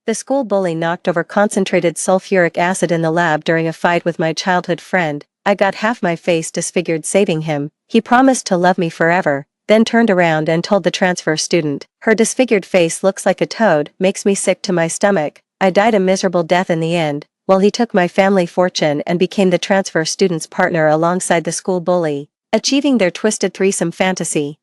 The school bully knocked over concentrated sulfuric acid in the lab during a fight with my childhood friend. I got half my face disfigured saving him. He promised to love me forever, then turned around and told the transfer student, "Her disfigured face looks like a toad, makes me sick to my stomach." I died a miserable death in the end, while he took my family fortune and became the transfer student's partner alongside the school bully, achieving their twisted threesome fantasy.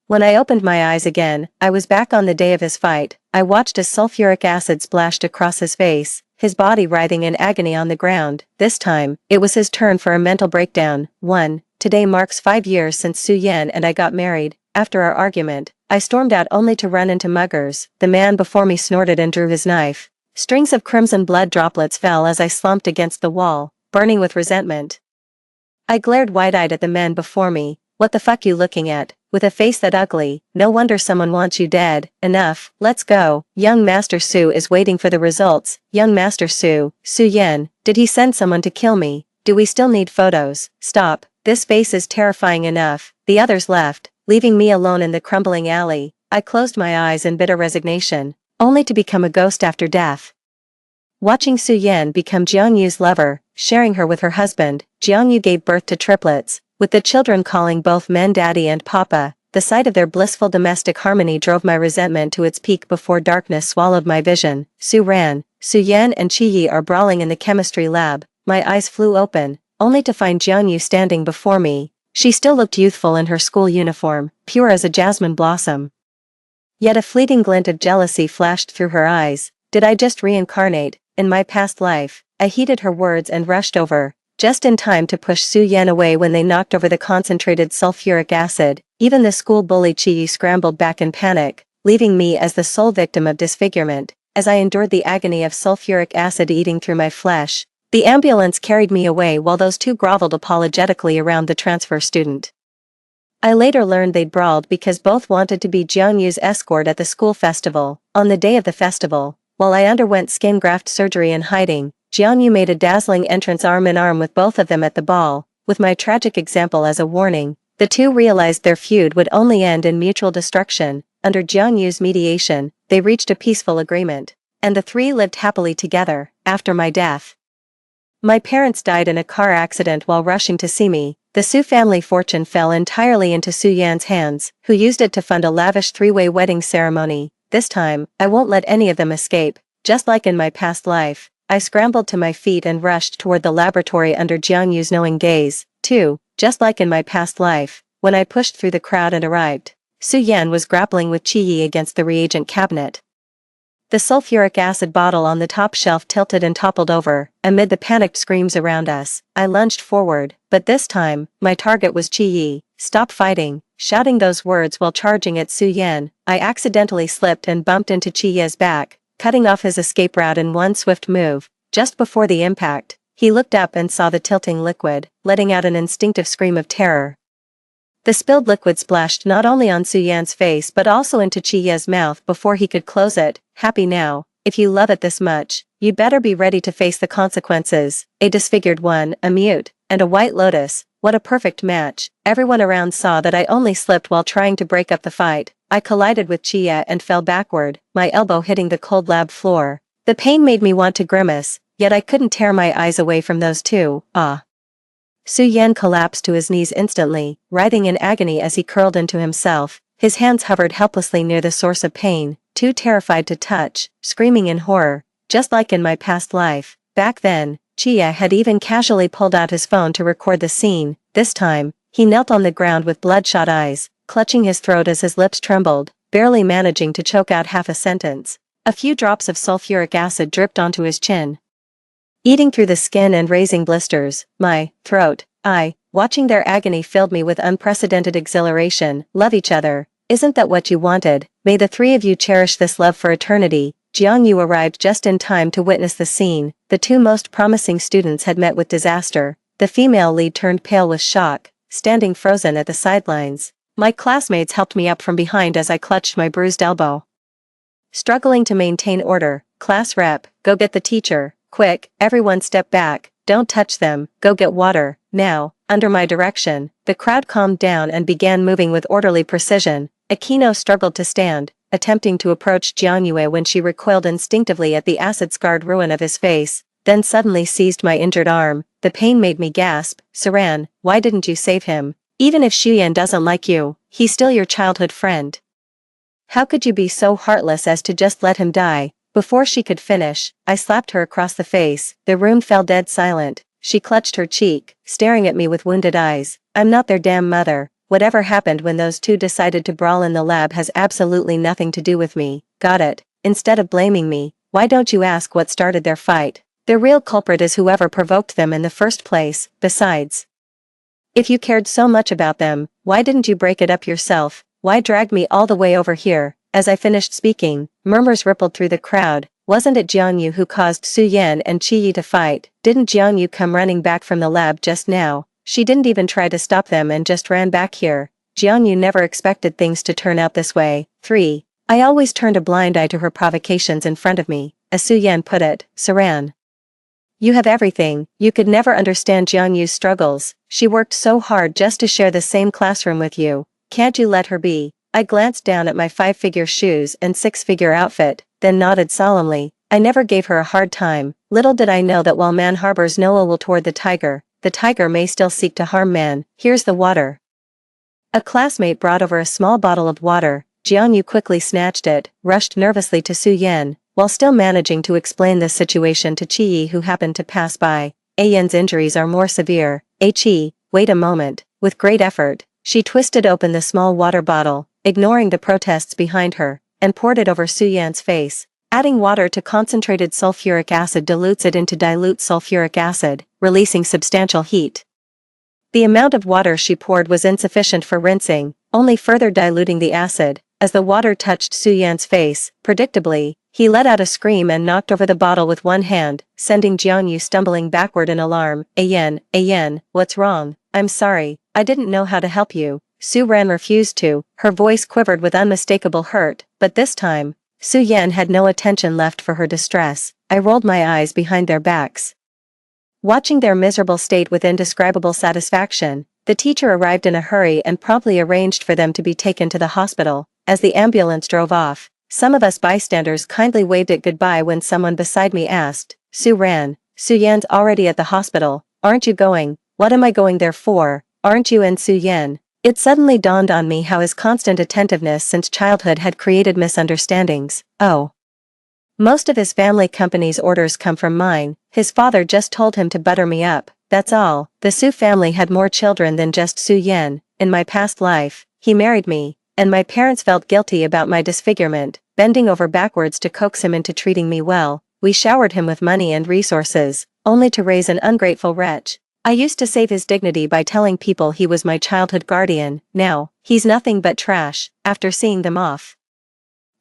When I opened my eyes again, I was back on the day of his fight. I watched as sulfuric acid splashed across his face, his body writhing in agony on the ground. This time, it was his turn for a mental breakdown. 1. Today marks 5 years since Su Yan and I got married. After our argument, I stormed out only to run into muggers. The man before me snorted and drew his knife. Strings of crimson blood droplets fell as I slumped against the wall, burning with resentment. I glared wide-eyed at the men before me. "What the fuck you looking at? With a face that ugly, no wonder someone wants you dead." "Enough, let's go. Young Master Su is waiting for the results." "Young Master Su, Su Yan, did he send someone to kill me? Do we still need photos?" "Stop, this face is terrifying enough." The others left, leaving me alone in the crumbling alley. I closed my eyes in bitter resignation, only to become a ghost after death. Watching Su Yan become Jiang Yu's lover, sharing her with her husband, Jiang Yu gave birth to triplets, with the children calling both men daddy and papa. The sight of their blissful domestic harmony drove my resentment to its peak before darkness swallowed my vision. Su Yan and Qi Yi are brawling in the chemistry lab. My eyes flew open, only to find Jiang Yu standing before me. She still looked youthful in her school uniform, pure as a jasmine blossom. Yet a fleeting glint of jealousy flashed through her eyes. Did I just reincarnate in my past life? I heeded her words and rushed over, just in time to push Su Yan away when they knocked over the concentrated sulfuric acid. Even the school bully Qi Yi scrambled back in panic, leaving me as the sole victim of disfigurement. As I endured the agony of sulfuric acid eating through my flesh, the ambulance carried me away while those two groveled apologetically around the transfer student. I later learned they'd brawled because both wanted to be Jiang Yu's escort at the school festival. On the day of the festival, while I underwent skin graft surgery in hiding, Jiang Yu made a dazzling entrance arm in arm with both of them at the ball. With my tragic example as a warning, the two realized their feud would only end in mutual destruction. Under Jiang Yu's mediation, they reached a peaceful agreement, and the three lived happily together. After my death, my parents died in a car accident while rushing to see me. The Su family fortune fell entirely into Su Yan's hands, who used it to fund a lavish three-way wedding ceremony. This time, I won't let any of them escape. Just like in my past life, I scrambled to my feet and rushed toward the laboratory under Jiang Yu's knowing gaze. 2. Just like in my past life, when I pushed through the crowd and arrived, Su Yan was grappling with Qi Yi against the reagent cabinet. The sulfuric acid bottle on the top shelf tilted and toppled over. Amid the panicked screams around us, I lunged forward, but this time, my target was Qi Yi. "Stop fighting." Shouting those words while charging at Su Yan, I accidentally slipped and bumped into Qi Yi's back, cutting off his escape route in one swift move. Just before the impact, he looked up and saw the tilting liquid, letting out an instinctive scream of terror. The spilled liquid splashed not only on Su Yan's face but also into Qi Yi's mouth before he could close it. "Happy now? If you love it this much, you'd better be ready to face the consequences." A disfigured one, a mute, and a white lotus. What a perfect match. Everyone around saw that I only slipped while trying to break up the fight. I collided with Qi Yi and fell backward, my elbow hitting the cold lab floor. The pain made me want to grimace, yet I couldn't tear my eyes away from those two. Ah. Su Yan collapsed to his knees instantly, writhing in agony as he curled into himself. His hands hovered helplessly near the source of pain, too terrified to touch, screaming in horror. Just like in my past life, back then, Qi Yi had even casually pulled out his phone to record the scene. This time, he knelt on the ground with bloodshot eyes, clutching his throat as his lips trembled, barely managing to choke out half a sentence. A few drops of sulfuric acid dripped onto his chin, eating through the skin and raising blisters. My throat. Watching their agony filled me with unprecedented exhilaration. "Love each other. Isn't that what you wanted? May the three of you cherish this love for eternity." Jiang Yu arrived just in time to witness the scene. The two most promising students had met with disaster. The female lead turned pale with shock, standing frozen at the sidelines. My classmates helped me up from behind as I clutched my bruised elbow. Struggling to maintain order, "Class rep, go get the teacher. Quick, everyone step back. Don't touch them. Go get water, now." Under my direction, the crowd calmed down and began moving with orderly precision. Aquino struggled to stand, attempting to approach Jianyue when she recoiled instinctively at the acid-scarred ruin of his face, then suddenly seized my injured arm. The pain made me gasp. Saran, why didn't you save him? Even if Xuyan doesn't like you, he's still your childhood friend. How could you be so heartless as to just let him die? Before she could finish, I slapped her across the face. The room fell dead silent. She clutched her cheek, staring at me with wounded eyes. I'm not their damn mother. Whatever happened when those two decided to brawl in the lab has absolutely nothing to do with me. Got it? Instead of blaming me, why don't you ask what started their fight? The real culprit is whoever provoked them in the first place. Besides, if you cared so much about them, why didn't you break it up yourself? Why drag me all the way over here? As I finished speaking, murmurs rippled through the crowd. Wasn't it Jianyu who caused Su Yan and Qi Yi to fight? Didn't Jianyu come running back from the lab just now? She didn't even try to stop them and just ran back here. Jianyu never expected things to turn out this way. 3. I always turned a blind eye to her provocations in front of me. As Su Yan put it, Saran, you have everything. You could never understand Jianyu's struggles. She worked so hard just to share the same classroom with you. Can't you let her be? I glanced down at my 5-figure shoes and 6-figure outfit, then nodded solemnly. I never gave her a hard time. Little did I know that while man harbors no ill will toward the tiger may still seek to harm man. Here's the water. A classmate brought over a small bottle of water. Jianyu quickly snatched it, rushed nervously to Su Yan, while still managing to explain the situation to Qi Yi who happened to pass by. Yan's injuries are more severe. Qi, wait a moment. With great effort, she twisted open the small water bottle, ignoring the protests behind her, and poured it over Su Yan's face. Adding water to concentrated sulfuric acid dilutes it into dilute sulfuric acid, releasing substantial heat. The amount of water she poured was insufficient for rinsing, only further diluting the acid. As the water touched Su Yan's face, predictably, he let out a scream and knocked over the bottle with one hand, sending Jianyu stumbling backward in alarm. Yan, what's wrong? I'm sorry, I didn't know how to help you. Su Ran refused to. Her voice quivered with unmistakable hurt, but this time, Su Yan had no attention left for her distress. I rolled my eyes behind their backs, watching their miserable state with indescribable satisfaction. The teacher arrived in a hurry and promptly arranged for them to be taken to the hospital. As the ambulance drove off, some of us bystanders kindly waved it goodbye when someone beside me asked, Su Ran, Su Yan's already at the hospital, aren't you going? What am I going there for? Aren't you and Su Yan? It suddenly dawned on me how his constant attentiveness since childhood had created misunderstandings. Oh. Most of his family company's orders come from mine. His father just told him to butter me up, that's all. The Su family had more children than just Su Yan. In my past life, he married me, and my parents felt guilty about my disfigurement, bending over backwards to coax him into treating me well. We showered him with money and resources, only to raise an ungrateful wretch. I used to save his dignity by telling people he was my childhood guardian. Now, he's nothing but trash. After seeing them off,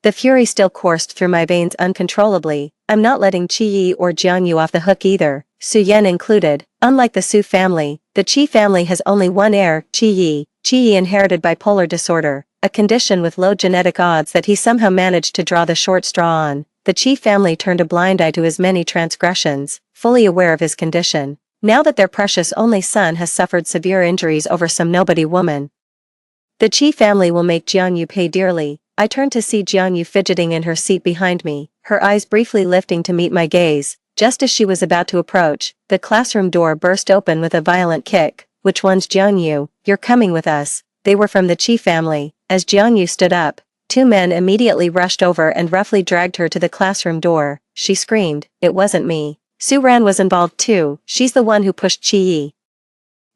the fury still coursed through my veins uncontrollably. I'm not letting Qi Yi or Jianyu off the hook either, Su Yan included. Unlike the Su family, the Qi family has only one heir, Qi Yi. Qi Yi inherited bipolar disorder, a condition with low genetic odds that he somehow managed to draw the short straw on. The Qi family turned a blind eye to his many transgressions, fully aware of his condition. Now that their precious only son has suffered severe injuries over some nobody woman, the Qi family will make Jianyu pay dearly. I turned to see Jianyu fidgeting in her seat behind me, her eyes briefly lifting to meet my gaze. Just as she was about to approach, the classroom door burst open with a violent kick. Which one's Jianyu? You're coming with us. They were from the Qi family. As Jianyu stood up, 2 men immediately rushed over and roughly dragged her to the classroom door. She screamed, it wasn't me. Su Ran was involved too, she's the one who pushed Qi Yi.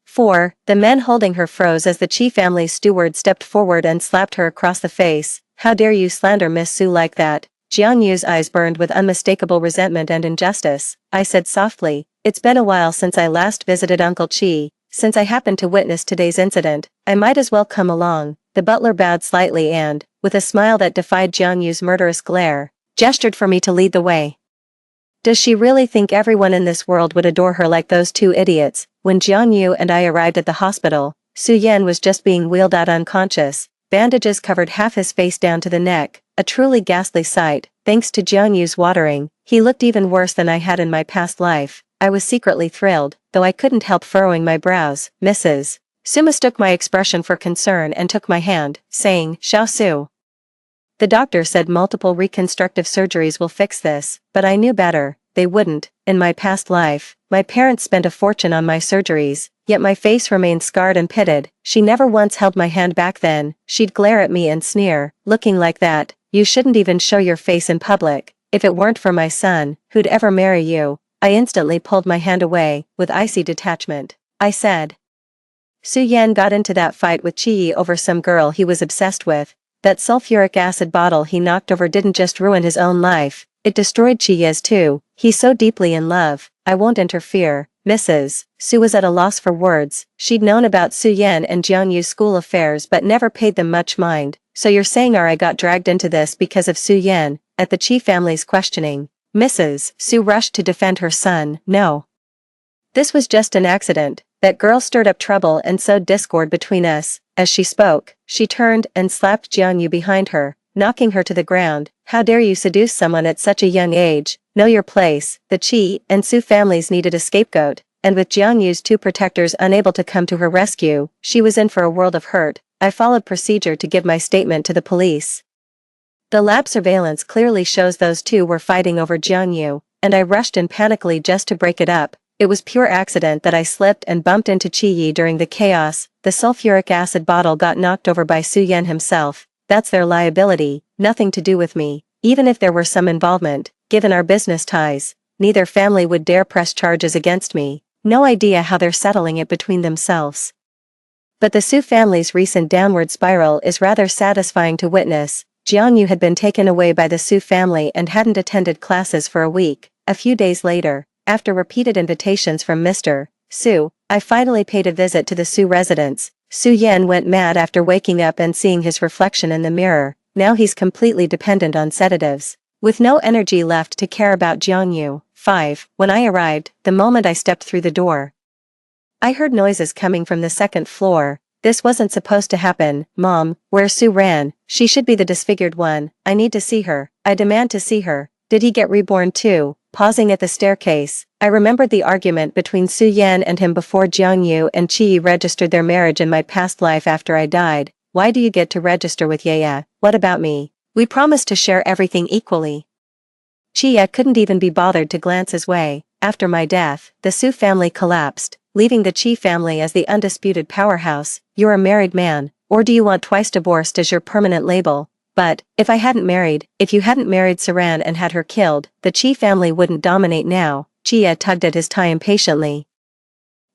4. The men holding her froze as the Qi family's steward stepped forward and slapped her across the face. How dare you slander Miss Su like that? Jianyu's eyes burned with unmistakable resentment and injustice. I said softly, it's been a while since I last visited Uncle Qi. Since I happened to witness today's incident, I might as well come along. The butler bowed slightly and, with a smile that defied Jianyu's murderous glare, gestured for me to lead the way. Does she really think everyone in this world would adore her like those 2 idiots? When Jianyu and I arrived at the hospital, Su Yan was just being wheeled out unconscious. Bandages covered half his face down to the neck, a truly ghastly sight. Thanks to Jianyu's watering, he looked even worse than I had in my past life. I was secretly thrilled, though I couldn't help furrowing my brows. Mrs. Su mistook my expression for concern and took my hand, saying, Xiao Su. The doctor said multiple reconstructive surgeries will fix this, but I knew better, they wouldn't. In my past life, my parents spent a fortune on my surgeries, yet my face remained scarred and pitted. She never once held my hand back then. She'd glare at me and sneer, "Looking like that, you shouldn't even show your face in public. If it weren't for my son, who'd ever marry you?" I instantly pulled my hand away, with icy detachment. I said. Su Yan got into that fight with Chi over some girl he was obsessed with. That sulfuric acid bottle he knocked over didn't just ruin his own life, it destroyed Chi's too. He's so deeply in love. I won't interfere, Mrs. Su was at a loss for words. She'd known about Su Yan and Jiang Yu's school affairs but never paid them much mind. "So you're saying I got dragged into this because of Su Yan?" At the Chi family's questioning, Mrs. Su rushed to defend her son. "No. This was just an accident. That girl stirred up trouble and sowed discord between us." As she spoke, she turned and slapped Jiang Yu behind her, knocking her to the ground. "How dare you seduce someone at such a young age? Know your place." The Chi and Su families needed a scapegoat, and with Jiang Yu's two protectors unable to come to her rescue, she was in for a world of hurt. I followed procedure to give my statement to the police. The lab surveillance clearly shows those two were fighting over Jiang Yu, and I rushed in panically just to break it up. It was pure accident that I slipped and bumped into Chi during the chaos. The sulfuric acid bottle got knocked over by Su Yan himself. That's their liability, nothing to do with me. Even if there were some involvement, given our business ties, neither family would dare press charges against me. No idea how they're settling it between themselves. But the Su family's recent downward spiral is rather satisfying to witness. Jiang Yu had been taken away by the Su family and hadn't attended classes for a week. A few days later, after repeated invitations from Mr. Su, I finally paid a visit to the Su residence. Su Yan went mad after waking up and seeing his reflection in the mirror. Now he's completely dependent on sedatives, with no energy left to care about Jiang Yu. 5. When I arrived, the moment I stepped through the door, I heard noises coming from the second floor. This wasn't supposed to happen. "Mom, where's Su Ran? She should be the disfigured one. I need to see her. I demand to see her. Did he get reborn too?" Pausing at the staircase, I remembered the argument between Su Yan and him before Jiang Yu and Chi registered their marriage in my past life after I died. "Why do you get to register with Yaya? What about me? We promised to share everything equally." Chia couldn't even be bothered to glance his way. After my death, the Su family collapsed, leaving the Chi family as the undisputed powerhouse. "You're a married man, or do you want twice divorced as your permanent label?" "But, if you hadn't married Saran and had her killed, the Chi family wouldn't dominate now." Chia tugged at his tie impatiently.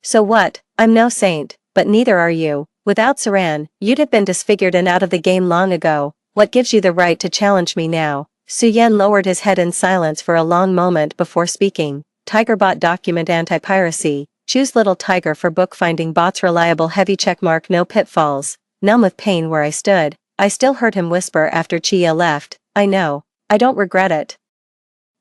"So what? I'm no saint, but neither are you. Without Saran, you'd have been disfigured and out of the game long ago. What gives you the right to challenge me now?" Su Yan lowered his head in silence for a long moment before speaking. "Tigerbot document anti-piracy. Choose Little Tiger for bookfinding bots. Reliable heavy checkmark. No pitfalls." Numb with pain where I stood, I still heard him whisper after Chia left, "I know. I don't regret it."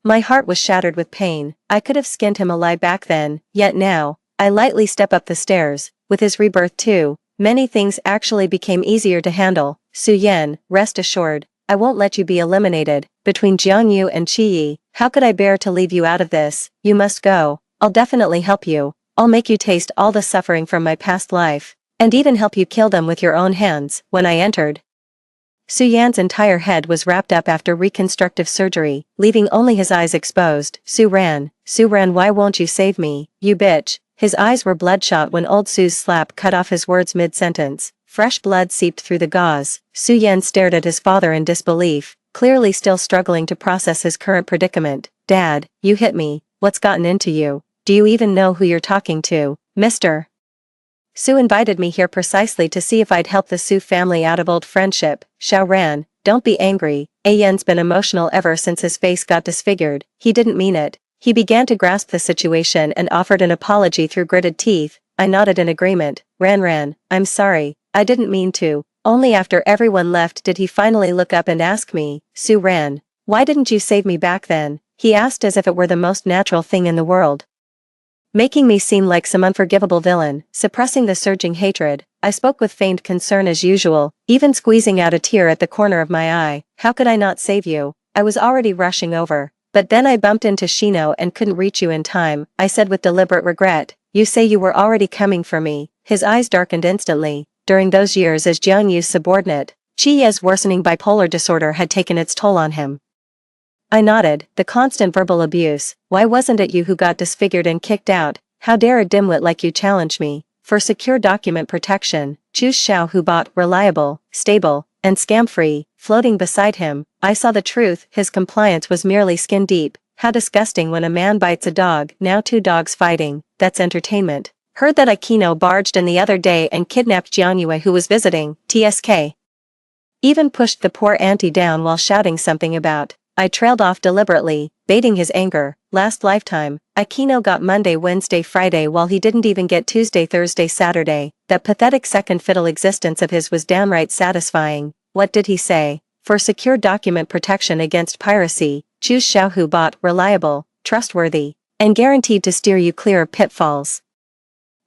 My heart was shattered with pain. I could have skinned him alive back then, yet now, I lightly step up the stairs. With his rebirth too, many things actually became easier to handle. "Su Yan, rest assured, I won't let you be eliminated." Between Jiang Yu and Chi, how could I bear to leave you out of this? "You must go. I'll definitely help you. I'll make you taste all the suffering from my past life, and even help you kill them with your own hands." When I entered, Su Yan's entire head was wrapped up after reconstructive surgery, leaving only his eyes exposed. Su Ran, why won't you save me, you bitch?" His eyes were bloodshot when old Su's slap cut off his words mid-sentence. Fresh blood seeped through the gauze. Su Yan stared at his father in disbelief, clearly still struggling to process his current predicament. "Dad, you hit me. What's gotten into you? Do you even know who you're talking to, Mr.? Su invited me here precisely to see if I'd help the Su family out of old friendship." "Xiao Ran, don't be angry. Ayen's been emotional ever since his face got disfigured. He didn't mean it." He began to grasp the situation and offered an apology through gritted teeth. I nodded in agreement. Ran, I'm sorry, I didn't mean to." Only after everyone left did he finally look up and ask me, "Su Ran, why didn't you save me back then?" He asked as if it were the most natural thing in the world, making me seem like some unforgivable villain. Suppressing the surging hatred, I spoke with feigned concern as usual, even squeezing out a tear at the corner of my eye. "How could I not save you? I was already rushing over. But then I bumped into Shino and couldn't reach you in time," I said with deliberate regret. "You say you were already coming for me." His eyes darkened instantly. "During those years as Jiang Yu's subordinate, Chiye's worsening bipolar disorder had taken its toll on him. I nodded. The constant verbal abuse. Why wasn't it you who got disfigured and kicked out? How dare a dimwit like you challenge me? For secure document protection, choose Xiao who bought reliable, stable, and scam-free. Floating beside him, I saw the truth. His compliance was merely skin deep. How disgusting when a man bites a dog. Now two dogs fighting. That's entertainment. Heard that Aquino barged in the other day and kidnapped Jiangyue who was visiting. TSK. Even pushed the poor auntie down while shouting something about. I trailed off deliberately, baiting his anger. Last lifetime, Aquino got Monday, Wednesday, Friday while he didn't even get Tuesday, Thursday, Saturday. That pathetic second fiddle existence of his was downright satisfying. What did he say? For secure document protection against piracy, choose Xiao who bought reliable, trustworthy, and guaranteed to steer you clear of pitfalls.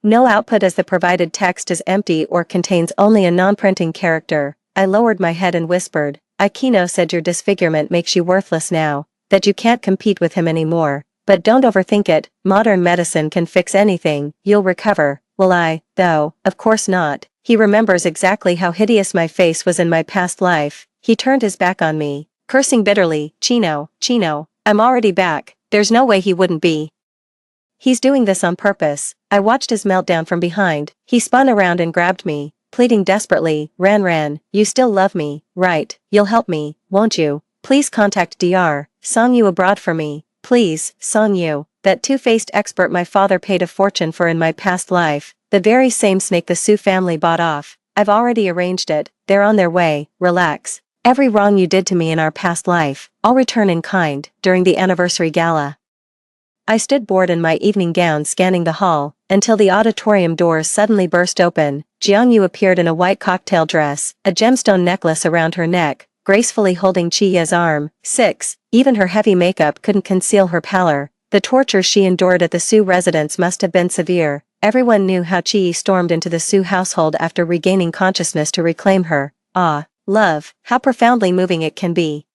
No output as the provided text is empty or contains only a non-printing character. I lowered my head and whispered, Aquino said your disfigurement makes you worthless now, that you can't compete with him anymore. But don't overthink it, modern medicine can fix anything, you'll recover. Will I, though? Of course not. He remembers exactly how hideous my face was in my past life. He turned his back on me, cursing bitterly, Chino, I'm already back, there's no way he wouldn't be. He's doing this on purpose. I watched his meltdown from behind. He spun around and grabbed me, pleading desperately, Ran, you still love me, right? You'll help me, won't you? Please contact Dr. Song Yu abroad for me, please, Song Yu, that two-faced expert my father paid a fortune for in my past life, the very same snake the Su family bought off. I've already arranged it, they're on their way, relax. Every wrong you did to me in our past life, I'll return in kind, during the anniversary gala. I stood bored in my evening gown scanning the hall, until the auditorium doors suddenly burst open. Jiangyu appeared in a white cocktail dress, a gemstone necklace around her neck, gracefully holding Chiya's arm. 6. Even her heavy makeup couldn't conceal her pallor. The torture she endured at the Su residence must have been severe. Everyone knew how Chi stormed into the Su household after regaining consciousness to reclaim her. Ah, love, how profoundly moving it can be.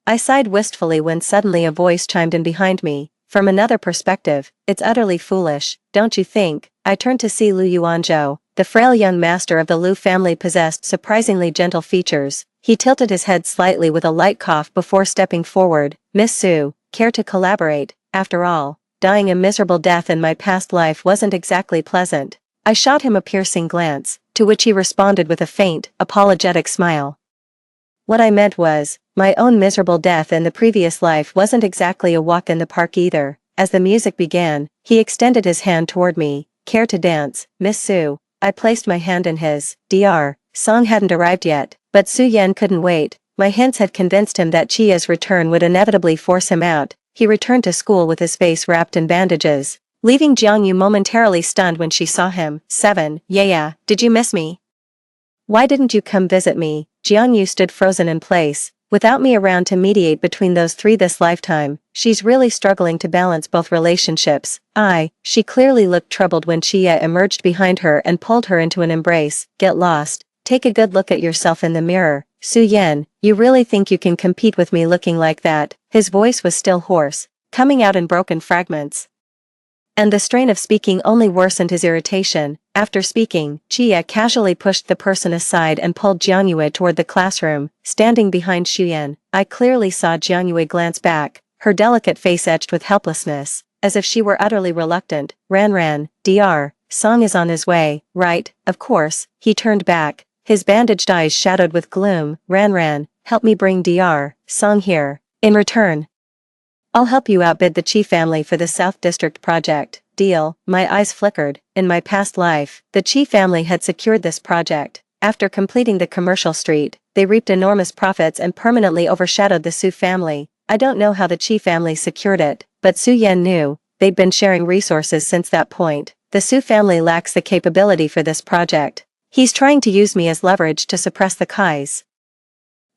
I sighed wistfully when suddenly a voice chimed in behind me. From another perspective, it's utterly foolish, don't you think? I turned to see Lu Yuanzhou. The frail young master of the Lu family possessed surprisingly gentle features. He tilted his head slightly with a light cough before stepping forward. Miss Su, care to collaborate? After all, dying a miserable death in my past life wasn't exactly pleasant. I shot him a piercing glance, to which he responded with a faint, apologetic smile. What I meant was, my own miserable death in the previous life wasn't exactly a walk in the park either. As the music began, he extended his hand toward me. Care to dance, Miss Su? I placed my hand in his. Dr. Song hadn't arrived yet, but Su Yan couldn't wait. My hints had convinced him that Chia's return would inevitably force him out. He returned to school with his face wrapped in bandages, leaving Jiangyu momentarily stunned when she saw him. 7. Yeah, did you miss me? Why didn't you come visit me? Jiangyu stood frozen in place. Without me around to mediate between those three this lifetime, she's really struggling to balance both relationships. She clearly looked troubled when Chia emerged behind her and pulled her into an embrace. Get lost. Take a good look at yourself in the mirror. Su Yan, you really think you can compete with me looking like that? His voice was still hoarse, coming out in broken fragments. And the strain of speaking only worsened his irritation. After speaking, Chia casually pushed the person aside and pulled Jiangyue toward the classroom, standing behind Xuyan. I clearly saw Jiangyue glance back, her delicate face etched with helplessness, as if she were utterly reluctant. Ran, Dr. Song is on his way, right? Of course. He turned back, his bandaged eyes shadowed with gloom. Ran, help me bring Dr. Song here. In return, I'll help you outbid the Chi family for the South District project. Deal. My eyes flickered. In my past life, the Chi family had secured this project. After completing the commercial street, they reaped enormous profits and permanently overshadowed the Su family. I don't know how the Chi family secured it, but Su Yan knew. They'd been sharing resources since that point. The Su family lacks the capability for this project. He's trying to use me as leverage to suppress the Kais.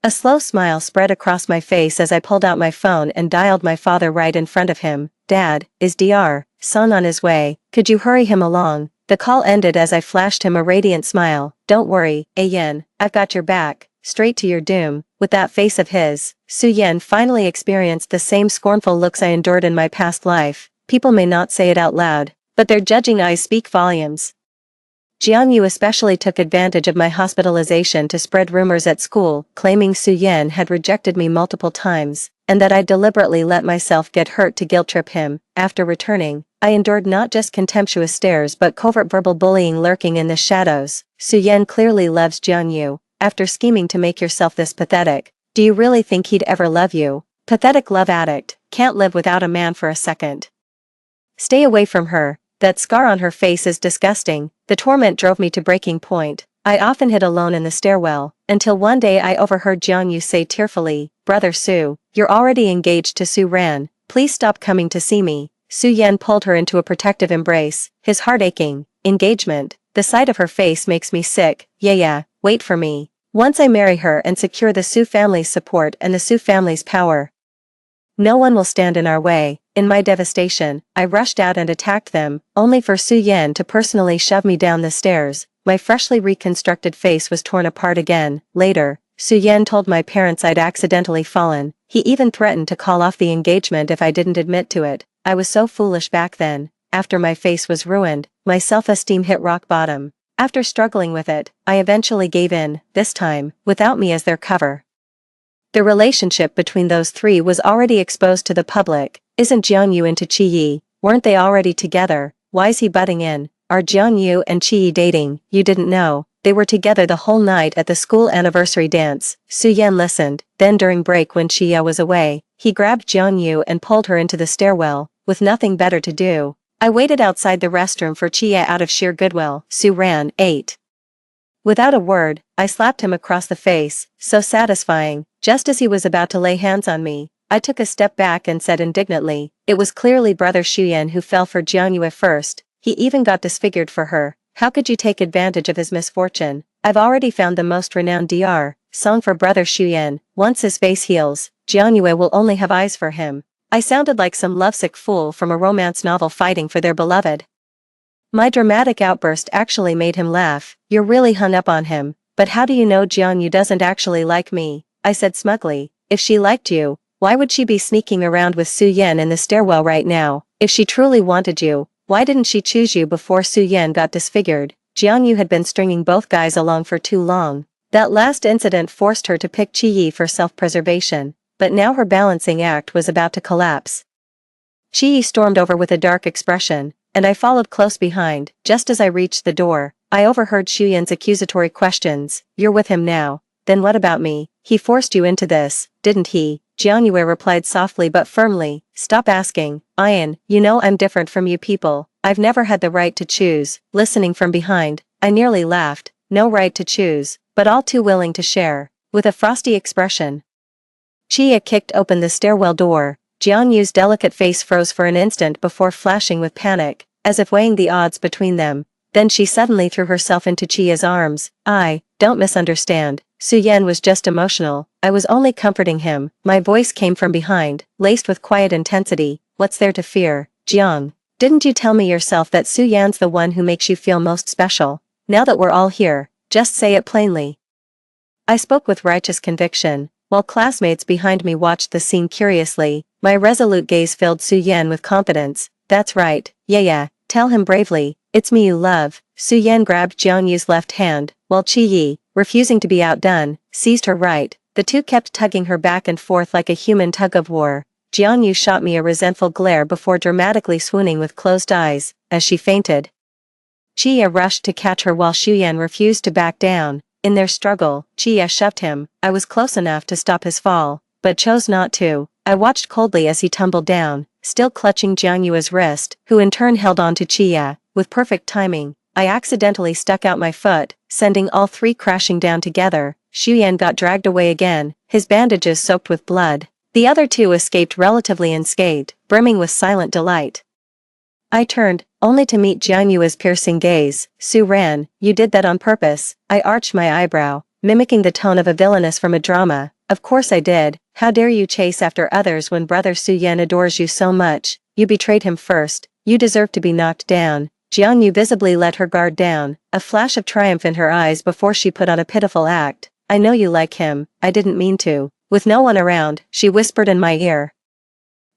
A slow smile spread across my face as I pulled out my phone and dialed my father right in front of him. Dad, is Dr. Song on his way? Could you hurry him along? The call ended as I flashed him a radiant smile. Don't worry, Ayen, I've got your back, straight to your doom. With that face of his, Su Yan finally experienced the same scornful looks I endured in my past life. People may not say it out loud, but their judging eyes speak volumes. Jianyu especially took advantage of my hospitalization to spread rumors at school, claiming Su Yan had rejected me multiple times, and that I deliberately let myself get hurt to guilt-trip him. After returning, I endured not just contemptuous stares but covert verbal bullying lurking in the shadows. Su Yan clearly loves Jianyu. After scheming to make yourself this pathetic, do you really think he'd ever love you? Pathetic love addict, can't live without a man for a second. Stay away from her. That scar on her face is disgusting. The torment drove me to breaking point. I often hid alone in the stairwell, until one day I overheard Jianyu say tearfully, "Brother Su, you're already engaged to Su Ran. Please stop coming to see me." Su Yan pulled her into a protective embrace, his heart aching. Engagement? The sight of her face makes me sick. Yeah, wait for me. Once I marry her and secure the Su family's support and the Su family's power, no one will stand in our way. In my devastation, I rushed out and attacked them, only for Su Yan to personally shove me down the stairs. My freshly reconstructed face was torn apart again. Later, Su Yan told my parents I'd accidentally fallen. He even threatened to call off the engagement if I didn't admit to it. I was so foolish back then. After my face was ruined, my self-esteem hit rock bottom. After struggling with it, I eventually gave in, this time, without me as their cover. The relationship between those three was already exposed to the public. Isn't Jianyu into Qiyi? Weren't they already together? Why's he butting in? Are Jianyu and Qiyi dating? You didn't know. They were together the whole night at the school anniversary dance. Su Yan listened. Then during break when Qiya was away, he grabbed Jianyu and pulled her into the stairwell. With nothing better to do, I waited outside the restroom for Qiya out of sheer goodwill. Su Ran, 8. Without a word, I slapped him across the face, so satisfying. Just as he was about to lay hands on me, I took a step back and said indignantly, it was clearly Brother Shuyan who fell for Jianyu at first. He even got disfigured for her. How could you take advantage of his misfortune? I've already found the most renowned DR song for Brother Shuyan. Once his face heals, Jianyu will only have eyes for him. I sounded like some lovesick fool from a romance novel fighting for their beloved. My dramatic outburst actually made him laugh. You're really hung up on him. But how do you know Jianyu doesn't actually like me? I said smugly. If she liked you, why would she be sneaking around with Su Yan in the stairwell right now? If she truly wanted you, why didn't she choose you before Su Yan got disfigured? Jianyu had been stringing both guys along for too long. That last incident forced her to pick Qiyi for self-preservation, but now her balancing act was about to collapse. Qiyi stormed over with a dark expression, and I followed close behind. Just as I reached the door, I overheard Shuyan's accusatory questions. You're with him now. Then what about me? He forced you into this, didn't he? Jianyu replied softly but firmly. Stop asking. Ian, you know I'm different from you people. I've never had the right to choose. Listening from behind, I nearly laughed. No right to choose, but all too willing to share. With a frosty expression, Chia kicked open the stairwell door. Jianyu's delicate face froze for an instant before flashing with panic, as if weighing the odds between them. Then she suddenly threw herself into Chia's arms. Don't misunderstand. Su Yan was just emotional. I was only comforting him. My voice came from behind, laced with quiet intensity. What's there to fear, Jiang? Didn't you tell me yourself that Su Yan's the one who makes you feel most special? Now that we're all here, just say it plainly. I spoke with righteous conviction, while classmates behind me watched the scene curiously. My resolute gaze filled Su Yan with confidence. That's right, yeah, tell him bravely, it's me you love. Su Yan grabbed Jianyu's left hand, while Qiyi, refusing to be outdone, seized her right. The two kept tugging her back and forth like a human tug-of-war. Jianyu shot me a resentful glare before dramatically swooning with closed eyes, as she fainted. Chia rushed to catch her while Shuyan refused to back down. In their struggle, Chia shoved him. I was close enough to stop his fall, but chose not to. I watched coldly as he tumbled down, still clutching Jianyu's wrist, who in turn held on to Chia. With perfect timing, I accidentally stuck out my foot, sending all three crashing down together. Shuyan got dragged away again, his bandages soaked with blood. The other two escaped relatively unscathed, brimming with silent delight. I turned, only to meet Jianyu's piercing gaze. Su Ran, you did that on purpose. I arched my eyebrow, mimicking the tone of a villainess from a drama. Of course I did. How dare you chase after others when Brother Su Yan adores you so much? You betrayed him first. You deserve to be knocked down. Jianyu visibly let her guard down, a flash of triumph in her eyes before she put on a pitiful act. I know you like him. I didn't mean to. With no one around, she whispered in my ear.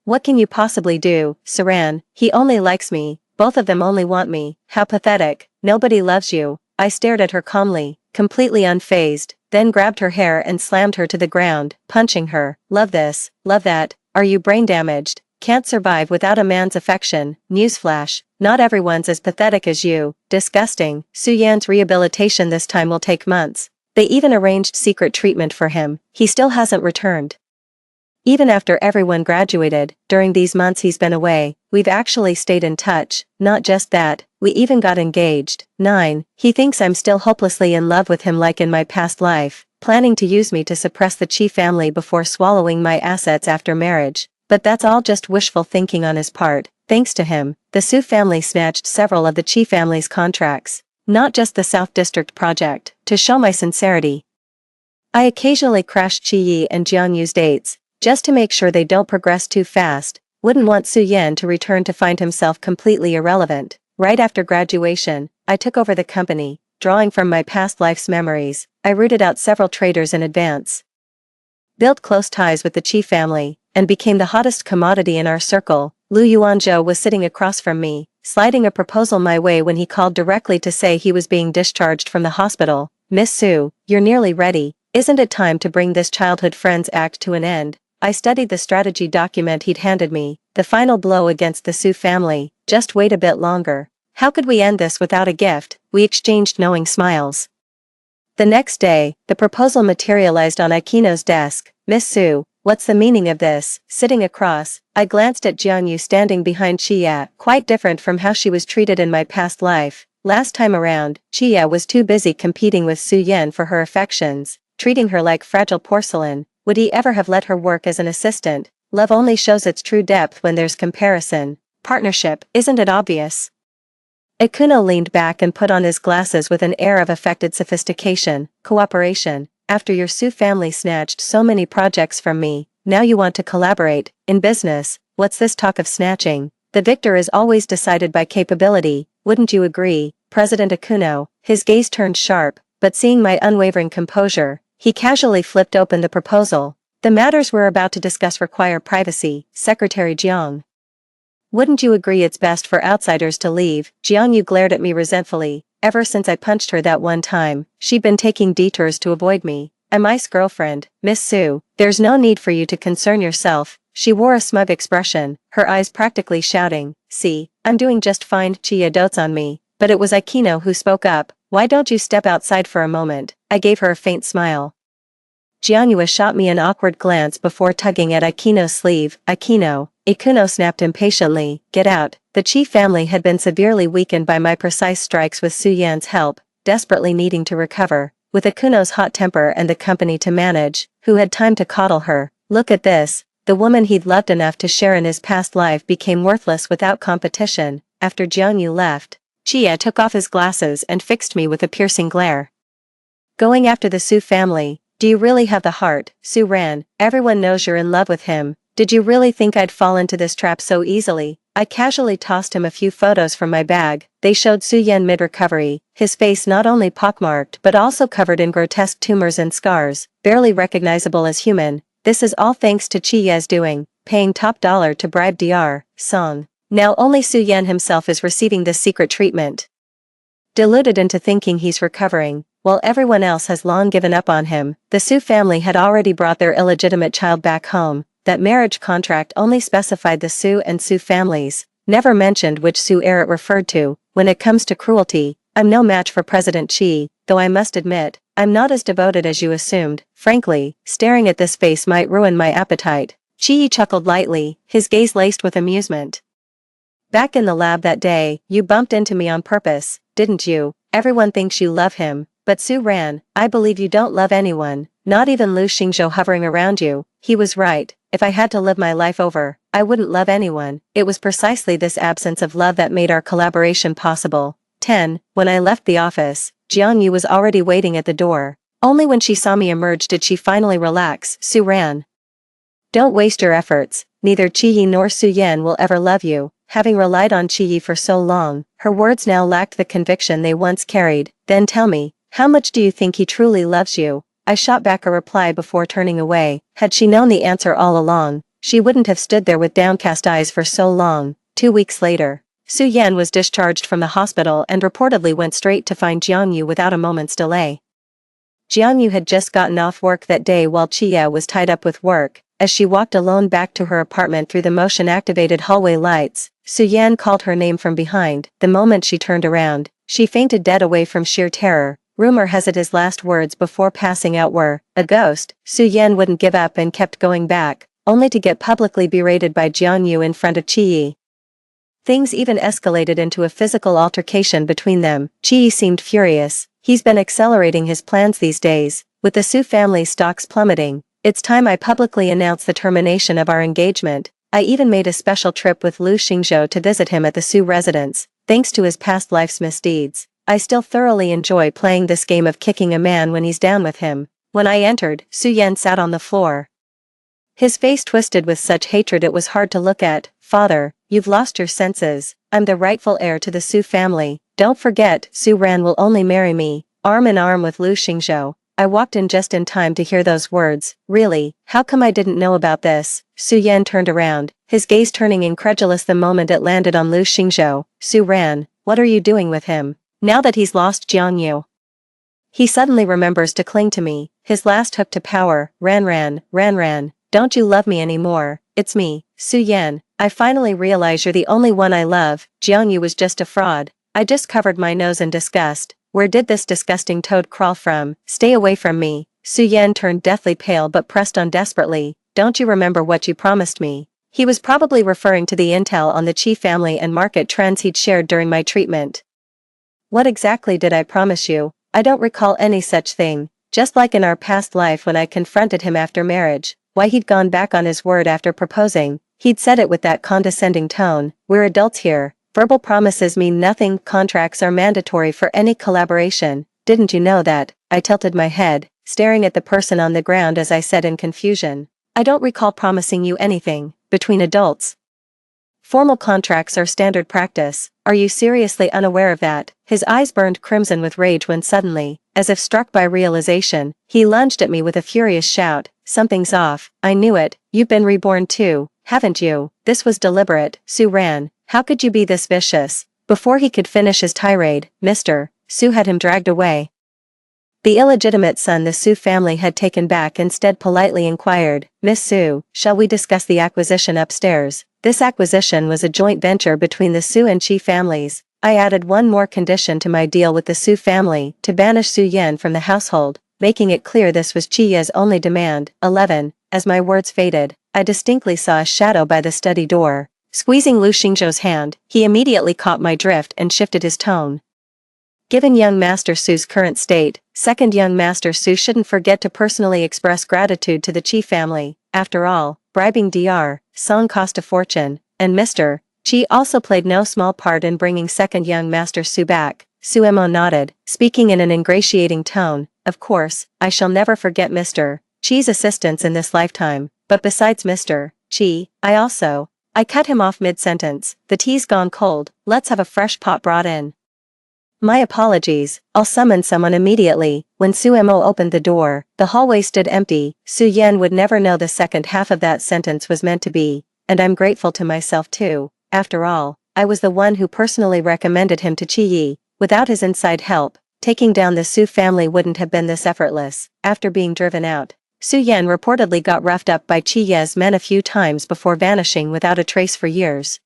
What can you possibly do, Saran? He only likes me. Both of them only want me. How pathetic. nobody loves you. I stared at her calmly, completely unfazed, then grabbed her hair and slammed her to the ground, punching her. Love this, love that, are you brain damaged? Can't survive without a man's affection. Newsflash, not everyone's as pathetic as you. Disgusting. Su-Yan's rehabilitation this time will take months. They even arranged secret treatment for him. He still hasn't returned. Even after everyone graduated, during these months he's been away, we've actually stayed in touch. Not just that, we even got engaged. 9. He thinks I'm still hopelessly in love with him like in my past life, planning to use me to suppress the Chi family before swallowing my assets after marriage. But that's all just wishful thinking on his part. Thanks to him, the Su family snatched several of the Chi family's contracts. Not just the South District project. To show my sincerity, I occasionally crash Chi Yi and Jiang Yu's dates, just to make sure they don't progress too fast. Wouldn't want Su Yan to return to find himself completely irrelevant. Right after graduation, I took over the company, drawing from my past life's memories. I rooted out several traders in advance, built close ties with the Chi family, and became the hottest commodity in our circle. Lu Yuanzhou was sitting across from me, sliding a proposal my way when he called directly to say he was being discharged from the hospital. Miss Su, you're nearly ready. Isn't it time to bring this childhood friends act to an end? I studied the strategy document he'd handed me, the final blow against the Su family. Just wait a bit longer. How could we end this without a gift? We exchanged knowing smiles. The next day, the proposal materialized on Akino's desk. Miss Su, what's the meaning of this? Sitting across, I glanced at Jiang Yu standing behind Chia, quite different from how she was treated in my past life. Last time around, Chia was too busy competing with Su Yan for her affections, treating her like fragile porcelain. Would he ever have let her work as an assistant? Love only shows its true depth when there's comparison. Partnership, isn't it obvious? Ikuno leaned back and put on his glasses with an air of affected sophistication. Cooperation. After your Su family snatched so many projects from me, now you want to collaborate. In business, what's this talk of snatching? The victor is always decided by capability, wouldn't you agree? President Ikuno, his gaze turned sharp, but seeing my unwavering composure, he casually flipped open the proposal. The matters we're about to discuss require privacy, Secretary Jiang. Wouldn't you agree it's best for outsiders to leave? Jiang Yu glared at me resentfully. Ever since I punched her that one time, she'd been taking detours to avoid me. I'm I's girlfriend, Miss Su. There's no need for you to concern yourself. She wore a smug expression, her eyes practically shouting, see, I'm doing just fine. Chia dotes on me. But it was Akino who spoke up. Why don't you step outside for a moment? I gave her a faint smile. Jiang Yu shot me an awkward glance before tugging at Akino's sleeve. Akino. Ikuno snapped impatiently. Get out. The Chi family had been severely weakened by my precise strikes with Su Yan's help, desperately needing to recover. With Akuno's hot temper and the company to manage, who had time to coddle her? Look at this. The woman he'd loved enough to share in his past life became worthless without competition. After Jiang Yu left, Chia took off his glasses and fixed me with a piercing glare. Going after the Su family, do you really have the heart? Su ran. Everyone knows you're in love with him. Did you really think I'd fall into this trap so easily? I casually tossed him a few photos from my bag. They showed Su Yan mid-recovery, his face not only pockmarked but also covered in grotesque tumors and scars, barely recognizable as human. This is all thanks to Chi Ye's doing, paying top dollar to bribe Dr. Song. Now only Su Yan himself is receiving this secret treatment. Deluded into thinking he's recovering, while everyone else has long given up on him, the Su family had already brought their illegitimate child back home. That marriage contract only specified the Su and Su families, never mentioned which Su heir it referred to. When it comes to cruelty, I'm no match for President Chi, though I must admit, I'm not as devoted as you assumed. Frankly, staring at this face might ruin my appetite. Chi chuckled lightly, his gaze laced with amusement. Back in the lab that day, you bumped into me on purpose, didn't you? Everyone thinks you love him, but Su ran. I believe you don't love anyone, not even Lu Xingzhou hovering around you. He was right. If I had to live my life over, I wouldn't love anyone. It was precisely this absence of love that made our collaboration possible. 10. When I left the office, Jiang Yu was already waiting at the door. Only when she saw me emerge did she finally relax. Su ran. Don't waste your efforts. Neither Chi Yi nor Su Yan will ever love you. Having relied on Chi Yi for so long, her words now lacked the conviction they once carried. Then tell me, how much do you think he truly loves you? I shot back a reply before turning away. Had she known the answer all along, she wouldn't have stood there with downcast eyes for so long. 2 weeks later, Su Yan was discharged from the hospital and reportedly went straight to find Jiang Yu without a moment's delay. Jiang Yu had just gotten off work that day while Chia was tied up with work. As she walked alone back to her apartment through the motion-activated hallway lights, Su Yan called her name from behind. The moment she turned around, she fainted dead away from sheer terror. Rumor has it his last words before passing out were, "A ghost." Su Yan wouldn't give up and kept going back, only to get publicly berated by Jiang Yu in front of Qi. Things even escalated into a physical altercation between them. Qi seemed furious. He's been accelerating his plans these days, with the Su family stocks plummeting. It's time I publicly announce the termination of our engagement. I even made a special trip with Lu Xingzhou to visit him at the Su residence. Thanks to his past life's misdeeds, I still thoroughly enjoy playing this game of kicking a man when he's down with him. When I entered, Su Yan sat on the floor. His face twisted with such hatred it was hard to look at. "Father, you've lost your senses. I'm the rightful heir to the Su family. Don't forget, Su Ran will only marry me." Arm in arm with Lu Xingzhou, I walked in just in time to hear those words. Really, how come I didn't know about this? Su Yan turned around, his gaze turning incredulous the moment it landed on Lu Xingzhou. "Su Ran, what are you doing with him? Now that he's lost Jiang Yu. He suddenly remembers to cling to me, his last hook to power. Ran, don't you love me anymore?" "It's me, Su Yan. I finally realize you're the only one I love. Jiang Yu was just a fraud." I just covered my nose in disgust. Where did this disgusting toad crawl from? "Stay away from me." Su Yan turned deathly pale but pressed on desperately. "Don't you remember what you promised me?" He was probably referring to the intel on the Qi family and market trends he'd shared during my treatment. "What exactly did I promise you?" "I don't recall any such thing. Just like in our past life when I confronted him after marriage. Why he'd gone back on his word after proposing. He'd said it with that condescending tone. We're adults here. Verbal promises mean nothing. Contracts are mandatory for any collaboration. Didn't you know that?" I tilted my head, staring at the person on the ground as I said in confusion. "I don't recall promising you anything. Between adults, formal contracts are standard practice. Are you seriously unaware of that?" His eyes burned crimson with rage when suddenly, as if struck by realization, he lunged at me with a furious shout. "Something's off. I knew it. You've been reborn too, haven't you?" This was deliberate. "Su Ran, how could you be this vicious?" Before he could finish his tirade, Mr. Su had him dragged away. The illegitimate son the Su family had taken back instead politely inquired, "Miss Su, shall we discuss the acquisition upstairs?" This acquisition was a joint venture between the Su and Qi families. I added one more condition to my deal with the Su family, to banish Su Yan from the household, making it clear this was Chia's only demand. 11. As my words faded, I distinctly saw a shadow by the study door. Squeezing Lu Xingzhou's hand, he immediately caught my drift and shifted his tone. "Given young Master Su's current state, second young Master Su shouldn't forget to personally express gratitude to the Qi family. After all, bribing Dr. Song cost a fortune, and Mr. Qi also played no small part in bringing second young Master Su back." Su Mo nodded, speaking in an ingratiating tone. "Of course, I shall never forget Mr. Qi's assistance in this lifetime, but besides Mr. Qi, I cut him off mid-sentence. "The tea's gone cold, let's have a fresh pot brought in." "My apologies, I'll summon someone immediately." When Su Mo opened the door, the hallway stood empty. Su Yan would never know the second half of that sentence was meant to be, "And I'm grateful to myself too. After all, I was the one who personally recommended him to Qi Yi. Without his inside help, taking down the Su family wouldn't have been this effortless." After being driven out, Su Yan reportedly got roughed up by Qi Ye's men a few times before vanishing without a trace for years.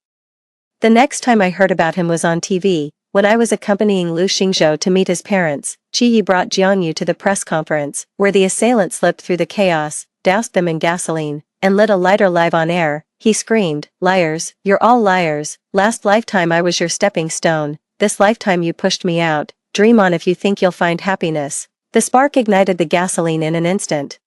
The next time I heard about him was on TV, when I was accompanying Lu Xingzhou to meet his parents. Qi Yi brought Jiang Yu to the press conference, where the assailant slipped through the chaos, doused them in gasoline, and lit a lighter live on air. He screamed, "Liars, you're all liars. Last lifetime I was your stepping stone. This lifetime you pushed me out. Dream on if you think you'll find happiness." The spark ignited the gasoline in an instant,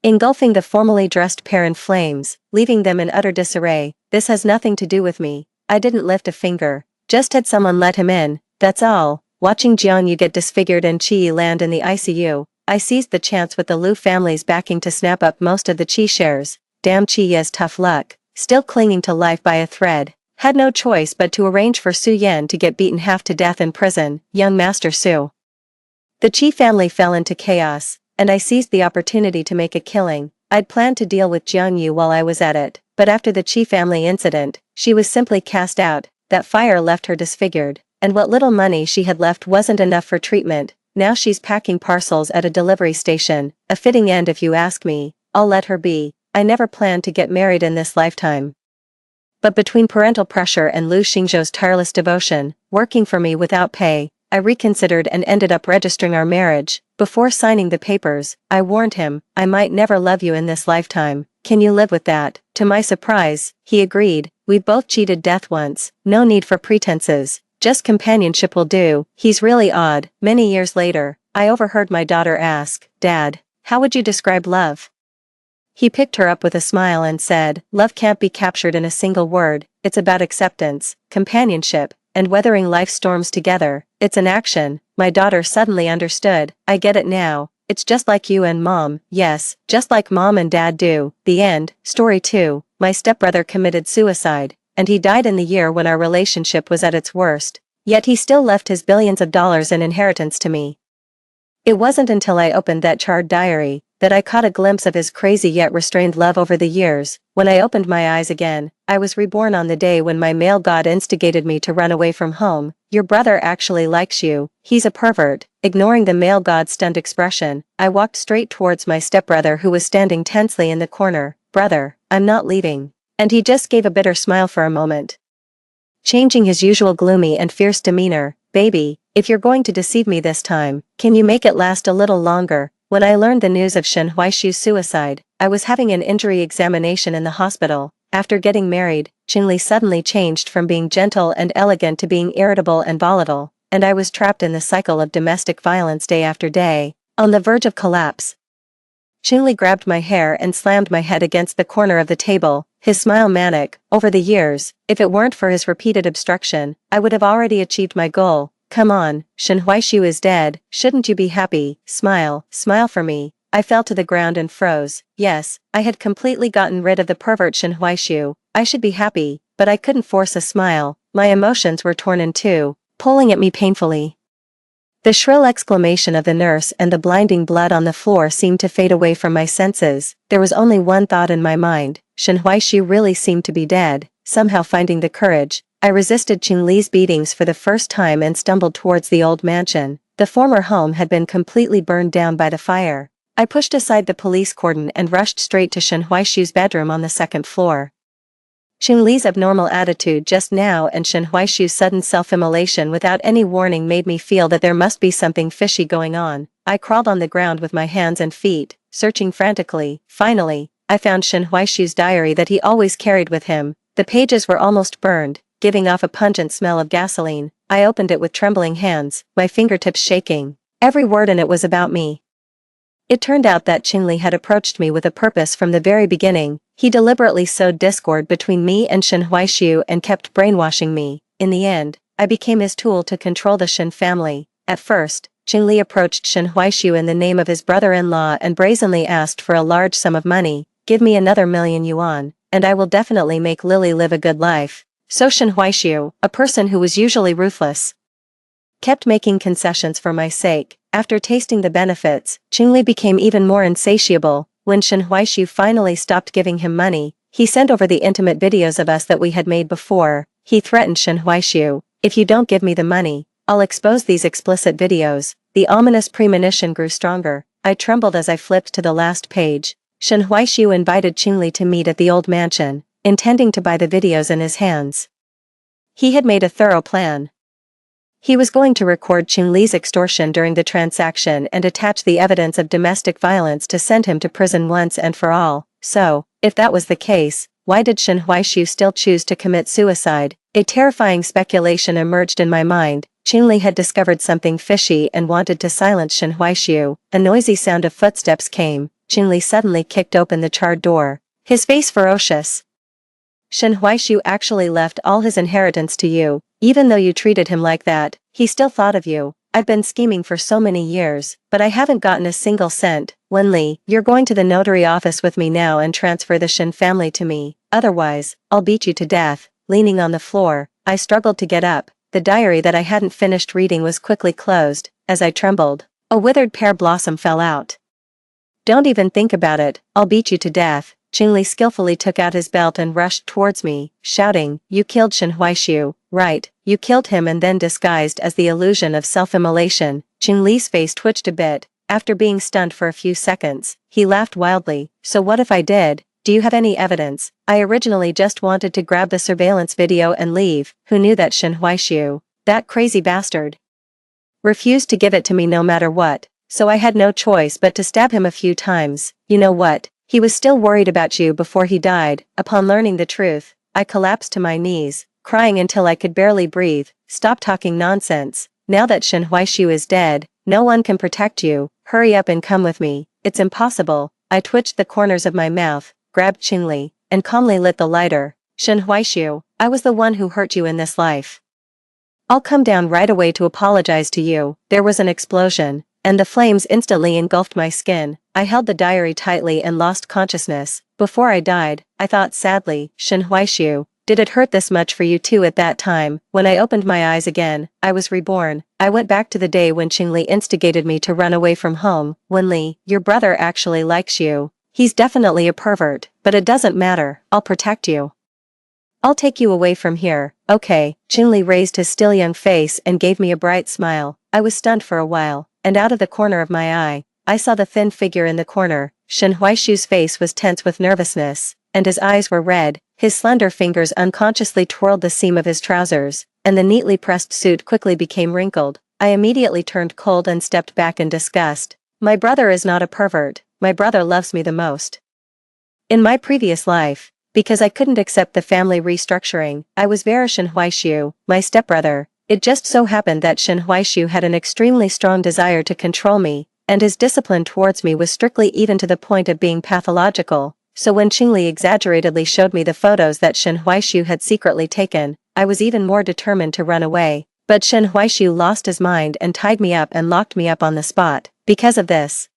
engulfing the formally dressed pair in flames, leaving them in utter disarray. "This has nothing to do with me. I didn't lift a finger. Just had someone let him in, that's all." Watching Jiang Yu get disfigured and Qi land in the ICU, I seized the chance with the Lu family's backing to snap up most of the Qi shares. Damn Qi's tough luck, still clinging to life by a thread. Had no choice but to arrange for Su Yan to get beaten half to death in prison. Young Master Su. The Qi family fell into chaos, and I seized the opportunity to make a killing. I'd planned to deal with Jiang Yu while I was at it, but after the Qi family incident, she was simply cast out. that fire left her disfigured, and what little money she had left wasn't enough for treatment. Now she's packing parcels at a delivery station, a fitting end if you ask me. I'll let her be. I never planned to get married in this lifetime. But between parental pressure and Lu Xingzhou's tireless devotion, working for me without pay, I reconsidered and ended up registering our marriage. Before signing the papers, I warned him, I might never love you in this lifetime. Can you live with that? To my surprise, he agreed. We've both cheated death once, no need for pretenses. Just companionship will do. He's really odd. Many years later, I overheard my daughter ask, Dad, how would you describe love? He picked her up with a smile and said, love can't be captured in a single word. It's about acceptance, companionship, and weathering life's storms together. It's an action. My daughter suddenly understood. I get it now. It's just like you and Mom. Yes, just like Mom and Dad do. The end. Story 2. My stepbrother committed suicide, and he died in the year when our relationship was at its worst. Yet he still left his billions of dollars in inheritance to me. It wasn't until I opened that charred diary that I caught a glimpse of his crazy yet restrained love over the years. When I opened my eyes again, I was reborn on the day when my male god instigated me to run away from home. Your brother actually likes you. He's a pervert. Ignoring the male god's stunned expression, I walked straight towards my stepbrother who was standing tensely in the corner. Brother, I'm not leaving. And he just gave a bitter smile for a moment, changing his usual gloomy and fierce demeanor. Baby, if you're going to deceive me this time, can you make it last a little longer? When I learned the news of Shen Huaishu's suicide, I was having an injury examination in the hospital. After getting married, Qingli suddenly changed from being gentle and elegant to being irritable and volatile, and I was trapped in the cycle of domestic violence day after day, on the verge of collapse. Qingli grabbed my hair and slammed my head against the corner of the table, his smile manic. Over the years, if it weren't for his repeated obstruction, I would have already achieved my goal. Come on, Shen Huaishu is dead. Shouldn't you be happy? Smile, smile for me. I fell to the ground and froze. Yes, I had completely gotten rid of the pervert Shen Huaishu. I should be happy, but I couldn't force a smile. My emotions were torn in two, pulling at me painfully. The shrill exclamation of the nurse and the blinding blood on the floor seemed to fade away from my senses. There was only one thought in my mind. Shen Huaishu really seemed to be dead. Somehow finding the courage, I resisted Qingli's beatings for the first time and stumbled towards the old mansion. The former home had been completely burned down by the fire. I pushed aside the police cordon and rushed straight to Shen Huaishu's bedroom on the second floor. Qingli's abnormal attitude just now and Shen Huaishu's sudden self-immolation without any warning made me feel that there must be something fishy going on. I crawled on the ground with my hands and feet, searching frantically. Finally, I found Shen Huaishu's diary that he always carried with him. The pages were almost burned, giving off a pungent smell of gasoline. I opened it with trembling hands, my fingertips shaking. Every word in it was about me. It turned out that Qingli had approached me with a purpose from the very beginning. He deliberately sowed discord between me and Shen Huaishu and kept brainwashing me. In the end, I became his tool to control the Shen family. At first, Qingli approached Shen Huaishu in the name of his brother-in-law and brazenly asked for a large sum of money. Give me another $1,000,000, and I will definitely make Lily live a good life. So Shen Huaishu, a person who was usually ruthless, kept making concessions for my sake. After tasting the benefits, Qingli became even more insatiable. When Shen Huaishu finally stopped giving him money, he sent over the intimate videos of us that we had made before. He threatened Shen Huaishu, if you don't give me the money, I'll expose these explicit videos. The ominous premonition grew stronger. I trembled as I flipped to the last page. Shen Huaishu invited Qingli to meet at the old mansion, intending to buy the videos in his hands. He had made a thorough plan. He was going to record Qingli's extortion during the transaction and attach the evidence of domestic violence to send him to prison once and for all. So, if that was the case, why did Shen Huaishu still choose to commit suicide? A terrifying speculation emerged in my mind. Qingli had discovered something fishy and wanted to silence Shen Huaishu. A noisy sound of footsteps came. Qingli suddenly kicked open the charred door, his face ferocious. Shen Huaishu actually left all his inheritance to you. Even though you treated him like that, he still thought of you. I've been scheming for so many years, but I haven't gotten a single cent. Wenli, you're going to the notary office with me now and transfer the Shen family to me. Otherwise, I'll beat you to death. Leaning on the floor, I struggled to get up. The diary that I hadn't finished reading was quickly closed. As I trembled, a withered pear blossom fell out. Don't even think about it, I'll beat you to death. Qingli skillfully took out his belt and rushed towards me, shouting, "You killed Shen Huaishu, right? You killed him," and then disguised as the illusion of self-immolation. Qingli's face twitched a bit. After being stunned for a few seconds, he laughed wildly. "So what if I did? Do you have any evidence? I originally just wanted to grab the surveillance video and leave. Who knew that Shen Huaishu, that crazy bastard, refused to give it to me no matter what, so I had no choice but to stab him a few times. You know what? He was still worried about you before he died." Upon learning the truth, I collapsed to my knees, crying until I could barely breathe. "Stop talking nonsense. Now that Shen Huaishu is dead, no one can protect you. Hurry up and come with me." "It's impossible." I twitched the corners of my mouth, grabbed Qingli, and calmly lit the lighter. "Shen Huaishu, I was the one who hurt you in this life. I'll come down right away to apologize to you." There was an explosion, and the flames instantly engulfed my skin. I held the diary tightly and lost consciousness. "Before I died, I thought sadly, Shen Huaishu, did it hurt this much for you too at that time?" When I opened my eyes again, I was reborn. I went back to the day when Qingli instigated me to run away from home. "Wenli, your brother actually likes you. He's definitely a pervert, but it doesn't matter. I'll protect you. I'll take you away from here." "Okay." Qingli raised his still young face and gave me a bright smile. I was stunned for a while, and out of the corner of my eye, I saw the thin figure in the corner. Shen Huaishu's face was tense with nervousness, and his eyes were red. His slender fingers unconsciously twirled the seam of his trousers, and the neatly pressed suit quickly became wrinkled. I immediately turned cold and stepped back in disgust. My brother is not a pervert. My brother loves me the most. In my previous life, because I couldn't accept the family restructuring, I was very Shen Huaishu, my stepbrother. It just so happened that Shen Huaishu had an extremely strong desire to control me, and his discipline towards me was strictly even to the point of being pathological. So when Qingli exaggeratedly showed me the photos that Shen Huaishu had secretly taken, I was even more determined to run away. But Shen Huaishu lost his mind and tied me up and locked me up on the spot. Because of this,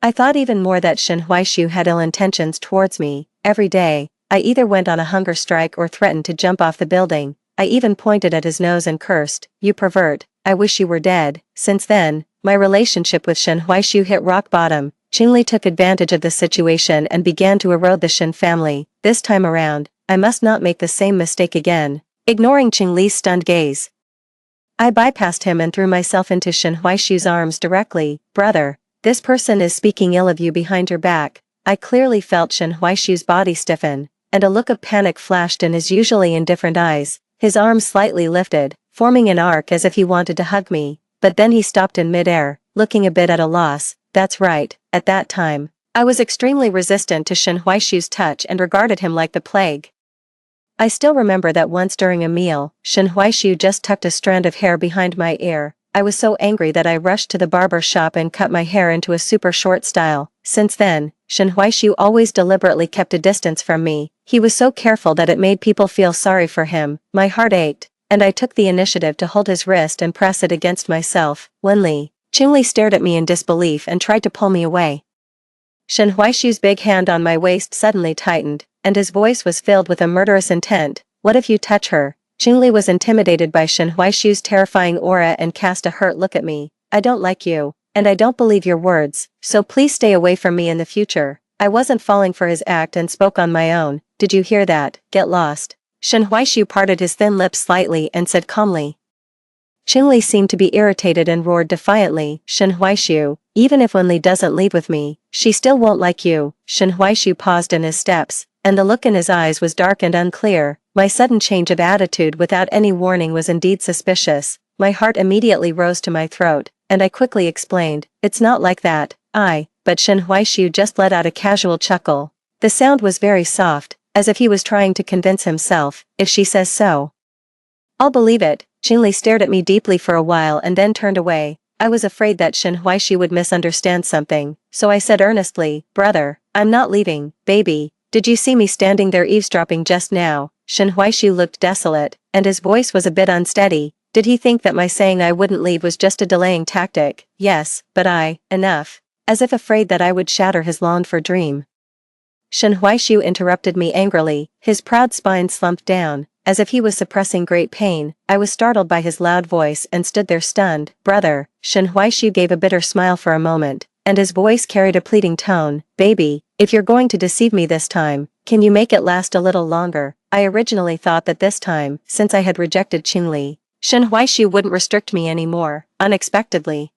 I thought even more that Shen Huaishu had ill intentions towards me. Every day, I either went on a hunger strike or threatened to jump off the building. I even pointed at his nose and cursed, "You pervert, I wish you were dead." Since then, my relationship with Shen Huaishu hit rock bottom. Qingli took advantage of the situation and began to erode the Shen family. This time around, I must not make the same mistake again. Ignoring Qingli's stunned gaze, I bypassed him and threw myself into Shen Huaishu's arms directly. "Brother, this person is speaking ill of you behind your back." I clearly felt Shen Huaishu's body stiffen, and a look of panic flashed in his usually indifferent eyes. His arms slightly lifted, forming an arc as if he wanted to hug me, but then he stopped in midair, looking a bit at a loss. That's right, at that time, I was extremely resistant to Shen Huaishu's touch and regarded him like the plague. I still remember that once during a meal, Shen Huaishu just tucked a strand of hair behind my ear. I was so angry that I rushed to the barber shop and cut my hair into a super short style. Since then, Shen Huaishu always deliberately kept a distance from me. He was so careful that it made people feel sorry for him. My heart ached, and I took the initiative to hold his wrist and press it against myself. "Wenli." Qingli stared at me in disbelief and tried to pull me away. Shen Huaishu's big hand on my waist suddenly tightened, and his voice was filled with a murderous intent. "What if you touch her?" Qingli was intimidated by Shen Huaishu's terrifying aura and cast a hurt look at me. "I don't like you, and I don't believe your words, so please stay away from me in the future." I wasn't falling for his act and spoke on my own. "Did you hear that? Get lost." Shen Huaishu parted his thin lips slightly and said calmly. Qingli seemed to be irritated and roared defiantly, "Shen Huaishu, even if Wenli doesn't leave with me, she still won't like you." Shen Huaishu paused in his steps, and the look in his eyes was dark and unclear. My sudden change of attitude without any warning was indeed suspicious. My heart immediately rose to my throat, and I quickly explained, "It's not like that." But Shen Huaishu just let out a casual chuckle. The sound was very soft, as if he was trying to convince himself, "If she says so, I'll believe it." Qingli stared at me deeply for a while and then turned away. I was afraid that Shen Huaishu would misunderstand something, so I said earnestly, "Brother, I'm not leaving, baby. Did you see me standing there eavesdropping just now?" Shen Huaishu looked desolate, and his voice was a bit unsteady. Did he think that my saying I wouldn't leave was just a delaying tactic? Yes, but enough. As if afraid that I would shatter his longed-for dream. Shen Huaishu interrupted me angrily, his proud spine slumped down, as if he was suppressing great pain. I was startled by his loud voice and stood there stunned. "Brother." Shen Huaishu gave a bitter smile for a moment, and his voice carried a pleading tone. "Baby, If you're going to deceive me this time, can you make it last a little longer? I originally thought that this time, since I had rejected Qingli, Shen Huaixu wouldn't restrict me anymore. Unexpectedly,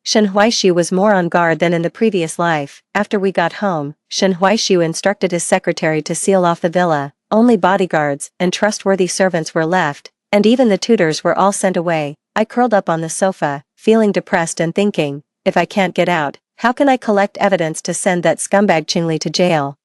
Shen Huaixu was more on guard than in the previous life. After we got home, Shen Huaixu instructed his secretary to seal off the villa. Only bodyguards and trustworthy servants were left, and even the tutors were all sent away. I curled up on the sofa, feeling depressed and thinking, if I can't get out, how can I collect evidence to send that scumbag Qingli to jail?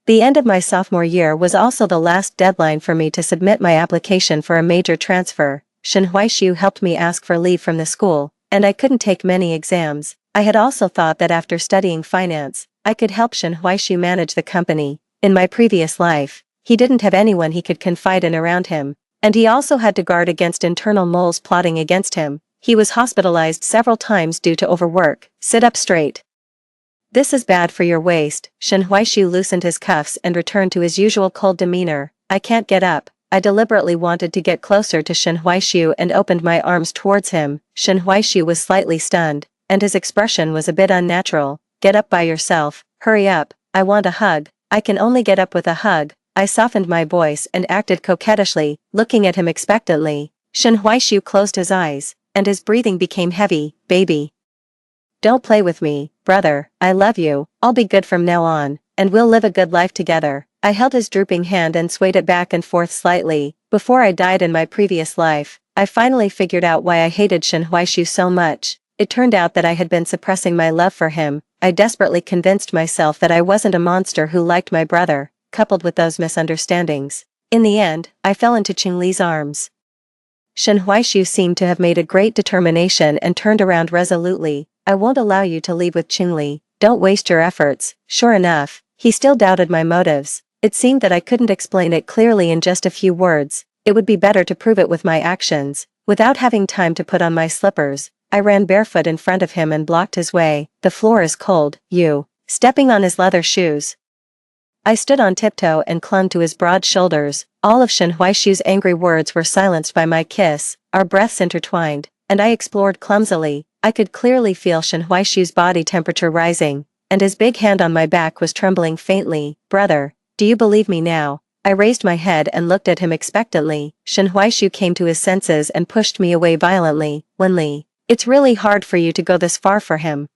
The end of my sophomore year was also the last deadline for me to submit my application for a major transfer. Shen Huaixu helped me ask for leave from the school, and I couldn't take many exams. I had also thought that after studying finance, I could help Shen Huaixu manage the company. In my previous life, he didn't have anyone he could confide in around him, and he also had to guard against internal moles plotting against him. He was hospitalized several times due to overwork. Sit up straight. This is bad for your waist. Shen Huaixu loosened his cuffs and returned to his usual cold demeanor. I can't get up. I deliberately wanted to get closer to Shen Huaixu and opened my arms towards him. Shen Huaixu was slightly stunned, and his expression was a bit unnatural. Get up by yourself. Hurry up. I want a hug. I can only get up with a hug. I softened my voice and acted coquettishly, looking at him expectantly. Shen Huaixu closed his eyes, and his breathing became heavy. Baby, don't play with me, brother. I love you. I'll be good from now on, and we'll live a good life together. I held his drooping hand and swayed it back and forth slightly. Before I died in my previous life, I finally figured out why I hated Shen Huaixu so much. It turned out that I had been suppressing my love for him. I desperately convinced myself that I wasn't a monster who liked my brother, coupled with those misunderstandings. In the end, I fell into Qingli's arms. Shen Huaixu seemed to have made a great determination and turned around resolutely. I won't allow you to leave with Qingli. Don't waste your efforts. Sure enough, he still doubted my motives. It seemed that I couldn't explain it clearly in just a few words. It would be better to prove it with my actions. Without having time to put on my slippers, I ran barefoot in front of him and blocked his way. The floor is cold. You. Stepping on his leather shoes. I stood on tiptoe and clung to his broad shoulders. All of Shen Huaixu's angry words were silenced by my kiss. Our breaths intertwined, and I explored clumsily. I could clearly feel Shen Huaixu's body temperature rising, and his big hand on my back was trembling faintly. Brother, do you believe me now? I raised my head and looked at him expectantly. Shen Huaixu came to his senses and pushed me away violently. Wenli, it's really hard for you to go this far for him.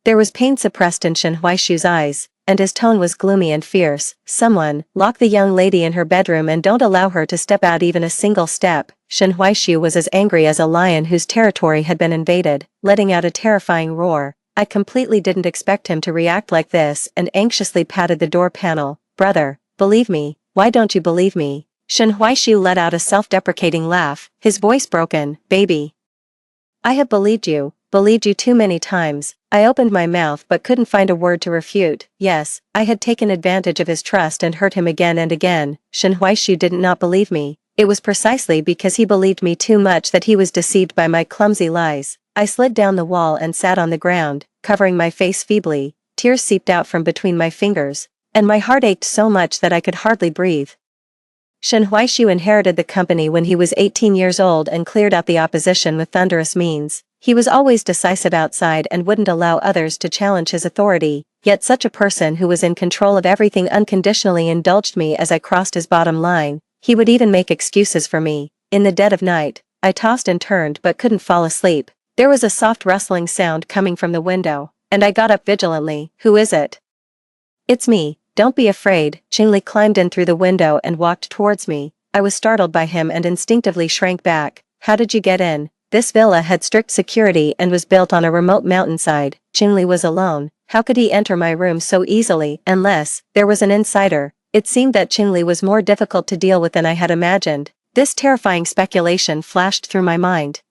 There was pain suppressed in Shen Huaixu's eyes, and his tone was gloomy and fierce. Someone, lock the young lady in her bedroom and don't allow her to step out even a single step. Shen Huaixu was as angry as a lion whose territory had been invaded, letting out a terrifying roar. I completely didn't expect him to react like this and anxiously patted the door panel. Brother, believe me. Why don't you believe me? Shen Huaixu let out a self-deprecating laugh, his voice broken. Baby, I have believed you too many times. I opened my mouth but couldn't find a word to refute. Yes, I had taken advantage of his trust and hurt him again and again. Shen Huaixu did not believe me. It was precisely because he believed me too much that he was deceived by my clumsy lies. I slid down the wall and sat on the ground, covering my face feebly. Tears seeped out from between my fingers, and my heart ached so much that I could hardly breathe. Shen Huaixu inherited the company when he was 18 years old and cleared out the opposition with thunderous means. He was always decisive outside and wouldn't allow others to challenge his authority, yet such a person who was in control of everything unconditionally indulged me as I crossed his bottom line. He would even make excuses for me. In the dead of night, I tossed and turned but couldn't fall asleep. There was a soft rustling sound coming from the window, and I got up vigilantly. Who is it? It's me. Don't be afraid. Qingli climbed in through the window and walked towards me. I was startled by him and instinctively shrank back. How did you get in? This villa had strict security and was built on a remote mountainside. Qingli was alone. How could he enter my room so easily unless there was an insider? It seemed that Qingli was more difficult to deal with than I had imagined. This terrifying speculation flashed through my mind,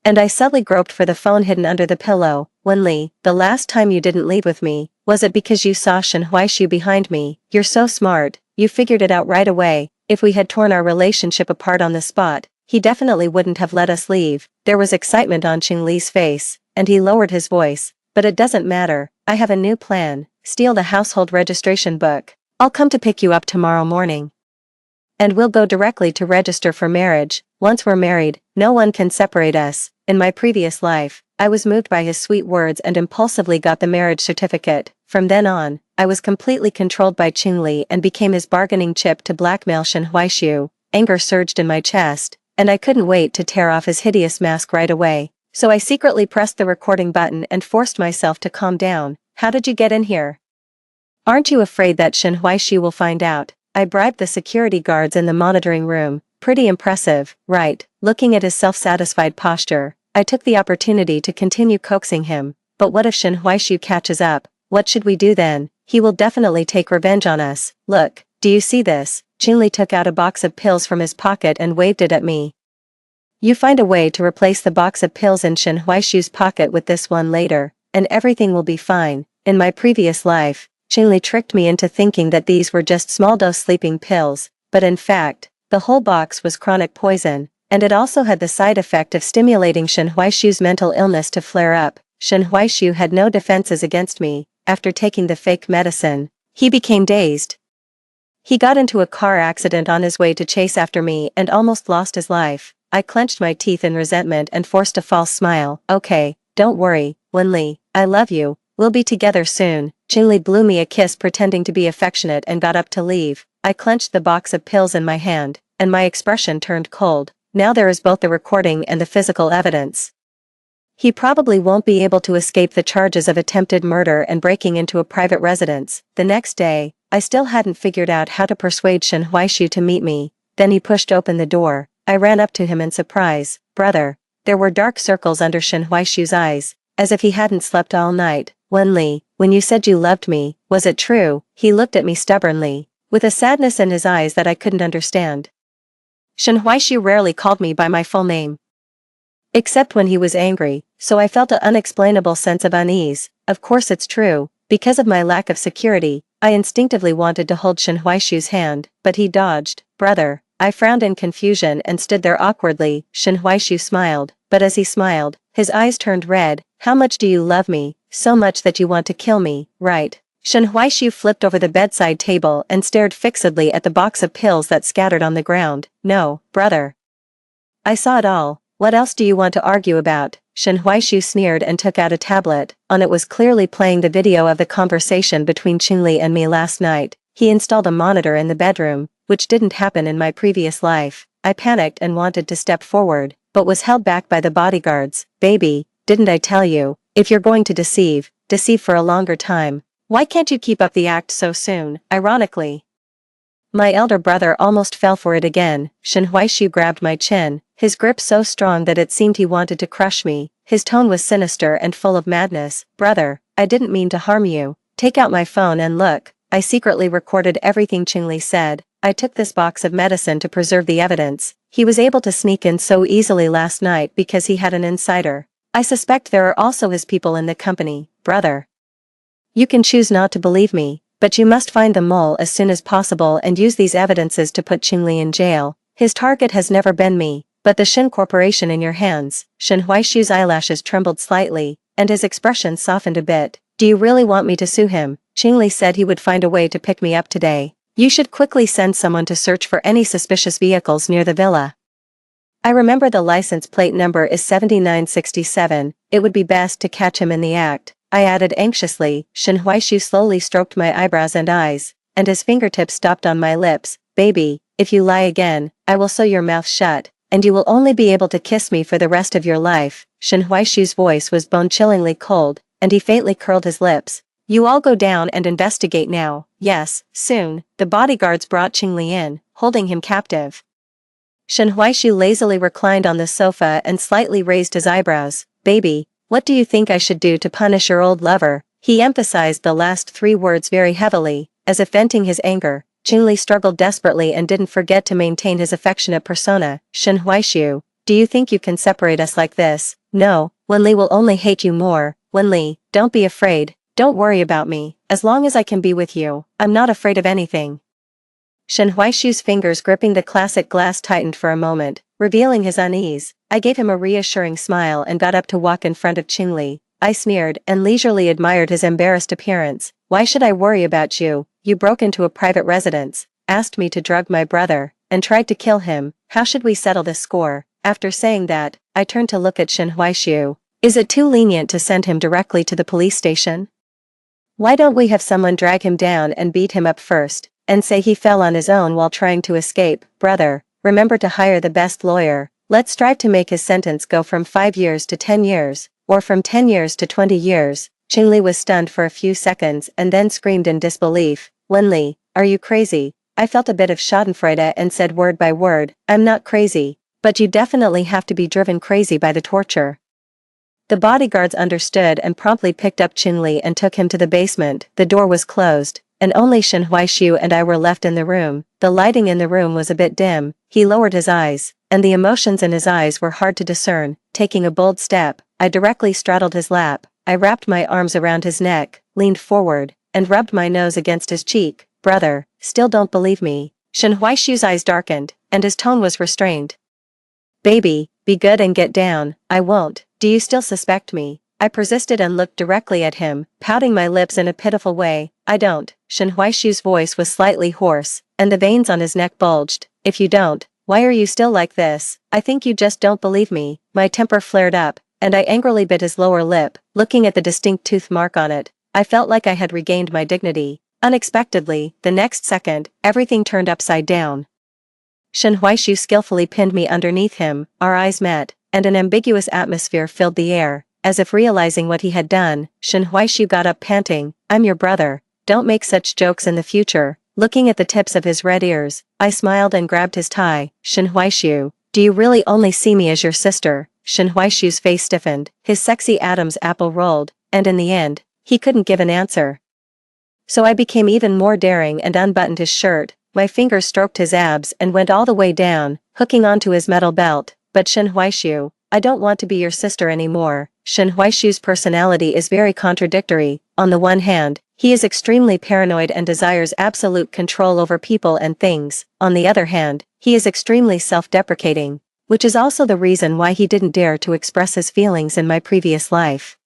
and I subtly groped for the phone hidden under the pillow. Wenli, the last time you didn't leave with me, was it because you saw Shen Huaixu behind me? You're so smart, you figured it out right away. If we had torn our relationship apart on the spot, he definitely wouldn't have let us leave. There was excitement on Qingli's face, and he lowered his voice. But it doesn't matter. I have a new plan. Steal the household registration book. I'll come to pick you up tomorrow morning, and we'll go directly to register for marriage. Once we're married, no one can separate us. In my previous life, I was moved by his sweet words and impulsively got the marriage certificate. From then on, I was completely controlled by Qingli and became his bargaining chip to blackmail Shen Huaishu. Anger surged in my chest, and I couldn't wait to tear off his hideous mask right away. So I secretly pressed the recording button and forced myself to calm down. How did you get in here? Aren't you afraid that Shen Huaishu will find out? I bribed the security guards in the monitoring room. Pretty impressive, right? Looking at his self-satisfied posture, I took the opportunity to continue coaxing him. But what if Shen Huaishu catches up? What should we do then? He will definitely take revenge on us. Look, do you see this? Qingli took out a box of pills from his pocket and waved it at me. You find a way to replace the box of pills in Shen Huaishu's pocket with this one later, and everything will be fine. In my previous life, Qingli tricked me into thinking that these were just small-dose sleeping pills, but in fact, the whole box was chronic poison, and it also had the side effect of stimulating Shen Huaishu's mental illness to flare up. Shen Huaishu had no defenses against me. After taking the fake medicine, he became dazed. He got into a car accident on his way to chase after me and almost lost his life. I clenched my teeth in resentment and forced a false smile. Okay, don't worry, Wenli, I love you, we'll be together soon. Qingli blew me a kiss pretending to be affectionate and got up to leave. I clenched the box of pills in my hand, and my expression turned cold. Now there is both the recording and the physical evidence. He probably won't be able to escape the charges of attempted murder and breaking into a private residence. The next day, I still hadn't figured out how to persuade Shen Huaishu to meet me. Then he pushed open the door. I ran up to him in surprise. Brother. There were dark circles under Shen Huaishu's eyes, as if he hadn't slept all night. Wenli, when you said you loved me, was it true? He looked at me stubbornly, with a sadness in his eyes that I couldn't understand. Shen Huaishu rarely called me by my full name, except when he was angry, so I felt an unexplainable sense of unease. Of course it's true, because of my lack of security, I instinctively wanted to hold Shen Huaishu's hand, but he dodged. Brother. I frowned in confusion and stood there awkwardly. Shen Huaishu smiled, but as he smiled, his eyes turned red. How much do you love me? So much that you want to kill me, right? Shen Huaishu flipped over the bedside table and stared fixedly at the box of pills that scattered on the ground. No, brother. I saw it all. What else do you want to argue about? Shen Huaishu sneered and took out a tablet. On it was clearly playing the video of the conversation between Qingli and me last night. He installed a monitor in the bedroom, which didn't happen in my previous life. I panicked and wanted to step forward, but was held back by the bodyguards. Baby, didn't I tell you, if you're going to deceive for a longer time. Why can't you keep up the act so soon? Ironically, my elder brother almost fell for it again. Shen Huaishu grabbed my chin, his grip so strong that it seemed he wanted to crush me. His tone was sinister and full of madness. Brother, I didn't mean to harm you. Take out my phone and look. I secretly recorded everything Qingli said. I took this box of medicine to preserve the evidence. He was able to sneak in so easily last night because he had an insider. I suspect there are also his people in the company. Brother. You can choose not to believe me, but you must find the mole as soon as possible and use these evidences to put Qingli in jail. His target has never been me, but the Shen Corporation in your hands. Shen Huaishu's eyelashes trembled slightly, and his expression softened a bit. Do you really want me to sue him? Qingli said he would find a way to pick me up today. You should quickly send someone to search for any suspicious vehicles near the villa. I remember the license plate number is 7967, it would be best to catch him in the act. I added anxiously. Shen Huaishu slowly stroked my eyebrows and eyes, and his fingertips stopped on my lips. Baby, if you lie again, I will sew your mouth shut, and you will only be able to kiss me for the rest of your life. Shen Huaishu's voice was bone-chillingly cold, and he faintly curled his lips. You all go down and investigate now. Yes, soon. The bodyguards brought Qingli in, holding him captive. Shen Huaishu lazily reclined on the sofa and slightly raised his eyebrows. Baby, what do you think I should do to punish your old lover? He emphasized the last three words very heavily, as if venting his anger. Qingli struggled desperately and didn't forget to maintain his affectionate persona. Shen Huaishu, do you think you can separate us like this? No, Wenli will only hate you more. Wenli, don't be afraid. Don't worry about me. As long as I can be with you, I'm not afraid of anything. Shen Huaishu's fingers gripping the classic glass tightened for a moment, revealing his unease. I gave him a reassuring smile and got up to walk in front of Qingli. I sneered and leisurely admired his embarrassed appearance. Why should I worry about you? You broke into a private residence, asked me to drug my brother, and tried to kill him. How should we settle this score? After saying that, I turned to look at Shen Huaishu. Is it too lenient to send him directly to the police station? Why don't we have someone drag him down and beat him up first, and say he fell on his own while trying to escape? Brother, remember to hire the best lawyer. Let's strive to make his sentence go from 5 years to 10 years, or from 10 years to 20 years. Qingli was stunned for a few seconds and then screamed in disbelief. Linli, are you crazy? I felt a bit of schadenfreude and said word by word, I'm not crazy, but you definitely have to be driven crazy by the torture. The bodyguards understood and promptly picked up Qingli and took him to the basement. The door was closed, and only Shen Huaishu and I were left in the room. The lighting in the room was a bit dim. He lowered his eyes, and the emotions in his eyes were hard to discern. Taking a bold step, I directly straddled his lap. I wrapped my arms around his neck, leaned forward, and rubbed my nose against his cheek. Brother, still don't believe me? Shen Huaishu's eyes darkened, and his tone was restrained. Baby, be good and get down. I won't. Do you still suspect me? I persisted and looked directly at him, pouting my lips in a pitiful way. I don't. Shen Huaishu's voice was slightly hoarse, and the veins on his neck bulged. If you don't, why are you still like this? I think you just don't believe me. My temper flared up, and I angrily bit his lower lip, looking at the distinct tooth mark on it. I felt like I had regained my dignity. Unexpectedly, the next second, everything turned upside down. Shen Huaishu skillfully pinned me underneath him, our eyes met, and an ambiguous atmosphere filled the air. As if realizing what he had done, Shen Huaishu got up panting, I'm your brother, don't make such jokes in the future. Looking at the tips of his red ears, I smiled and grabbed his tie. Shen Huaishu, do you really only see me as your sister? Shen Huaishu's face stiffened, his sexy Adam's apple rolled, and in the end, he couldn't give an answer. So I became even more daring and unbuttoned his shirt. My fingers stroked his abs and went all the way down, hooking onto his metal belt. But Shen Huaishu, I don't want to be your sister anymore. Shen Huaishu's personality is very contradictory. On the one hand, he is extremely paranoid and desires absolute control over people and things. On the other hand, he is extremely self-deprecating, which is also the reason why he didn't dare to express his feelings in my previous life.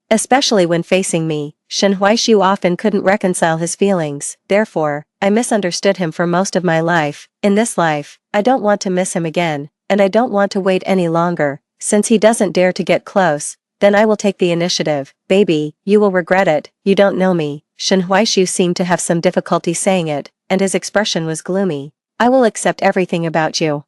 Especially when facing me, Shen Huaishu often couldn't reconcile his feelings. Therefore, I misunderstood him for most of my life. In this life, I don't want to miss him again, and I don't want to wait any longer. Since he doesn't dare to get close, then I will take the initiative. Baby, you will regret it. You don't know me. Shen Huaishu seemed to have some difficulty saying it, and his expression was gloomy. I will accept everything about you.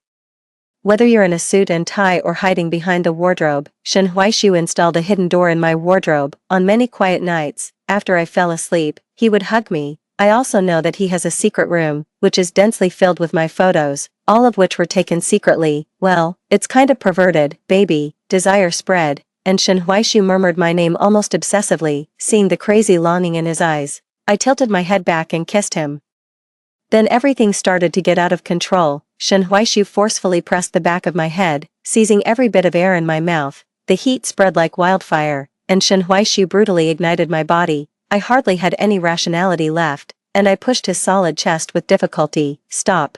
Whether you're in a suit and tie or hiding behind the wardrobe, Shen Huaishu installed a hidden door in my wardrobe. On many quiet nights, after I fell asleep, he would hug me. I also know that he has a secret room, which is densely filled with my photos, all of which were taken secretly. Well, it's kind of perverted. Baby, desire spread, and Shen Huaishu murmured my name almost obsessively, seeing the crazy longing in his eyes. I tilted my head back and kissed him. Then everything started to get out of control. Shen Huaishu forcefully pressed the back of my head, seizing every bit of air in my mouth. The heat spread like wildfire, and Shen Huaishu brutally ignited my body. I hardly had any rationality left, and I pushed his solid chest with difficulty. Stop.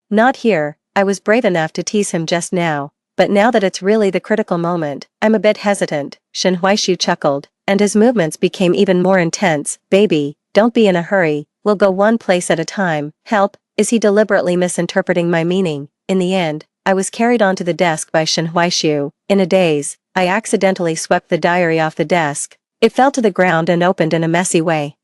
Not here. I was brave enough to tease him just now, but now that it's really the critical moment, I'm a bit hesitant. Shen Huaishu chuckled, and his movements became even more intense. Baby, don't be in a hurry. We'll go one place at a time. Help, is he deliberately misinterpreting my meaning? In the end, I was carried onto the desk by Shen Huaishu. In a daze, I accidentally swept the diary off the desk. It fell to the ground and opened in a messy way.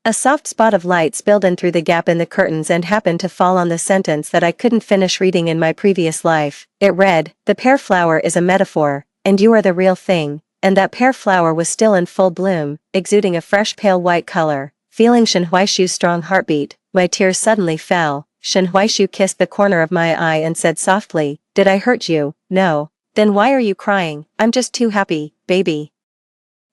A soft spot of light spilled in through the gap in the curtains and happened to fall on the sentence that I couldn't finish reading in my previous life. It read, "The pear flower is a metaphor, and you are the real thing." And that pear flower was still in full bloom, exuding a fresh pale white color. Feeling Shen Huaishu's strong heartbeat, my tears suddenly fell. Shen Huaishu kissed the corner of my eye and said softly, "Did I hurt you?" "No." "Then why are you crying?" "I'm just too happy, baby."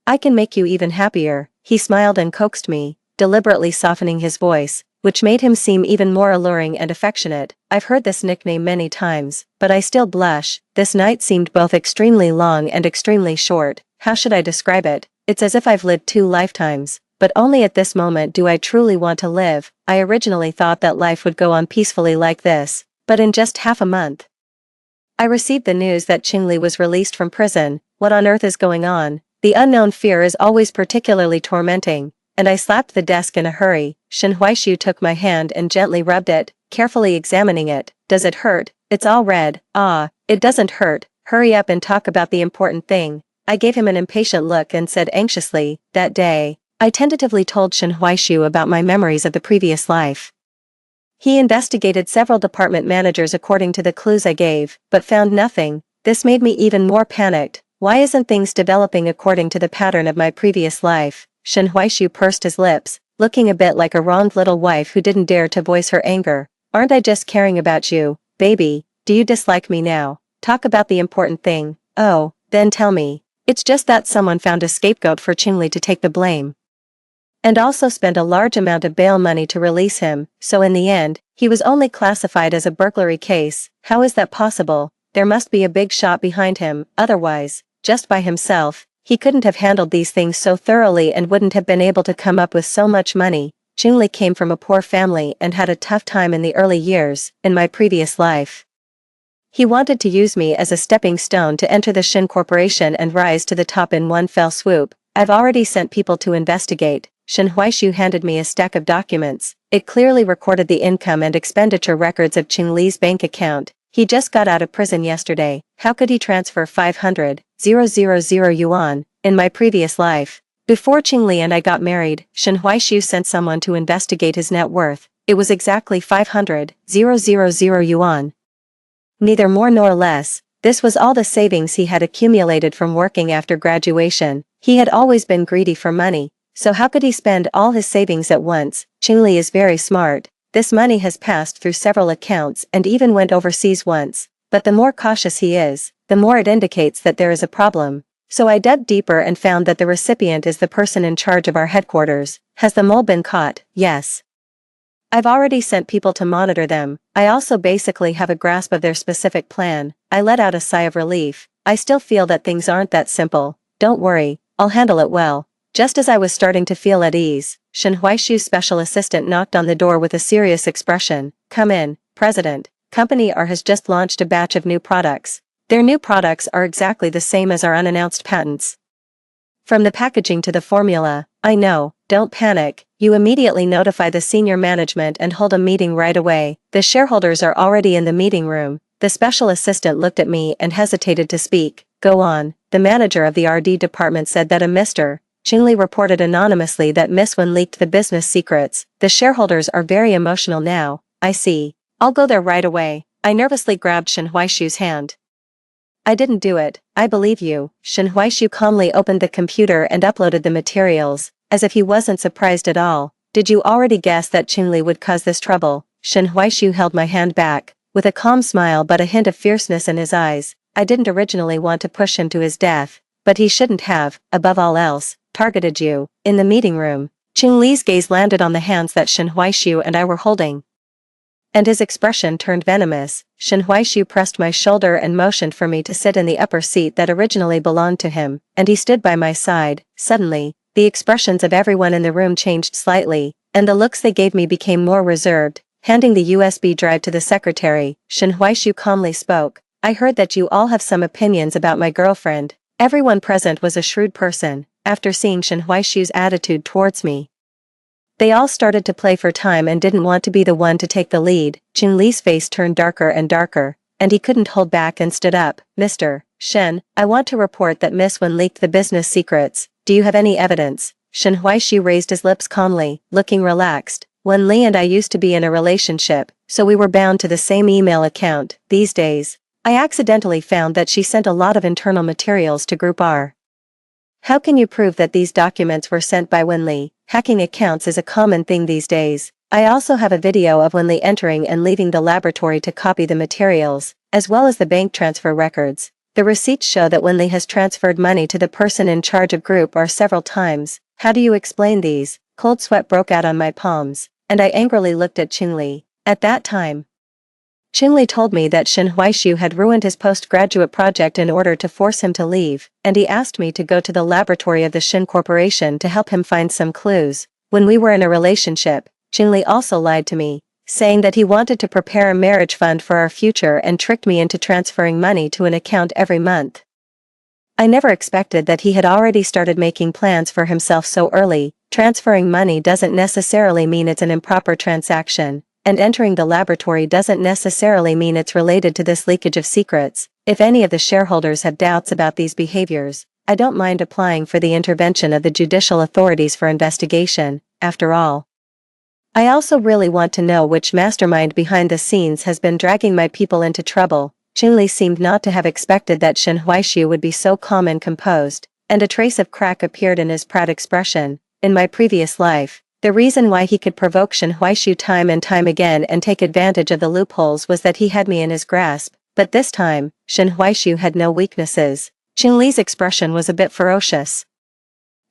"I can make you even happier." He smiled and coaxed me, deliberately softening his voice, which made him seem even more alluring and affectionate. I've heard this nickname many times, but I still blush. This night seemed both extremely long and extremely short. How should I describe it? It's as if I've lived 2 lifetimes. But only at this moment do I truly want to live. I originally thought that life would go on peacefully like this, but in just half a month. I received the news that Qingli was released from prison. What on earth is going on? The unknown fear is always particularly tormenting, and I slapped the desk in a hurry. Shen Huaishu took my hand and gently rubbed it, carefully examining it. "Does it hurt?" "It's all red." "Ah, it doesn't hurt. hurry up and talk about the important thing. I gave him an impatient look and said anxiously, that day, I tentatively told Shen Huaishu about my memories of the previous life. He investigated several department managers according to the clues I gave, but found nothing. This made me even more panicked. Why isn't things developing according to the pattern of my previous life? Shen Huaishu pursed his lips, looking a bit like a wronged little wife who didn't dare to voice her anger. Aren't I just caring about you, baby? Do you dislike me now? Talk about the important thing. Oh, then tell me. It's just that someone found a scapegoat for Qingli to take the blame. And also spent a large amount of bail money to release him, so in the end, he was only classified as a burglary case. How is that possible? There must be a big shot behind him, otherwise, just by himself, he couldn't have handled these things so thoroughly and wouldn't have been able to come up with so much money. Qingli came from a poor family and had a tough time in the early years, in my previous life. He wanted to use me as a stepping stone to enter the Shin Corporation and rise to the top in one fell swoop. I've already sent people to investigate. Shen Huaishu handed me a stack of documents. It clearly recorded the income and expenditure records of Qingli's bank account. He just got out of prison yesterday. How could he transfer 500,000 yuan in my previous life? Before Qingli and I got married, Shen Huaishu sent someone to investigate his net worth. It was exactly 500,000 yuan. Neither more nor less. This was all the savings he had accumulated from working after graduation. He had always been greedy for money, so how could he spend all his savings at once? Qingli is very smart. This money has passed through several accounts and even went overseas once. But the more cautious he is, the more it indicates that there is a problem. So I dug deeper and found that the recipient is the person in charge of our headquarters. Has the mole been caught? Yes. I've already sent people to monitor them. I also basically have a grasp of their specific plan. I let out a sigh of relief. I still feel that things aren't that simple. Don't worry, I'll handle it well. Just as I was starting to feel at ease, Shen Huaishu's special assistant knocked on the door with a serious expression. Come in, President. Company R has just launched a batch of new products. Their new products are exactly the same as our unannounced patents. From the packaging to the formula, I know, don't panic. You immediately notify the senior management and hold a meeting right away. The shareholders are already in the meeting room. The special assistant looked at me and hesitated to speak. Go on. The manager of the RD department said that a Mr. Qingli reported anonymously that Miss Wen leaked the business secrets. The shareholders are very emotional now. I see. I'll go there right away. I nervously grabbed Shen Huaishu's hand. I didn't do it. I believe you. Shen Huaishu calmly opened the computer and uploaded the materials, as if he wasn't surprised at all. Did you already guess that Qingli would cause this trouble? Shen Huaishu held my hand back, with a calm smile but a hint of fierceness in his eyes. I didn't originally want to push him to his death, but he shouldn't have, above all else, targeted you. In the meeting room, Qingli's gaze landed on the hands that Shen Huaishu and I were holding, and his expression turned venomous. Shen Huaishu pressed my shoulder and motioned for me to sit in the upper seat that originally belonged to him, and he stood by my side. Suddenly, the expressions of everyone in the room changed slightly, and the looks they gave me became more reserved. Handing the USB drive to the secretary, Shen Huaishu calmly spoke. I heard that you all have some opinions about my girlfriend. Everyone present was a shrewd person. After seeing Shen Huaishu's attitude towards me, they all started to play for time and didn't want to be the one to take the lead. Qingli's face turned darker and darker, and he couldn't hold back and stood up. Mr. Shen, I want to report that Miss Wen leaked the business secrets. Do you have any evidence? Shen Huaishu raised his lips calmly, looking relaxed. Wen Li and I used to be in a relationship, so we were bound to the same email account. These days, I accidentally found that she sent a lot of internal materials to Group R. How can you prove that these documents were sent by Wen Li? Hacking accounts is a common thing these days. I also have a video of Wen Li entering and leaving the laboratory to copy the materials, as well as the bank transfer records. The receipts show that Wen Li has transferred money to the person in charge of Group R several times. How do you explain these? Cold sweat broke out on my palms, and I angrily looked at Qingli. At that time, Qingli told me that Shen Huaishu had ruined his postgraduate project in order to force him to leave, and he asked me to go to the laboratory of the Shin Corporation to help him find some clues. When we were in a relationship, Qingli also lied to me, saying that he wanted to prepare a marriage fund for our future and tricked me into transferring money to an account every month. I never expected that he had already started making plans for himself so early. Transferring money doesn't necessarily mean it's an improper transaction, and entering the laboratory doesn't necessarily mean it's related to this leakage of secrets. If any of the shareholders have doubts about these behaviors, I don't mind applying for the intervention of the judicial authorities for investigation, after all. I also really want to know which mastermind behind the scenes has been dragging my people into trouble. Qingli seemed not to have expected that Shen Huaishu would be so calm and composed, and a trace of crack appeared in his proud expression. In my previous life, the reason why he could provoke Shen Huaishu time and time again and take advantage of the loopholes was that he had me in his grasp, but this time, Shen Huaishu had no weaknesses. Qingli's expression was a bit ferocious,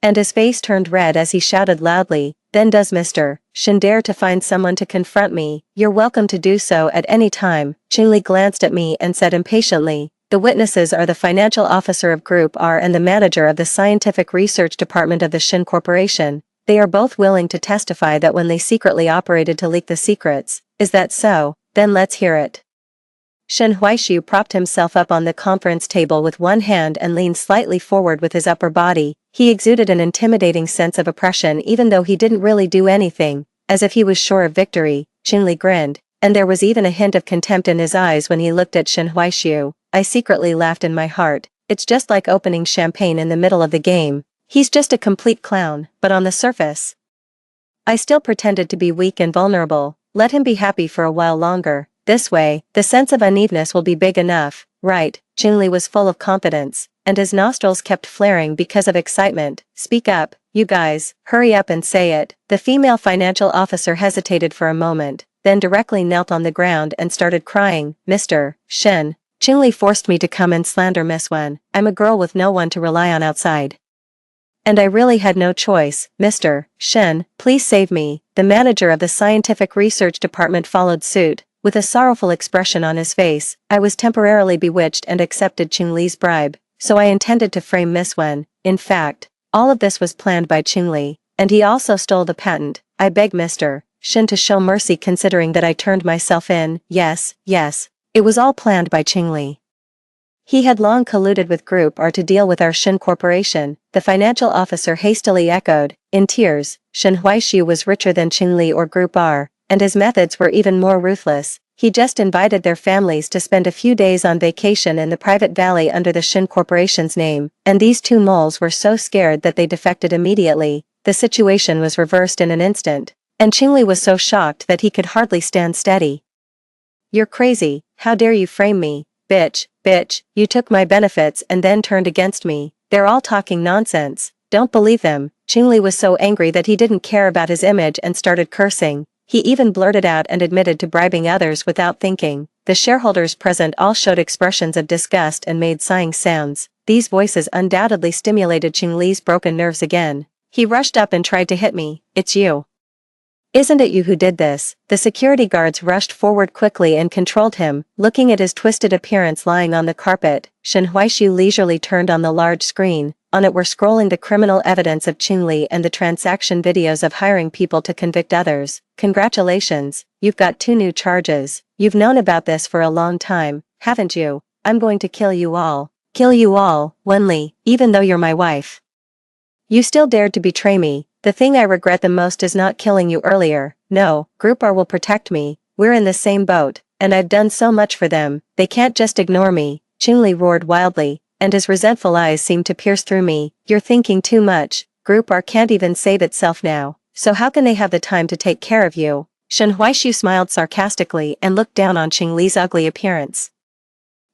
and his face turned red as he shouted loudly, "Then does Mr. Shen dare to find someone to confront me? You're welcome to do so at any time." Qingli glanced at me and said impatiently, "The witnesses are the financial officer of Group R and the manager of the scientific research department of the Shen Corporation. They are both willing to testify that when they secretly operated to leak the secrets. Is that so? Then let's hear it." Shen Huaishu propped himself up on the conference table with one hand and leaned slightly forward with his upper body. He exuded an intimidating sense of oppression even though he didn't really do anything, as if he was sure of victory. Qingli grinned, and there was even a hint of contempt in his eyes when he looked at Shen Huaishu. I secretly laughed in my heart. It's just like opening champagne in the middle of the game. He's just a complete clown, but on the surface, I still pretended to be weak and vulnerable. Let him be happy for a while longer. This way, the sense of unevenness will be big enough, right? Qingli was full of confidence, and his nostrils kept flaring because of excitement. "Speak up, you guys, hurry up and say it." The female financial officer hesitated for a moment, then directly knelt on the ground and started crying. "Mr. Shen, Qingli forced me to come and slander Miss Wen. I'm a girl with no one to rely on outside, and I really had no choice. Mr. Shen, please save me." The manager of the scientific research department followed suit. With a sorrowful expression on his face, "I was temporarily bewitched and accepted Qingli's bribe, so I intended to frame Miss Wen. In fact, all of this was planned by Qingli, and he also stole the patent. I beg Mr. Shen to show mercy considering that I turned myself in." Yes, it was all planned by Qingli. He had long colluded with Group R to deal with our Shen Corporation, the financial officer hastily echoed. In tears, Shen Huaishu was richer than Qingli or Group R, and his methods were even more ruthless. He just invited their families to spend a few days on vacation in the private valley under the Shen Corporation's name, and these two moles were so scared that they defected immediately. The situation was reversed in an instant, and Qingli was so shocked that he could hardly stand steady. "You're crazy, how dare you frame me? Bitch, you took my benefits and then turned against me. They're all talking nonsense. Don't believe them." Qingli was so angry that he didn't care about his image and started cursing. He even blurted out and admitted to bribing others without thinking. The shareholders present all showed expressions of disgust and made sighing sounds. These voices undoubtedly stimulated Qingli's broken nerves again. He rushed up and tried to hit me. "It's you. Isn't it you who did this?" The security guards rushed forward quickly and controlled him. Looking at his twisted appearance lying on the carpet, Shen Huaishu leisurely turned on the large screen. On it were scrolling the criminal evidence of Qingli and the transaction videos of hiring people to convict others. "Congratulations, you've got 2 new charges. You've known about this for a long time, haven't you? I'm going to kill you all. Kill you all, Wenli, even though you're my wife. You still dared to betray me. The thing I regret the most is not killing you earlier. No, Group R will protect me. We're in the same boat, and I've done so much for them. They can't just ignore me." Qingli roared wildly, and his resentful eyes seemed to pierce through me. "You're thinking too much. Group R can't even save itself now, so how can they have the time to take care of you?" Shen Huaishu smiled sarcastically and looked down on Qingli's ugly appearance.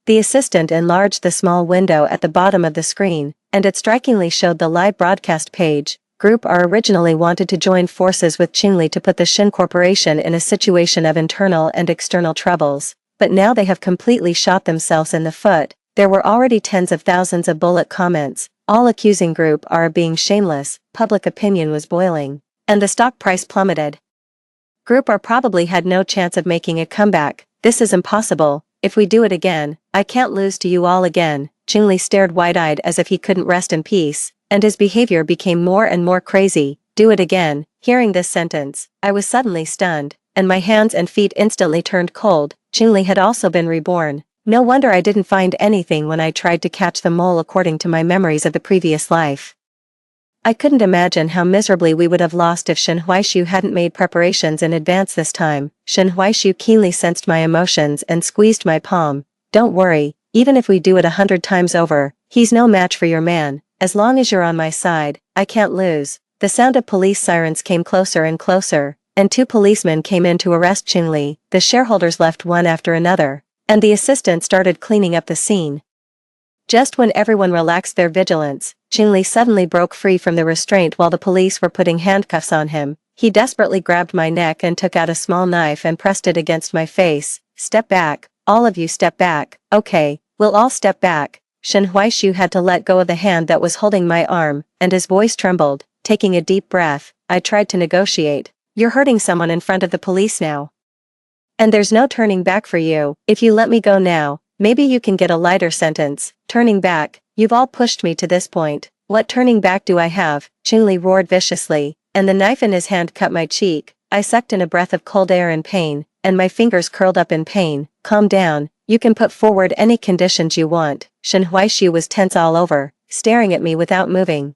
The assistant enlarged the small window at the bottom of the screen, and it strikingly showed the live broadcast page. Group R originally wanted to join forces with Qingli to put the Shen Corporation in a situation of internal and external troubles, but now they have completely shot themselves in the foot. There were already tens of thousands of bullet comments, all accusing Group R of being shameless. Public opinion was boiling, and the stock price plummeted. Group R probably had no chance of making a comeback. "This is impossible. If we do it again, I can't lose to you all again." Qingli stared wide-eyed as if he couldn't rest in peace, and his behavior became more and more crazy. "Do it again." Hearing this sentence, I was suddenly stunned, and my hands and feet instantly turned cold. Qingli had also been reborn. No wonder I didn't find anything when I tried to catch the mole according to my memories of the previous life. I couldn't imagine how miserably we would have lost if Shen Huaishu hadn't made preparations in advance this time. Shen Huaishu keenly sensed my emotions and squeezed my palm. "Don't worry, even if we do it 100 times over, he's no match for your man. As long as you're on my side, I can't lose. The sound of police sirens came closer and closer, and 2 policemen came in to arrest Qingli. The shareholders left one after another, and the assistant started cleaning up the scene. Just when everyone relaxed their vigilance, Qingli suddenly broke free from the restraint while the police were putting handcuffs on him. He desperately grabbed my neck and took out a small knife and pressed it against my face. Step back, all of you step back. Okay, we'll all step back. Shen Huaishu had to let go of the hand that was holding my arm, and his voice trembled. Taking a deep breath, I tried to negotiate. You're hurting someone in front of the police now. And there's no turning back for you. If you let me go now, maybe you can get a lighter sentence. Turning back, you've all pushed me to this point. What turning back do I have? Qingli roared viciously, and the knife in his hand cut my cheek. I sucked in a breath of cold air in pain, and my fingers curled up in pain. Calm down, you can put forward any conditions you want. Shen Huaishu was tense all over, staring at me without moving.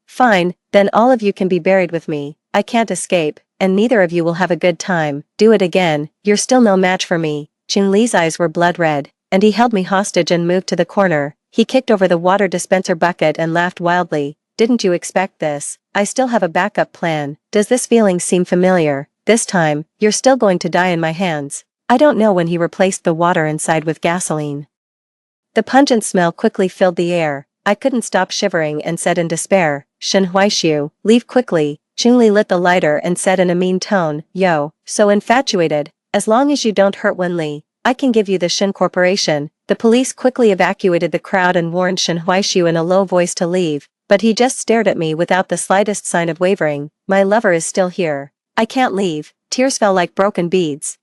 Fine, then all of you can be buried with me. I can't escape, and neither of you will have a good time. Do it again, you're still no match for me. Qingli's eyes were blood red, and he held me hostage and moved to the corner. He kicked over the water dispenser bucket and laughed wildly. Didn't you expect this? I still have a backup plan. Does this feeling seem familiar? This time, you're still going to die in my hands. I don't know when he replaced the water inside with gasoline. The pungent smell quickly filled the air. I couldn't stop shivering and said in despair, Shen Huaishu, leave quickly. Qingli lit the lighter and said in a mean tone, yo, so infatuated. As long as you don't hurt Wenli, I can give you the Shen Corporation. The police quickly evacuated the crowd and warned Shen Huaishu in a low voice to leave, but he just stared at me without the slightest sign of wavering. My lover is still here. I can't leave. Tears fell like broken beads.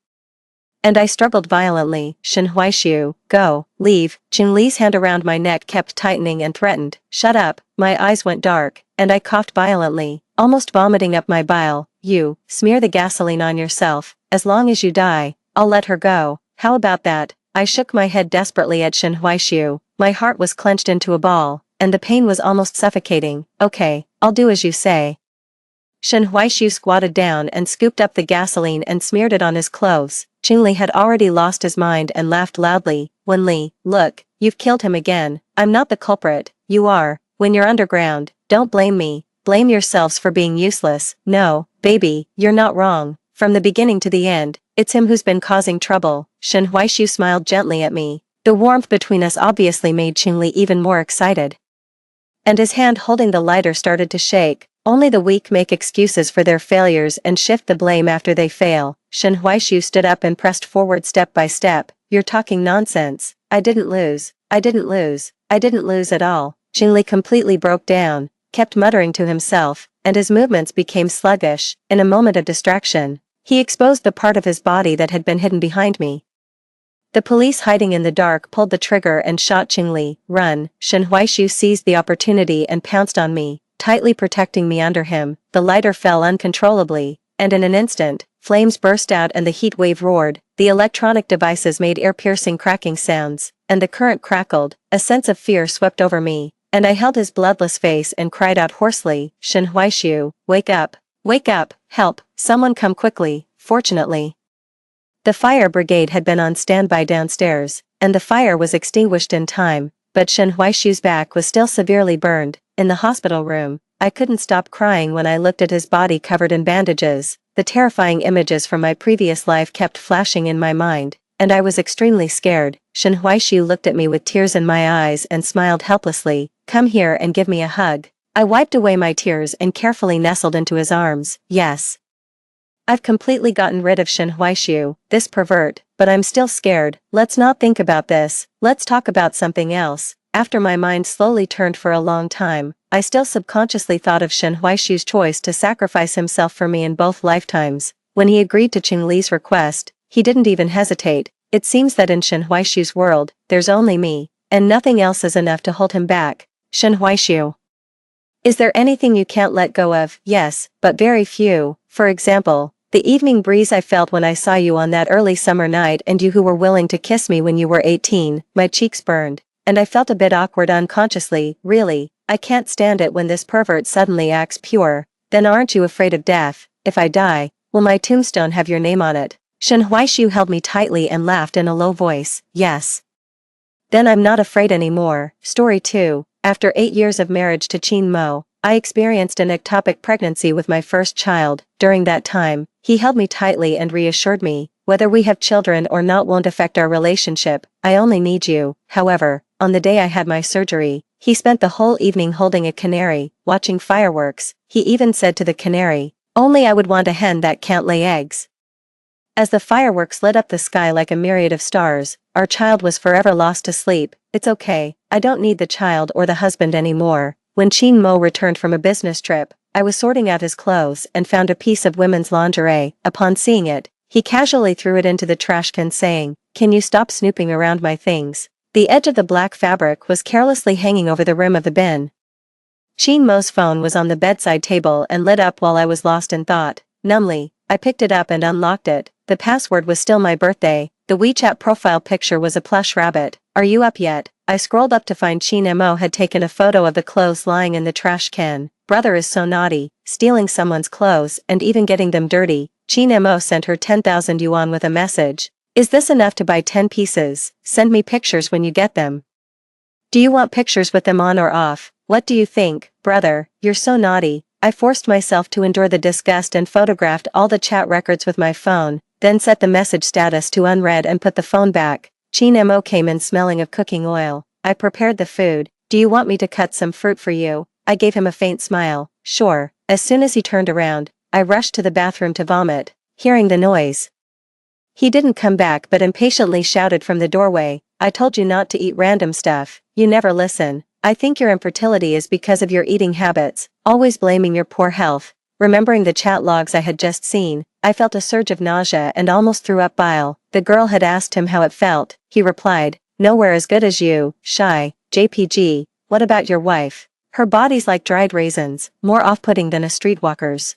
And I struggled violently. Shen Huaishu, go, leave. Qingli's hand around my neck kept tightening and threatened. Shut up. My eyes went dark, and I coughed violently, almost vomiting up my bile. You, smear the gasoline on yourself. As long as you die, I'll let her go. How about that? I shook my head desperately at Shen Huaishu. My heart was clenched into a ball, and the pain was almost suffocating. Okay, I'll do as you say. Shen Huaishu squatted down and scooped up the gasoline and smeared it on his clothes. Qingli had already lost his mind and laughed loudly. Wenli, look, you've killed him again. I'm not the culprit. You are. When you're underground, don't blame me. Blame yourselves for being useless. No, baby, you're not wrong. From the beginning to the end, it's him who's been causing trouble. Shen Huaishu smiled gently at me. The warmth between us obviously made Qingli even more excited. And his hand holding the lighter started to shake. Only the weak make excuses for their failures and shift the blame after they fail. Shen Huaishu stood up and pressed forward step by step. You're talking nonsense. I didn't lose. I didn't lose. I didn't lose at all. Qingli completely broke down, kept muttering to himself, and his movements became sluggish. In a moment of distraction, he exposed the part of his body that had been hidden behind me. The police hiding in the dark pulled the trigger and shot Qingli. Run. Shen Huaishu seized the opportunity and pounced on me, tightly protecting me under him. The lighter fell uncontrollably, and in an instant, flames burst out and the heat wave roared. The electronic devices made ear-piercing cracking sounds, and the current crackled. A sense of fear swept over me, and I held his bloodless face and cried out hoarsely, Shen Huaishu, wake up! Wake up! Help! Someone come quickly! Fortunately, the fire brigade had been on standby downstairs, and the fire was extinguished in time, but Shen Huaishu's back was still severely burned. In the hospital room, I couldn't stop crying when I looked at his body covered in bandages. The terrifying images from my previous life kept flashing in my mind, and I was extremely scared. Shen Huaishu looked at me with tears in my eyes and smiled helplessly. Come here and give me a hug. I wiped away my tears and carefully nestled into his arms. Yes, I've completely gotten rid of Shen Huaishu, this pervert, but I'm still scared. Let's not think about this. Let's talk about something else. After my mind slowly turned for a long time, I still subconsciously thought of Shen Huaishu's choice to sacrifice himself for me in both lifetimes. When he agreed to Qingli's request, he didn't even hesitate. It seems that in Shen Huaishu's world, there's only me, and nothing else is enough to hold him back. Shen Huaishu, is there anything you can't let go of? Yes, but very few. For example, the evening breeze I felt when I saw you on that early summer night, and you who were willing to kiss me when you were 18. My cheeks burned, and I felt a bit awkward unconsciously. Really, I can't stand it when this pervert suddenly acts pure. Then aren't you afraid of death? If I die, will my tombstone have your name on it? Shen Huaishu held me tightly and laughed in a low voice. Yes. Then I'm not afraid anymore. Story 2. After 8 years of marriage to Chin Mo, I experienced an ectopic pregnancy with my first child. During that time, he held me tightly and reassured me, whether we have children or not won't affect our relationship, I only need you. However, on the day I had my surgery, he spent the whole evening holding a canary, watching fireworks. He even said to the canary, "Only I would want a hen that can't lay eggs." As the fireworks lit up the sky like a myriad of stars, our child was forever lost to sleep. It's okay, I don't need the child or the husband anymore. When Chin Mo returned from a business trip, I was sorting out his clothes and found a piece of women's lingerie. Upon seeing it, he casually threw it into the trash can saying, "Can you stop snooping around my things?" The edge of the black fabric was carelessly hanging over the rim of the bin. Chin Mo's phone was on the bedside table and lit up while I was lost in thought. Numbly, I picked it up and unlocked it. The password was still my birthday. The WeChat profile picture was a plush rabbit. "Are you up yet?" I scrolled up to find Chin Mo had taken a photo of the clothes lying in the trash can. Brother is so naughty, stealing someone's clothes and even getting them dirty. Chin Mo sent her 10,000 yuan with a message. "Is this enough to buy 10 pieces? Send me pictures when you get them. Do you want pictures with them on or off? What do you think, brother? You're so naughty." I forced myself to endure the disgust and photographed all the chat records with my phone, then set the message status to unread and put the phone back. Chin Mo came in smelling of cooking oil. I prepared the food. "Do you want me to cut some fruit for you?" I gave him a faint smile. "Sure." As soon as he turned around, I rushed to the bathroom to vomit, hearing the noise. He didn't come back but impatiently shouted from the doorway, "I told you not to eat random stuff. You never listen. I think your infertility is because of your eating habits, always blaming your poor health." Remembering the chat logs I had just seen, I felt a surge of nausea and almost threw up bile. The girl had asked him how it felt. He replied, "Nowhere as good as you, shy, JPG. What about your wife? Her body's like dried raisins, more off-putting than a streetwalker's.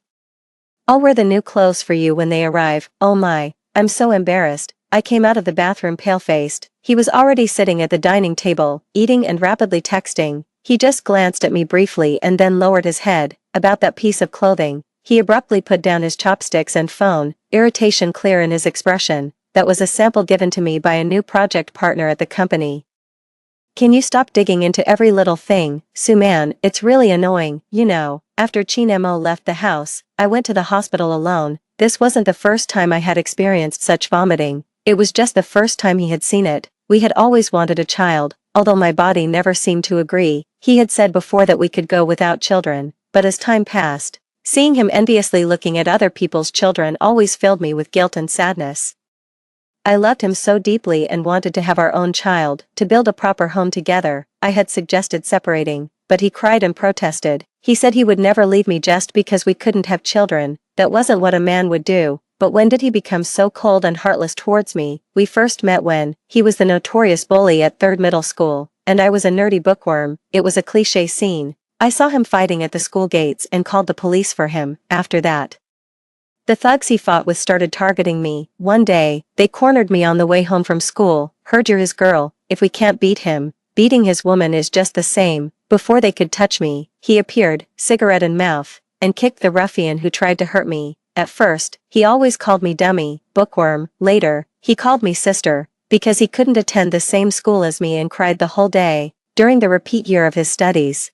I'll wear the new clothes for you when they arrive." Oh my, I'm so embarrassed. I came out of the bathroom pale-faced. He was already sitting at the dining table, eating and rapidly texting. He just glanced at me briefly and then lowered his head. About that piece of clothing, he abruptly put down his chopsticks and phone, irritation clear in his expression. "That was a sample given to me by a new project partner at the company. Can you stop digging into every little thing, Suman? It's really annoying, you know." After Chin Mo left the house, I went to the hospital alone. This wasn't the first time I had experienced such vomiting. It was just the first time he had seen it. We had always wanted a child, although my body never seemed to agree. He had said before that we could go without children, but as time passed, seeing him enviously looking at other people's children always filled me with guilt and sadness. I loved him so deeply and wanted to have our own child, to build a proper home together. I had suggested separating, but he cried and protested. He said he would never leave me just because we couldn't have children. That wasn't what a man would do. But when did he become so cold and heartless towards me? We first met when he was the notorious bully at 3rd middle school, and I was a nerdy bookworm. It was a cliché scene. I saw him fighting at the school gates and called the police for him. After that, the thugs he fought with started targeting me. One day, they cornered me on the way home from school. "Heard you're his girl. If we can't beat him, beating his woman is just the same." Before they could touch me, he appeared, cigarette in mouth, and kicked the ruffian who tried to hurt me. At first, he always called me dummy, bookworm. Later, he called me sister, because he couldn't attend the same school as me and cried the whole day. During the repeat year of his studies,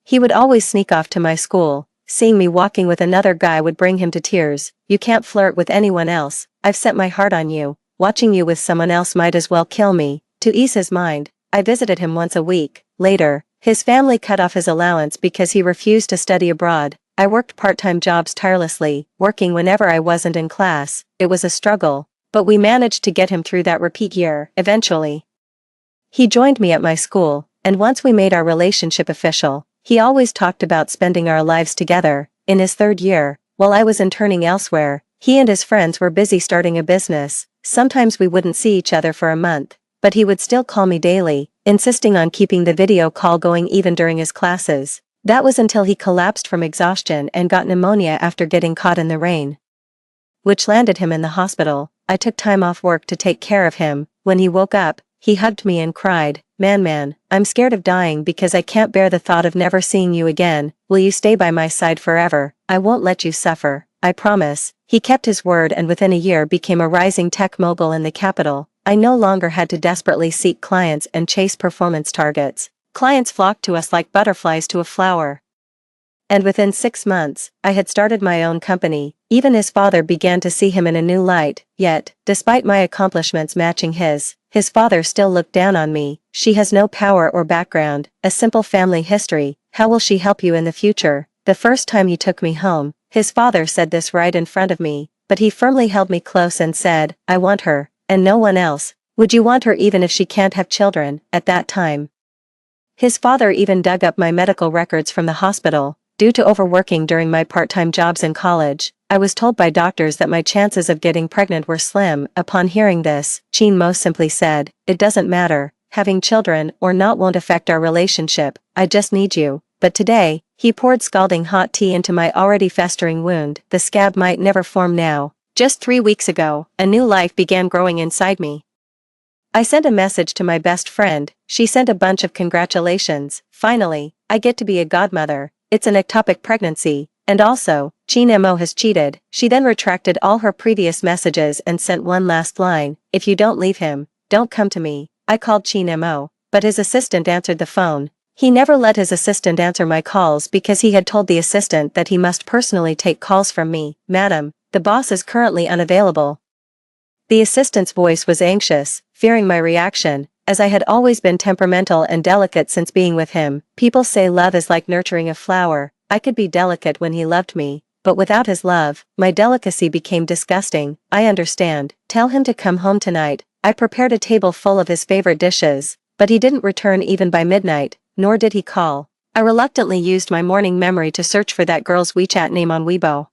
he would always sneak off to my school. Seeing me walking with another guy would bring him to tears. "You can't flirt with anyone else. I've set my heart on you. Watching you with someone else might as well kill me." To ease his mind, I visited him once a week. Later, his family cut off his allowance because he refused to study abroad. I worked part-time jobs tirelessly, working whenever I wasn't in class. It was a struggle, but we managed to get him through that repeat year. Eventually, he joined me at my school, and once we made our relationship official, he always talked about spending our lives together. In his 3rd year, while I was interning elsewhere, he and his friends were busy starting a business. Sometimes we wouldn't see each other for a month, but he would still call me daily, insisting on keeping the video call going even during his classes. That was until he collapsed from exhaustion and got pneumonia after getting caught in the rain, which landed him in the hospital. I took time off work to take care of him. When he woke up, he hugged me and cried, Man, I'm scared of dying because I can't bear the thought of never seeing you again. Will you stay by my side forever? I won't let you suffer. I promise." He kept his word and within a year became a rising tech mogul in the capital. I no longer had to desperately seek clients and chase performance targets. Clients flocked to us like butterflies to a flower. And within 6 months, I had started my own company. Even his father began to see him in a new light, yet, despite my accomplishments matching his father still looked down on me. She has no power or background, a simple family history. How will she help you in the future? The first time he took me home, his father said this right in front of me, but he firmly held me close and said, I want her, and no one else. Would you want her even if she can't have children? At that time, his father even dug up my medical records from the hospital. Due to overworking during my part-time jobs in college, I was told by doctors that my chances of getting pregnant were slim. Upon hearing this, Chin Mo simply said, it doesn't matter, having children or not won't affect our relationship, I just need you. But today, he poured scalding hot tea into my already festering wound. The scab might never form now. Just 3 weeks ago, a new life began growing inside me. I sent a message to my best friend. She sent a bunch of congratulations. Finally, I get to be a godmother. It's an ectopic pregnancy, and also, Chin Mo has cheated. She then retracted all her previous messages and sent one last line, if you don't leave him, don't come to me. I called Chin Mo, but his assistant answered the phone. He never let his assistant answer my calls because he had told the assistant that he must personally take calls from me. Madam, the boss is currently unavailable. The assistant's voice was anxious, fearing my reaction. As I had always been temperamental and delicate since being with him. People say love is like nurturing a flower. I could be delicate when he loved me, but without his love, my delicacy became disgusting. I understand. Tell him to come home tonight. I prepared a table full of his favorite dishes, but he didn't return even by midnight, nor did he call. I reluctantly used my morning memory to search for that girl's WeChat name on Weibo.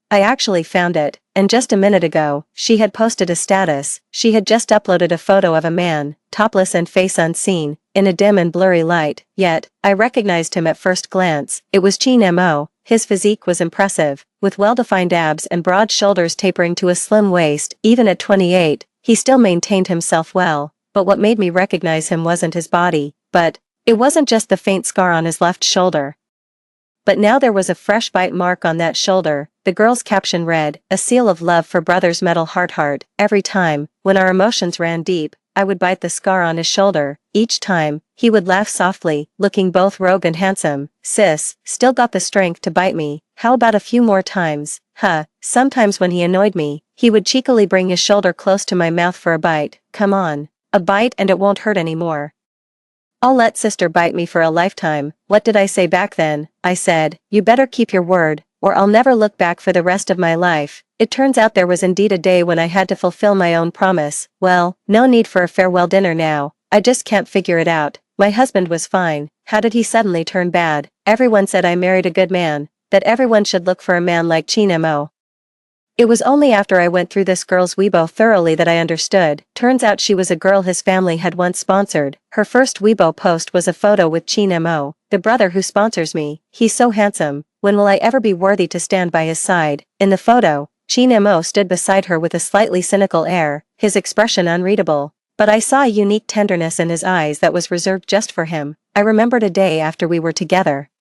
I actually found it, and just a minute ago, she had posted a status. She had just uploaded a photo of a man, topless and face unseen, in a dim and blurry light, yet, I recognized him at first glance. It was Chin Mo. His physique was impressive, with well-defined abs and broad shoulders tapering to a slim waist. Even at 28, he still maintained himself well, but what made me recognize him wasn't his body, but it wasn't just the faint scar on his left shoulder. But now there was a fresh bite mark on that shoulder. The girl's caption read, a seal of love for brother's metal heart. Every time, when our emotions ran deep, I would bite the scar on his shoulder. Each time, he would laugh softly, looking both rogue and handsome. Sis, still got the strength to bite me. How about a few more times? Sometimes when he annoyed me, he would cheekily bring his shoulder close to my mouth for a bite. Come on. A bite and it won't hurt anymore. I'll let sister bite me for a lifetime. What did I say back then? I said, you better keep your word, or I'll never look back for the rest of my life. It turns out there was indeed a day when I had to fulfill my own promise. Well, no need for a farewell dinner now. I just can't figure it out. My husband was fine. How did he suddenly turn bad? Everyone said I married a good man, that everyone should look for a man like Chin Mo. It was only after I went through this girl's Weibo thoroughly that I understood. Turns out she was a girl his family had once sponsored. Her first Weibo post was a photo with Chin Mo, the brother who sponsors me. He's so handsome. When will I ever be worthy to stand by his side? In the photo, Chin Mo stood beside her with a slightly cynical air, his expression unreadable. But I saw a unique tenderness in his eyes that was reserved just for him. I remembered a day after we were together.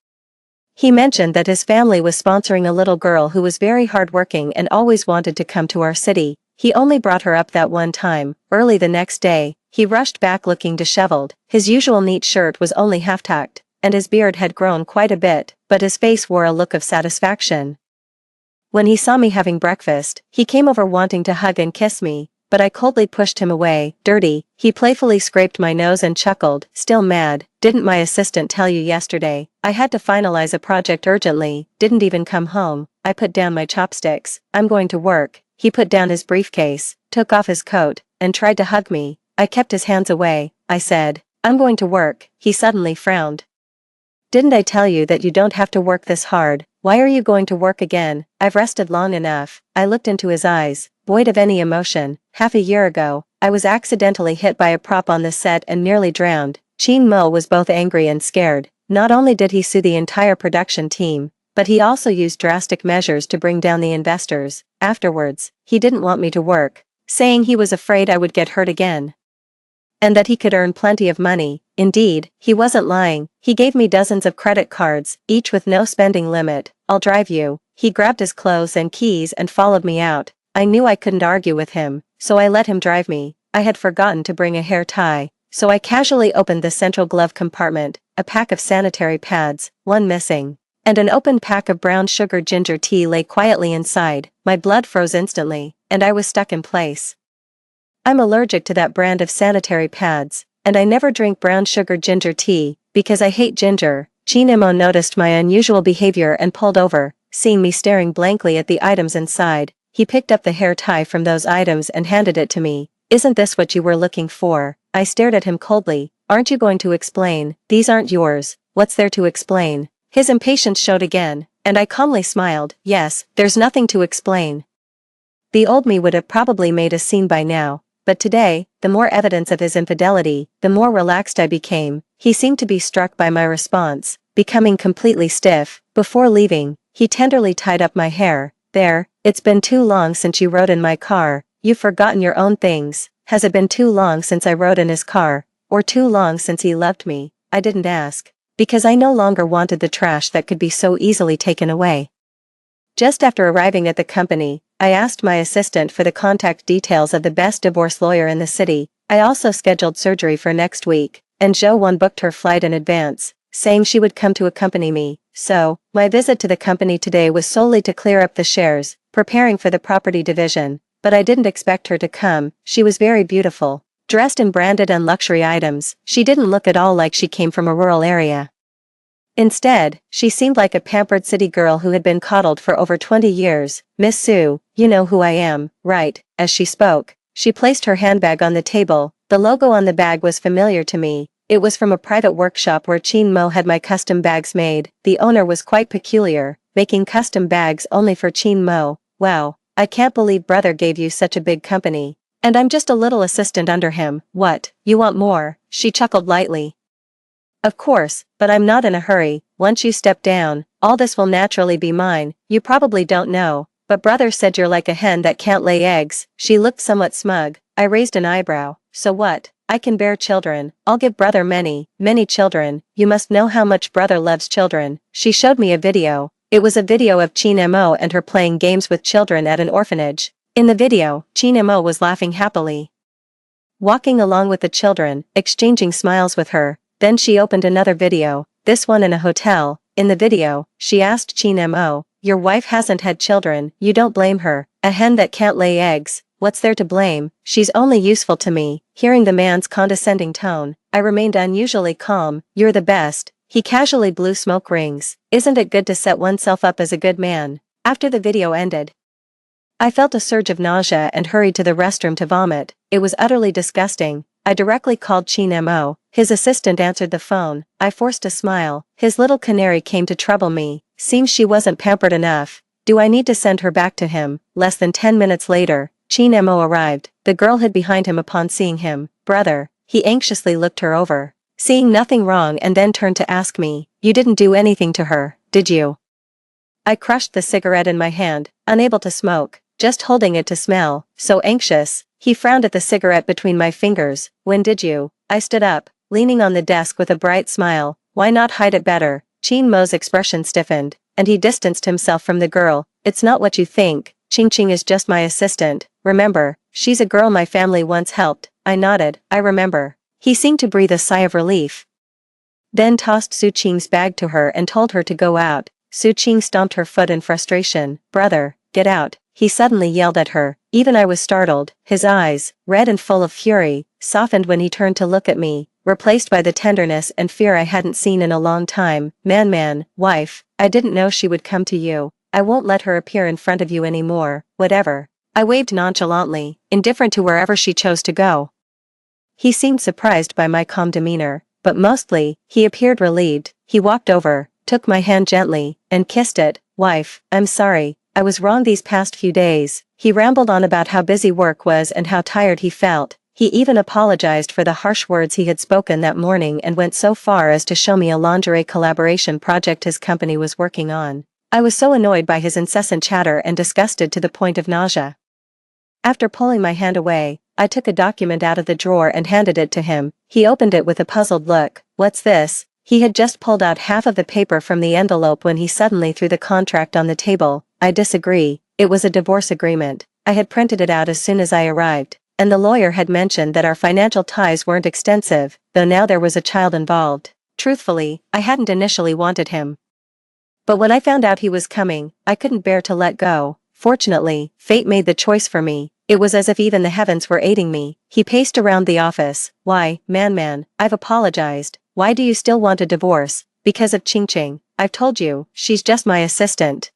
He mentioned that his family was sponsoring a little girl who was very hardworking and always wanted to come to our city. He only brought her up that one time. Early the next day, he rushed back looking disheveled. His usual neat shirt was only half-tucked, and his beard had grown quite a bit, but his face wore a look of satisfaction. When he saw me having breakfast, he came over wanting to hug and kiss me, but I coldly pushed him away. Dirty. He playfully scraped my nose and chuckled, still mad. Didn't my assistant tell you yesterday? I had to finalize a project urgently. Didn't even come home. I put down my chopsticks. I'm going to work. He put down his briefcase, took off his coat, and tried to hug me. I kept his hands away. I said, I'm going to work. He suddenly frowned. Didn't I tell you that you don't have to work this hard? Why are you going to work again? I've rested long enough. I looked into his eyes, void of any emotion. Half a year ago, I was accidentally hit by a prop on the set and nearly drowned. Chin Mo was both angry and scared. Not only did he sue the entire production team, but he also used drastic measures to bring down the investors. Afterwards, he didn't want me to work, saying he was afraid I would get hurt again. And that he could earn plenty of money. Indeed, he wasn't lying. He gave me dozens of credit cards, each with no spending limit. I'll drive you. He grabbed his clothes and keys and followed me out. I knew I couldn't argue with him, so I let him drive me. I had forgotten to bring a hair tie, so I casually opened the central glove compartment, a pack of sanitary pads, one missing, and an open pack of brown sugar ginger tea lay quietly inside. My blood froze instantly, and I was stuck in place. I'm allergic to that brand of sanitary pads, and I never drink brown sugar ginger tea, because I hate ginger. Chinemo noticed my unusual behavior and pulled over, seeing me staring blankly at the items inside. He picked up the hair tie from those items and handed it to me. Isn't this what you were looking for? I stared at him coldly. Aren't you going to explain? These aren't yours. What's there to explain? His impatience showed again, and I calmly smiled. Yes, there's nothing to explain. The old me would have probably made a scene by now, but today, the more evidence of his infidelity, the more relaxed I became. He seemed to be struck by my response, becoming completely stiff. Before leaving, he tenderly tied up my hair. There, it's been too long since you rode in my car. You've forgotten your own things. Has it been too long since I rode in his car, or too long since he loved me? I didn't ask, because I no longer wanted the trash that could be so easily taken away. Just after arriving at the company, I asked my assistant for the contact details of the best divorce lawyer in the city. I also scheduled surgery for next week, and Jo-won booked her flight in advance, saying she would come to accompany me. So, my visit to the company today was solely to clear up the shares, preparing for the property division, but I didn't expect her to come. She was very beautiful, dressed in branded and luxury items. She didn't look at all like she came from a rural area. Instead, she seemed like a pampered city girl who had been coddled for over 20 years. Miss Sue, you know who I am, right? As she spoke, she placed her handbag on the table. The logo on the bag was familiar to me. It was from a private workshop where Chin Mo had my custom bags made. The owner was quite peculiar, making custom bags only for Chin Mo. Wow, I can't believe brother gave you such a big company. And I'm just a little assistant under him. What, you want more? She chuckled lightly. Of course, but I'm not in a hurry. Once you step down, all this will naturally be mine. You probably don't know, but brother said you're like a hen that can't lay eggs. She looked somewhat smug. I raised an eyebrow. So what? I can bear children. I'll give brother many, many children. You must know how much brother loves children. She showed me a video. It was a video of Chin Mo and her playing games with children at an orphanage. In the video, Chin Mo was laughing happily, walking along with the children, exchanging smiles with her. Then she opened another video, this one in a hotel. In the video, she asked Chin Mo, your wife hasn't had children, you don't blame her, a hen that can't lay eggs, what's there to blame? She's only useful to me. Hearing the man's condescending tone, I remained unusually calm. You're the best. He casually blew smoke rings. Isn't it good to set oneself up as a good man? After the video ended, I felt a surge of nausea and hurried to the restroom to vomit. It was utterly disgusting. I directly called Chin Mo. His assistant answered the phone. I forced a smile. His little canary came to trouble me. Seems she wasn't pampered enough. Do I need to send her back to him? Less than 10 minutes later, Chin Mo arrived. The girl hid behind him upon seeing him. Brother. He anxiously looked her over, seeing nothing wrong, and then turned to ask me, you didn't do anything to her, did you? I crushed the cigarette in my hand, unable to smoke, just holding it to smell, so anxious. He frowned at the cigarette between my fingers. When did you? I stood up, leaning on the desk with a bright smile. Why not hide it better? Chin Mo's expression stiffened, and he distanced himself from the girl. It's not what you think. Ching Ching is just my assistant. Remember, she's a girl my family once helped. I nodded. I remember. He seemed to breathe a sigh of relief, then tossed Su Qing's bag to her and told her to go out. Su Qing stomped her foot in frustration. Brother, get out. He suddenly yelled at her. Even I was startled. His eyes, red and full of fury, softened when he turned to look at me, replaced by the tenderness and fear I hadn't seen in a long time. Man, wife, I didn't know she would come to you. I won't let her appear in front of you anymore. Whatever. I waved nonchalantly, indifferent to wherever she chose to go. He seemed surprised by my calm demeanor, but mostly, he appeared relieved. He walked over, took my hand gently, and kissed it. Wife, I'm sorry. I was wrong these past few days. He rambled on about how busy work was and how tired he felt. He even apologized for the harsh words he had spoken that morning and went so far as to show me a lingerie collaboration project his company was working on. I was so annoyed by his incessant chatter and disgusted to the point of nausea. After pulling my hand away, I took a document out of the drawer and handed it to him. He opened it with a puzzled look. What's this? He had just pulled out half of the paper from the envelope when he suddenly threw the contract on the table. I disagree. It was a divorce agreement. I had printed it out as soon as I arrived. and the lawyer had mentioned that our financial ties weren't extensive, though now there was a child involved. Truthfully, I hadn't initially wanted him. But when I found out he was coming, I couldn't bear to let go. Fortunately, fate made the choice for me. It was as if even the heavens were aiding me. He paced around the office. Why, man, I've apologized. Why do you still want a divorce? Because of Ching Ching. I've told you, she's just my assistant.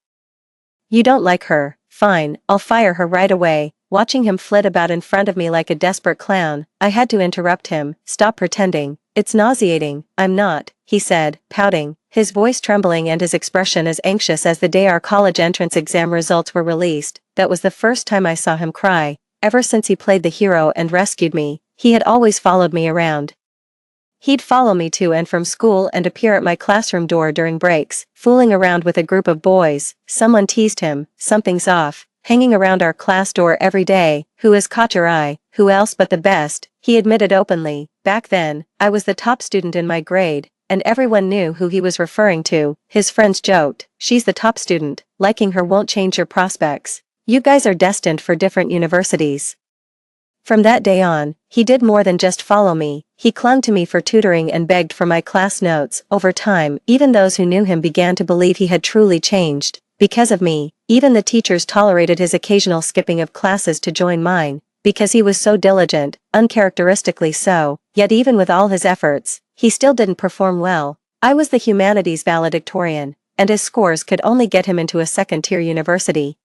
You don't like her. Fine, I'll fire her right away. Watching him flit about in front of me like a desperate clown, I had to interrupt him. Stop pretending. It's nauseating. I'm not, he said, pouting, his voice trembling and his expression as anxious as the day our college entrance exam results were released. That was the first time I saw him cry. Ever since he played the hero and rescued me, he had always followed me around. He'd follow me to and from school and appear at my classroom door during breaks, fooling around with a group of boys. Someone teased him, something's off, hanging around our class door every day. Who has caught your eye? Who else but the best? He admitted openly. Back then, I was the top student in my grade, and everyone knew who he was referring to. His friends joked, she's the top student, liking her won't change your prospects. You guys are destined for different universities. From that day on, he did more than just follow me. He clung to me for tutoring and begged for my class notes. Over time, even those who knew him began to believe he had truly changed. Because of me, even the teachers tolerated his occasional skipping of classes to join mine, because he was so diligent, uncharacteristically so. Yet even with all his efforts, he still didn't perform well. I was the humanities valedictorian, and his scores could only get him into a second-tier university.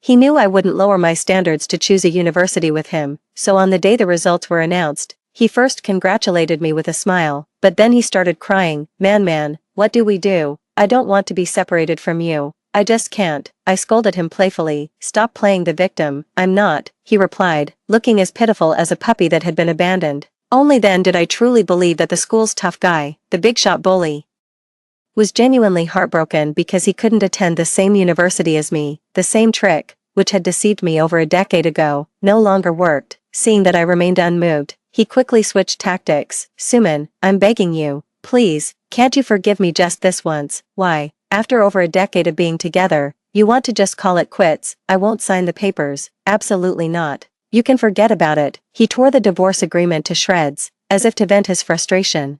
He knew I wouldn't lower my standards to choose a university with him, so on the day the results were announced, he first congratulated me with a smile, but then he started crying. Man, what do we do? I don't want to be separated from you. I just can't. I scolded him playfully. Stop playing the victim. I'm not, he replied, looking as pitiful as a puppy that had been abandoned. Only then did I truly believe that the school's tough guy, the big shot bully, was genuinely heartbroken because he couldn't attend the same university as me. The same trick, which had deceived me over a decade ago, no longer worked. Seeing that I remained unmoved, he quickly switched tactics. Suman, I'm begging you, please, can't you forgive me just this once? Why, after over a decade of being together, you want to just call it quits? I won't sign the papers. Absolutely not. You can forget about it. He tore the divorce agreement to shreds, as if to vent his frustration.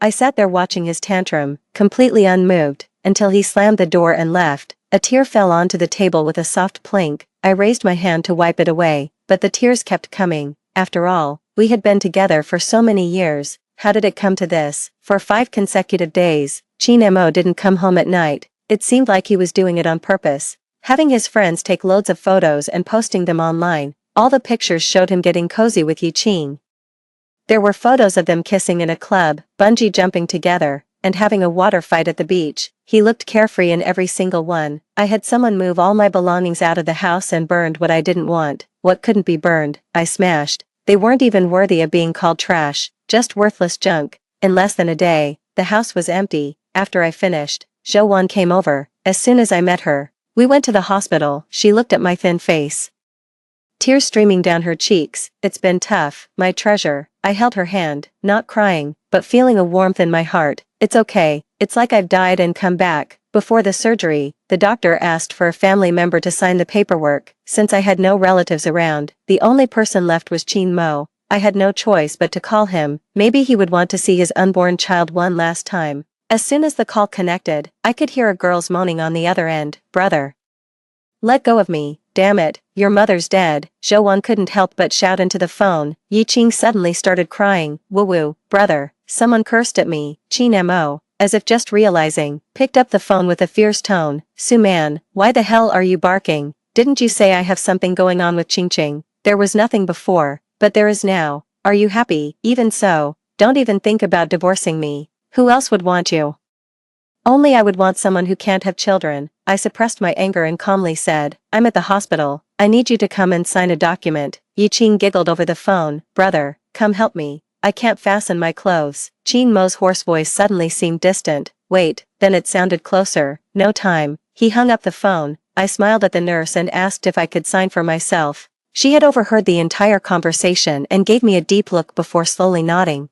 I sat there watching his tantrum, completely unmoved, until he slammed the door and left. A tear fell onto the table with a soft plink. I raised my hand to wipe it away, but the tears kept coming. After all, we had been together for so many years. How did it come to this? For 5 consecutive days, Chin Mo didn't come home at night. It seemed like he was doing it on purpose. Having his friends take loads of photos and posting them online. All the pictures showed him getting cozy with Yi Qing. There were photos of them kissing in a club, bungee jumping together, and having a water fight at the beach. He looked carefree in every single one. I had someone move all my belongings out of the house and burned what I didn't want. What couldn't be burned, I smashed. They weren't even worthy of being called trash, just worthless junk. In less than a day, the house was empty. After I finished, Zhou Wan came over. As soon as I met her, we went to the hospital. She looked at my thin face, tears streaming down her cheeks. It's been tough, my treasure. I held her hand, not crying, but feeling a warmth in my heart. It's okay. It's like I've died and come back. Before the surgery, the doctor asked for a family member to sign the paperwork. Since I had no relatives around, the only person left was Chin Mo. I had no choice but to call him. Maybe he would want to see his unborn child one last time. As soon as the call connected, I could hear a girl's moaning on the other end. Brother, let go of me. Damn it, your mother's dead. Zhou Wan couldn't help but shout into the phone. Yi Qing suddenly started crying. Woo, brother, someone cursed at me. Chin Mo, as if just realizing, picked up the phone with a fierce tone. Suman, why the hell are you barking? Didn't you say I have something going on with Ching Ching? There was nothing before, but there is now. Are you happy? Even so, don't even think about divorcing me. Who else would want you? Only I would want someone who can't have children. I suppressed my anger and calmly said, I'm at the hospital. I need you to come and sign a document. Yi Qing giggled over the phone. Brother, come help me. I can't fasten my clothes. Chin Mo's hoarse voice suddenly seemed distant. Wait, then it sounded closer. No time. He hung up the phone. I smiled at the nurse and asked if I could sign for myself. She had overheard the entire conversation and gave me a deep look before slowly nodding.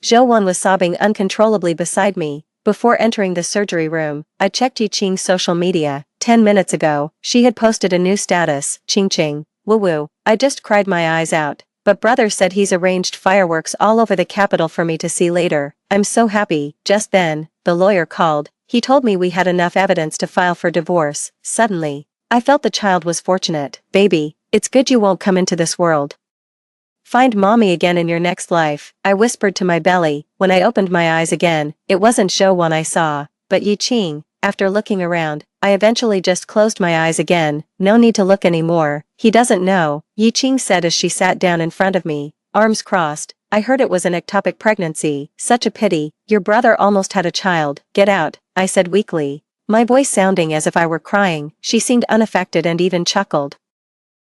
Zhou Wan was sobbing uncontrollably beside me. Before entering the surgery room, I checked Yi Qing's social media. 10 minutes ago, she had posted a new status. Ching Ching, Woo-woo, I just cried my eyes out. But brother said he's arranged fireworks all over the capital for me to see later. I'm so happy. Just then, the lawyer called. He told me we had enough evidence to file for divorce. Suddenly, I felt the child was fortunate. Baby, it's good you won't come into this world. Find mommy again in your next life, I whispered to my belly. When I opened my eyes again, it wasn't Zhou I saw, but Yi Qing. After looking around, I eventually just closed my eyes again. No need to look anymore. He doesn't know, Yi Qing said as she sat down in front of me, arms crossed. I heard it was an ectopic pregnancy. Such a pity. Your brother almost had a child. Get out, I said weakly, my voice sounding as if I were crying. She seemed unaffected and even chuckled.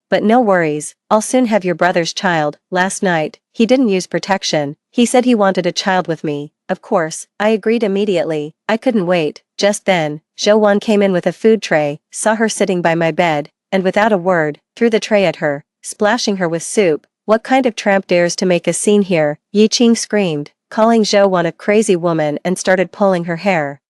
But no worries, I'll soon have your brother's child. Last night, he didn't use protection. He said he wanted a child with me. Of course, I agreed immediately. I couldn't wait. Just then, Zhou came in with a food tray, saw her sitting by my bed, and without a word, threw the tray at her, splashing her with soup. What kind of tramp dares to make a scene here? Yi Qing screamed, calling Zhou a crazy woman, and started pulling her hair.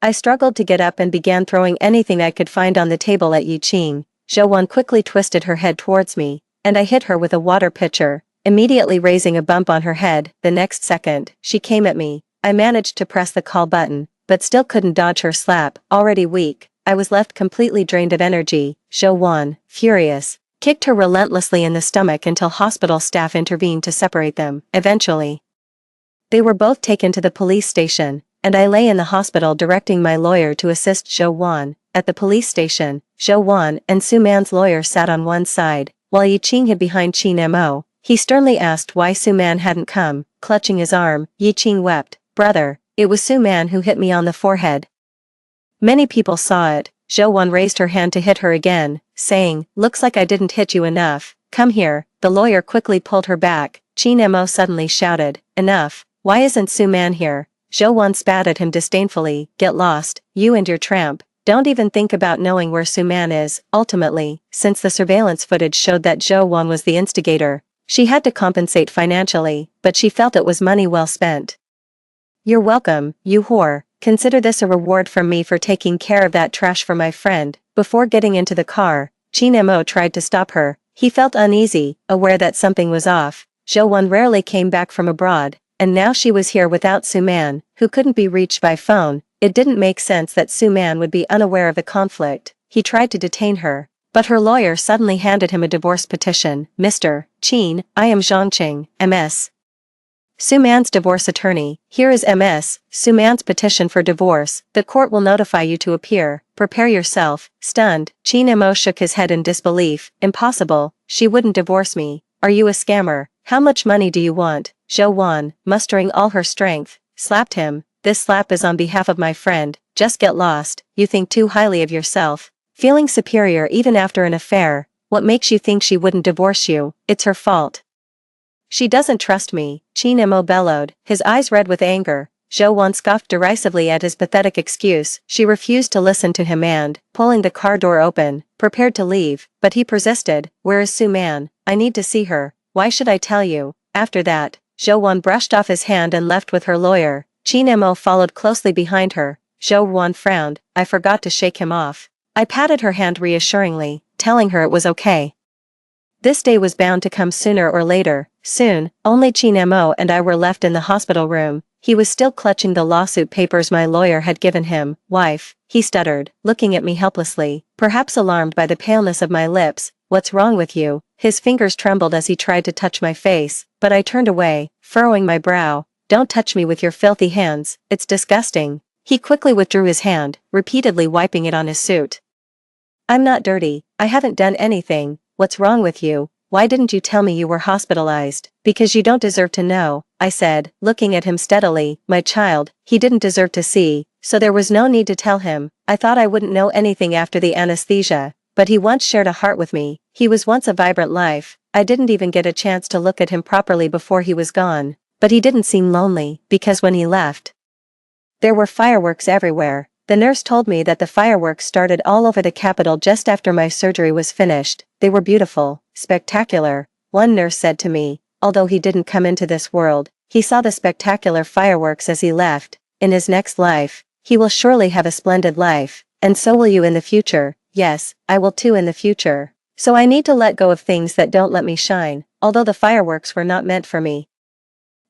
I struggled to get up and began throwing anything I could find on the table at Yi Qing. Zhou quickly twisted her head towards me, and I hit her with a water pitcher, immediately raising a bump on her head. The next second, she came at me. I managed to press the call button, but still couldn't dodge her slap. Already weak, I was left completely drained of energy. Zhou, furious, kicked her relentlessly in the stomach until hospital staff intervened to separate them. Eventually, they were both taken to the police station, and I lay in the hospital directing my lawyer to assist Zhou. At the police station, Zhou and Su Man's lawyer sat on one side, while Yi Qing hid behind Qin Mo. He sternly asked why Su Man hadn't come. Clutching his arm, Yi Qing wept. Brother, it was Su Man who hit me on the forehead. Many people saw it. Zhou raised her hand to hit her again, saying, looks like I didn't hit you enough. Come here. The lawyer quickly pulled her back. Qin Mo suddenly shouted, enough. Why isn't Su Man here? Zhou spat at him disdainfully. Get lost, you and your tramp. Don't even think about knowing where Su Man is. Ultimately, since the surveillance footage showed that Zhou was the instigator, she had to compensate financially, but she felt it was money well spent. You're welcome, you whore. Consider this a reward from me for taking care of that trash for my friend. Before getting into the car, Qin Mo tried to stop her. He felt uneasy, aware that something was off. Zhou rarely came back from abroad, and now she was here without Su Man, who couldn't be reached by phone. It didn't make sense that Su Man would be unaware of the conflict. He tried to detain her, but her lawyer suddenly handed him a divorce petition. Mr. Qin, I am Zhangqing, MS. Su Man's divorce attorney. Here is MS. Su Man's petition for divorce. The court will notify you to appear. Prepare yourself. Stunned, Qin Mo shook his head in disbelief. Impossible. She wouldn't divorce me. Are you a scammer? How much money do you want? Zhou, mustering all her strength, slapped him. This slap is on behalf of my friend. Just get lost. You think too highly of yourself. Feeling superior even after an affair. What makes you think she wouldn't divorce you? It's her fault. She doesn't trust me, Qin Mo bellowed, his eyes red with anger. Zhou scoffed derisively at his pathetic excuse. She refused to listen to him and, pulling the car door open, prepared to leave, but he persisted. Where is Su Man? I need to see her. Why should I tell you? After that, Zhou brushed off his hand and left with her lawyer. Qin Mo followed closely behind her. Zhou frowned. I forgot to shake him off. I patted her hand reassuringly, telling her it was okay. This day was bound to come sooner or later. Soon, only Qin Mo and I were left in the hospital room. He was still clutching the lawsuit papers my lawyer had given him. Wife, he stuttered, looking at me helplessly, perhaps alarmed by the paleness of my lips. What's wrong with you? His fingers trembled as he tried to touch my face, but I turned away, furrowing my brow. Don't touch me with your filthy hands, it's disgusting. He quickly withdrew his hand, repeatedly wiping it on his suit. I'm not dirty, I haven't done anything. What's wrong with you? Why didn't you tell me you were hospitalized? Because you don't deserve to know, I said, looking at him steadily. My child, he didn't deserve to see, so there was no need to tell him. I thought I wouldn't know anything after the anesthesia, but he once shared a heart with me. He was once a vibrant life. I didn't even get a chance to look at him properly before he was gone. But he didn't seem lonely, because when he left, there were fireworks everywhere. The nurse told me that the fireworks started all over the capital just after my surgery was finished. They were beautiful, spectacular. One nurse said to me, although he didn't come into this world, he saw the spectacular fireworks as he left. In his next life, he will surely have a splendid life, and so will you in the future. Yes, I will too in the future. So I need to let go of things that don't let me shine, although the fireworks were not meant for me.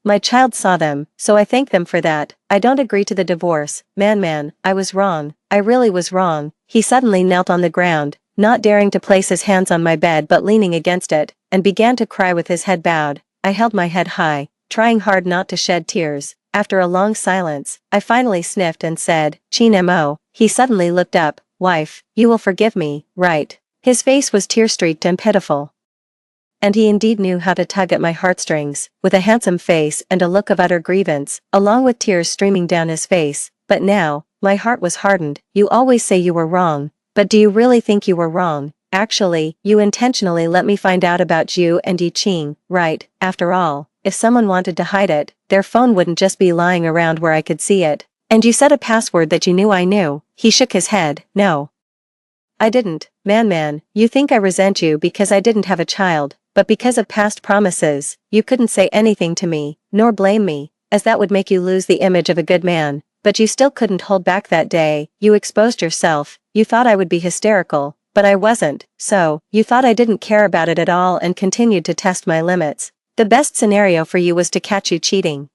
My child saw them, so I thank them for that. I don't agree to the divorce. Man, I was wrong. I really was wrong. He suddenly knelt on the ground, not daring to place his hands on my bed but leaning against it, and began to cry with his head bowed. I held my head high, trying hard not to shed tears. After a long silence, I finally sniffed and said, "Chin mo." He suddenly looked up. "Wife, you will forgive me, right?" His face was tear-streaked and pitiful. And he indeed knew how to tug at my heartstrings, with a handsome face and a look of utter grievance, along with tears streaming down his face. But now, my heart was hardened. "You always say you were wrong, but do you really think you were wrong? Actually, you intentionally let me find out about you and Yi Qing, right? After all, if someone wanted to hide it, their phone wouldn't just be lying around where I could see it. And you set a password that you knew I knew." He shook his head. "No, I didn't. Man, you think I resent you because I didn't have a child, but because of past promises, you couldn't say anything to me, nor blame me, as that would make you lose the image of a good man. But you still couldn't hold back that day. You exposed yourself. You thought I would be hysterical, but I wasn't. So, you thought I didn't care about it at all and continued to test my limits. The best scenario for you was to catch you cheating.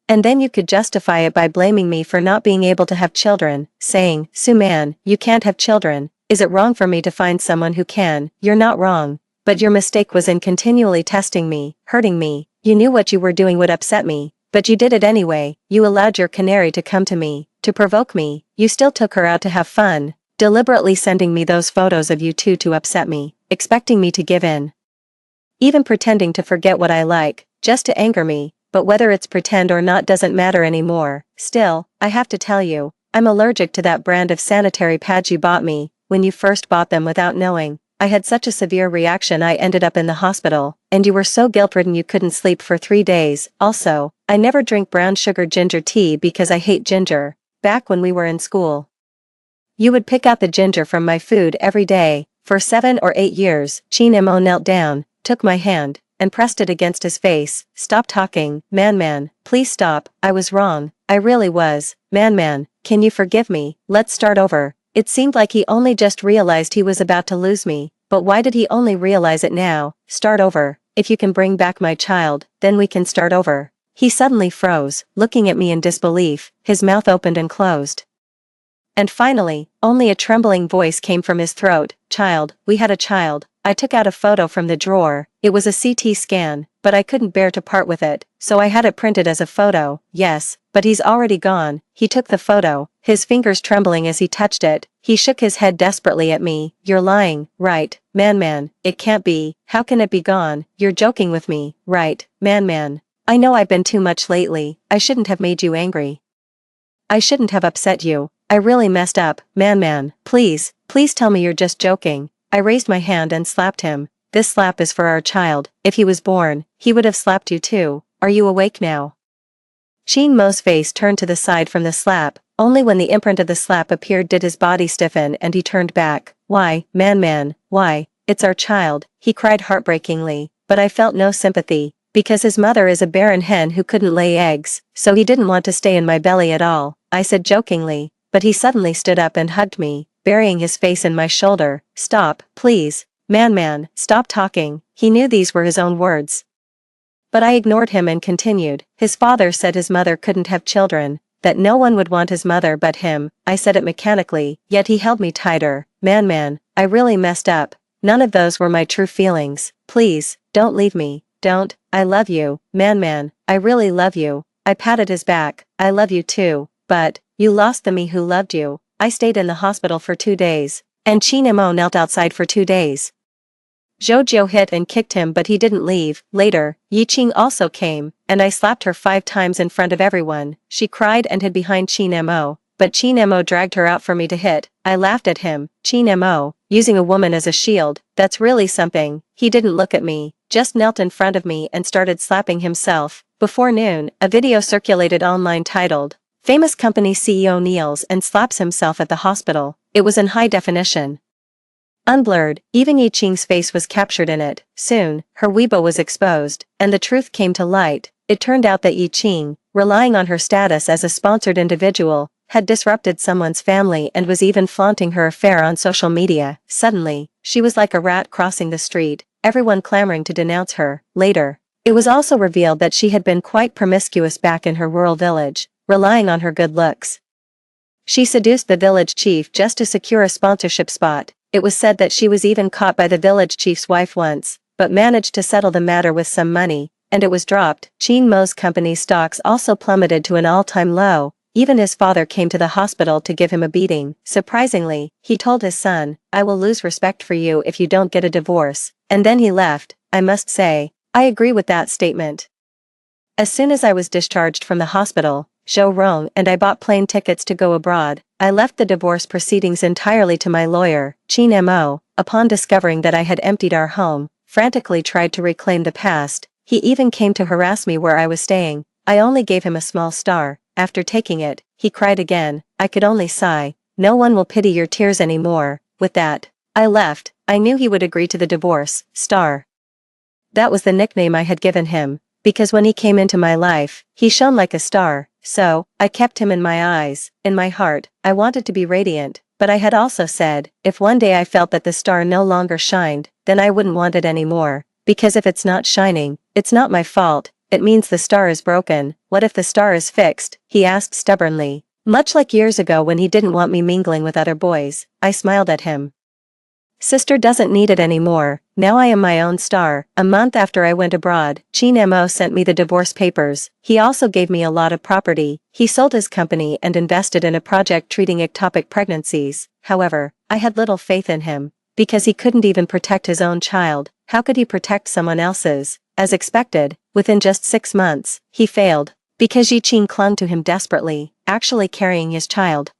And then you could justify it by blaming me for not being able to have children, saying, 'Suman, you can't have children. Is it wrong for me to find someone who can?' You're not wrong. But your mistake was in continually testing me, hurting me. You knew what you were doing would upset me, but you did it anyway. You allowed your canary to come to me, to provoke me. You still took her out to have fun, deliberately sending me those photos of you two to upset me, expecting me to give in. Even pretending to forget what I like, just to anger me. But whether it's pretend or not doesn't matter anymore. Still, I have to tell you, I'm allergic to that brand of sanitary pads you bought me. When you first bought them without knowing, I had such a severe reaction I ended up in the hospital, and you were so guilt-ridden you couldn't sleep for 3 days. Also, I never drink brown sugar ginger tea because I hate ginger. Back when we were in school, you would pick out the ginger from my food every day. For 7 or 8 years, Chin Mo knelt down, took my hand, and pressed it against his face. "Stop talking, man, please stop. I was wrong. I really was. Man, can you forgive me? Let's start over." It seemed like he only just realized he was about to lose me, but why did he only realize it now? "Start over. If you can bring back my child, then we can start over." He suddenly froze, looking at me in disbelief, his mouth opened and closed. And finally, only a trembling voice came from his throat. "Child, we had a child. I took out a photo from the drawer. It was a CT scan, but I couldn't bear to part with it, so I had it printed as a photo." "Yes, but he's already gone." He took the photo, his fingers trembling as he touched it. He shook his head desperately at me. "You're lying, right? Man, it can't be. How can it be gone? You're joking with me, right? Man, I know I've been too much lately. I shouldn't have made you angry. I shouldn't have upset you. I really messed up. Man, please tell me you're just joking." I raised my hand and slapped him. "This slap is for our child. If he was born, he would have slapped you too. Are you awake now?" Chin Mo's face turned to the side from the slap. Only when the imprint of the slap appeared did his body stiffen and he turned back. "Why, man, why? It's our child," he cried heartbreakingly, but I felt no sympathy, because his mother is a barren hen who couldn't lay eggs, so he didn't want to stay in my belly at all, I said jokingly, but he suddenly stood up and hugged me, burying his face in my shoulder. "Stop, please. Man, stop talking." He knew these were his own words. But I ignored him and continued. "His father said his mother couldn't have children, that no one would want his mother but him." I said it mechanically, yet he held me tighter. Man, I really messed up. None of those were my true feelings. Please, don't leave me. Don't. I love you. Man, I really love you." I patted his back. "I love you too, but you lost the me who loved you." I stayed in the hospital for 2 days, and Chin Mo knelt outside for 2 days. Jojo hit and kicked him but he didn't leave. Later, Yi Qing also came, and I slapped her 5 times in front of everyone. She cried and hid behind Chin Mo, but Chin Mo dragged her out for me to hit. I laughed at him. "Chin Mo, using a woman as a shield, that's really something." He didn't look at me, just knelt in front of me and started slapping himself. Before noon, a video circulated online titled, "Famous company CEO kneels and slaps himself at the hospital." It was in high definition, unblurred. Even Yi Qing's face was captured in it. Soon, her Weibo was exposed, and the truth came to light. It turned out that Yi Qing, relying on her status as a sponsored individual, had disrupted someone's family and was even flaunting her affair on social media. Suddenly, she was like a rat crossing the street, everyone clamoring to denounce her. Later, it was also revealed that she had been quite promiscuous back in her rural village, relying on her good looks. She seduced the village chief just to secure a sponsorship spot. It was said that she was even caught by the village chief's wife once, but managed to settle the matter with some money, and it was dropped. Chin Mo's company's stocks also plummeted to an all-time low. Even his father came to the hospital to give him a beating. Surprisingly, he told his son, "I will lose respect for you if you don't get a divorce," and then he left. I must say, I agree with that statement. As soon as I was discharged from the hospital, Zhou Rong and I bought plane tickets to go abroad. I left the divorce proceedings entirely to my lawyer. Chin Mo, upon discovering that I had emptied our home, frantically tried to reclaim the past. He even came to harass me where I was staying. I only gave him a small star. After taking it, he cried again. I could only sigh. No one will pity your tears anymore. With that, I left. I knew he would agree to the divorce. Star. That was the nickname I had given him, because when he came into my life, he shone like a star. So, I kept him in my eyes. In my heart, I wanted to be radiant, but I had also said, if one day I felt that the star no longer shined, then I wouldn't want it anymore, because if it's not shining, it's not my fault, it means the star is broken. What if the star is fixed? He asked stubbornly. Much like years ago when he didn't want me mingling with other boys, I smiled at him. Sister doesn't need it anymore, now I am my own star. A month after I went abroad, Chin Mo sent me the divorce papers. He also gave me a lot of property. He sold his company and invested in a project treating ectopic pregnancies. However, I had little faith in him, because he couldn't even protect his own child. How could he protect someone else's? As expected, within just 6 months, he failed, because Yi Qing clung to him desperately, actually carrying his child.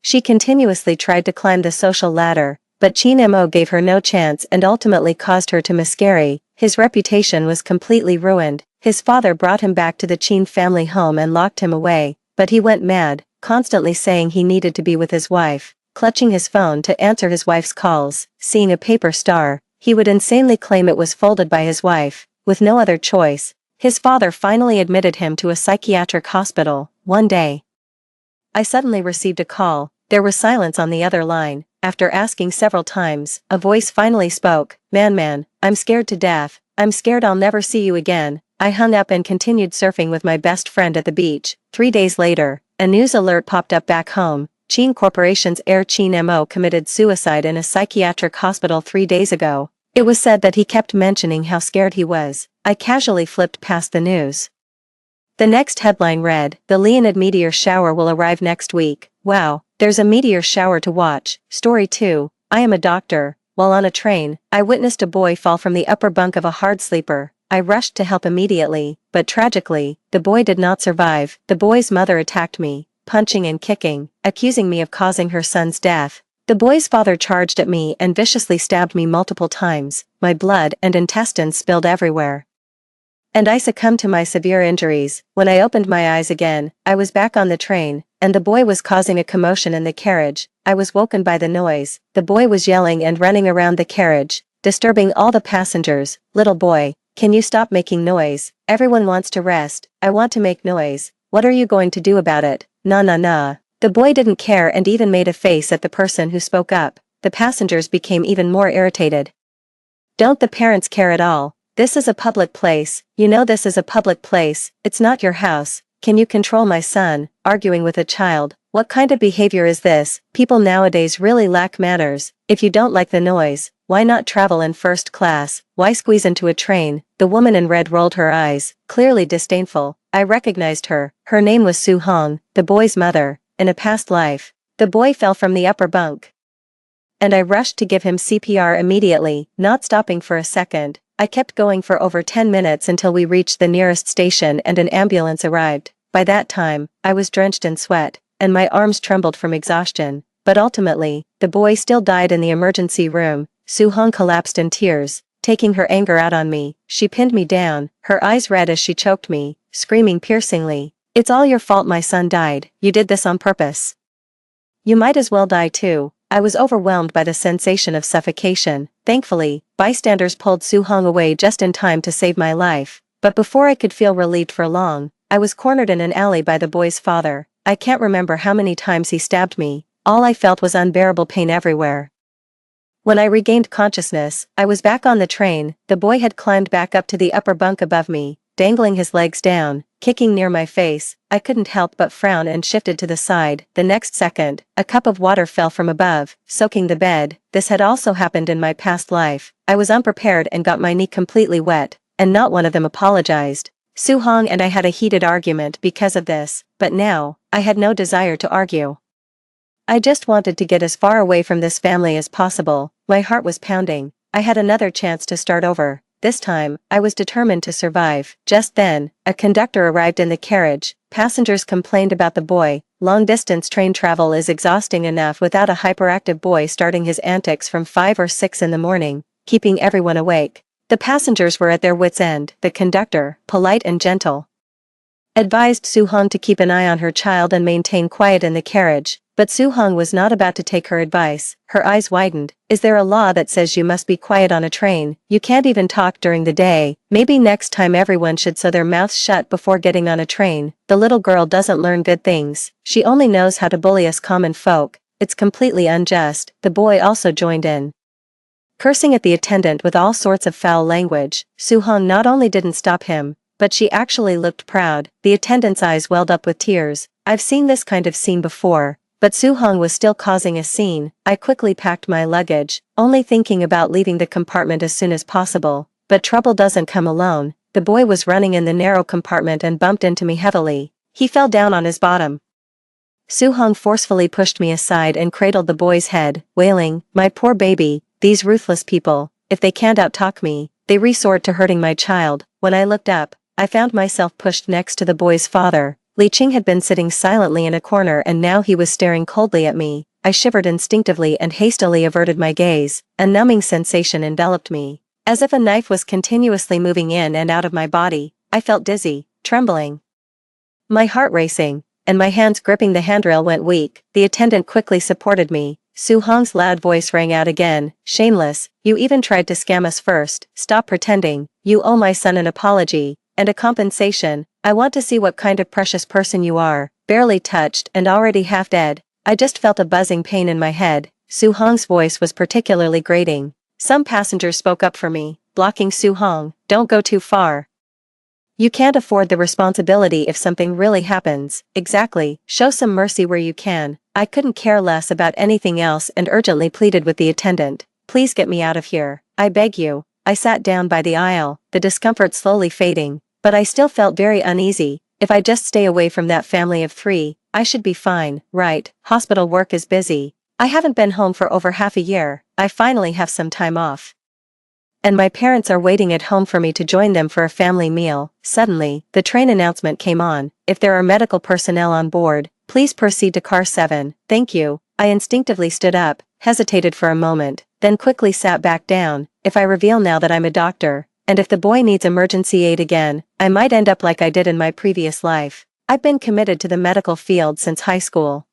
She continuously tried to climb the social ladder, but Chin Mo gave her no chance and ultimately caused her to miscarry. His reputation was completely ruined. His father brought him back to the Chin family home and locked him away, but he went mad, constantly saying he needed to be with his wife, clutching his phone to answer his wife's calls. Seeing a paper star, he would insanely claim it was folded by his wife. With no other choice, his father finally admitted him to a psychiatric hospital. One day, I suddenly received a call. There was silence on the other line. After asking several times, a voice finally spoke. Man, I'm scared to death. I'm scared I'll never see you again." I hung up and continued surfing with my best friend at the beach. 3 days later, a news alert popped up back home. Chin Corporation's heir Chin Mo committed suicide in a psychiatric hospital 3 days ago. It was said that he kept mentioning how scared he was. I casually flipped past the news. The next headline read, "The Leonid meteor shower will arrive next week." Wow, there's a meteor shower to watch. Story 2. I am a doctor. While on a train, I witnessed a boy fall from the upper bunk of a hard sleeper. I rushed to help immediately, but tragically, the boy did not survive. The boy's mother attacked me, punching and kicking, accusing me of causing her son's death. The boy's father charged at me and viciously stabbed me multiple times. My blood and intestines spilled everywhere, and I succumbed to my severe injuries. When I opened my eyes again, I was back on the train, and the boy was causing a commotion in the carriage. I was woken by the noise. The boy was yelling and running around the carriage, disturbing all the passengers. "Little boy, can you stop making noise? Everyone wants to rest. I want to make noise. What are you going to do about it?" Nah. The boy didn't care and even made a face at the person who spoke up. The passengers became even more irritated. Don't the parents care at all? This is a public place. You know this is a public place. It's not your house. Can you control my son? Arguing with a child. What kind of behavior is this? People nowadays really lack manners. If you don't like the noise, why not travel in first class? Why squeeze into a train? The woman in red rolled her eyes, clearly disdainful. I recognized her. Her name was Su Hong, the boy's mother. In a past life, the boy fell from the upper bunk, and I rushed to give him CPR immediately, not stopping for a second. I kept going for over 10 minutes until we reached the nearest station and an ambulance arrived. By that time, I was drenched in sweat, and my arms trembled from exhaustion. But ultimately, the boy still died in the emergency room. Su Hong collapsed in tears, taking her anger out on me. She pinned me down, her eyes red as she choked me, screaming piercingly, "It's all your fault my son died. You did this on purpose. You might as well die too." I was overwhelmed by the sensation of suffocation. Thankfully, bystanders pulled Su Hong away just in time to save my life. But before I could feel relieved for long, I was cornered in an alley by the boy's father. I can't remember how many times he stabbed me. All I felt was unbearable pain everywhere. When I regained consciousness, I was back on the train. The boy had climbed back up to the upper bunk above me, dangling his legs down, kicking near my face. I couldn't help but frown and shifted to the side. The next second, a cup of water fell from above, soaking the bed. This had also happened in my past life. I was unprepared and got my knee completely wet, and not one of them apologized. Su-hong and I had a heated argument because of this, but now, I had no desire to argue. I just wanted to get as far away from this family as possible. My heart was pounding. I had another chance to start over. This time, I was determined to survive. Just then, a conductor arrived in the carriage. Passengers complained about the boy. Long-distance train travel is exhausting enough without a hyperactive boy starting his antics from 5 or 6 in the morning, keeping everyone awake. The passengers were at their wits' end. The conductor, polite and gentle, advised Su-hong to keep an eye on her child and maintain quiet in the carriage. But Su-hong was not about to take her advice. Her eyes widened. Is there a law that says you must be quiet on a train? You can't even talk during the day. Maybe next time everyone should sew their mouths shut before getting on a train. The little girl doesn't learn good things. She only knows how to bully us common folk. It's completely unjust. The boy also joined in, cursing at the attendant with all sorts of foul language. Su-hong not only didn't stop him, but she actually looked proud. The attendant's eyes welled up with tears. I've seen this kind of scene before. But Su-hong was still causing a scene. I quickly packed my luggage, only thinking about leaving the compartment as soon as possible. But trouble doesn't come alone. The boy was running in the narrow compartment and bumped into me heavily. He fell down on his bottom. Su-hong forcefully pushed me aside and cradled the boy's head, wailing, "My poor baby, these ruthless people, if they can't outtalk me, they resort to hurting my child." When I looked up, I found myself pushed next to the boy's father. Li Qing had been sitting silently in a corner and now he was staring coldly at me. I shivered instinctively and hastily averted my gaze. A numbing sensation enveloped me. As if a knife was continuously moving in and out of my body, I felt dizzy, trembling, my heart racing, and my hands gripping the handrail went weak. The attendant quickly supported me. Su-hong's loud voice rang out again. "Shameless, you even tried to scam us first. Stop pretending. You owe my son an apology, and a compensation. I want to see what kind of precious person you are." Barely touched and already half dead, I just felt a buzzing pain in my head. Su-hong's voice was particularly grating. Some passengers spoke up for me, blocking Su-hong. "Don't go too far. You can't afford the responsibility if something really happens." "Exactly, show some mercy where you can." I couldn't care less about anything else and urgently pleaded with the attendant. "Please get me out of here. I beg you." I sat down by the aisle, the discomfort slowly fading. But I still felt very uneasy. If I just stay away from that family of 3, I should be fine, right? Hospital work is busy. I haven't been home for over half a year. I finally have some time off. And my parents are waiting at home for me to join them for a family meal. Suddenly, the train announcement came on. "If there are medical personnel on board, please proceed to car 7. Thank you." I instinctively stood up, hesitated for a moment, then quickly sat back down. If I reveal now that I'm a doctor, and if the boy needs emergency aid again, I might end up like I did in my previous life. I've been committed to the medical field since high school,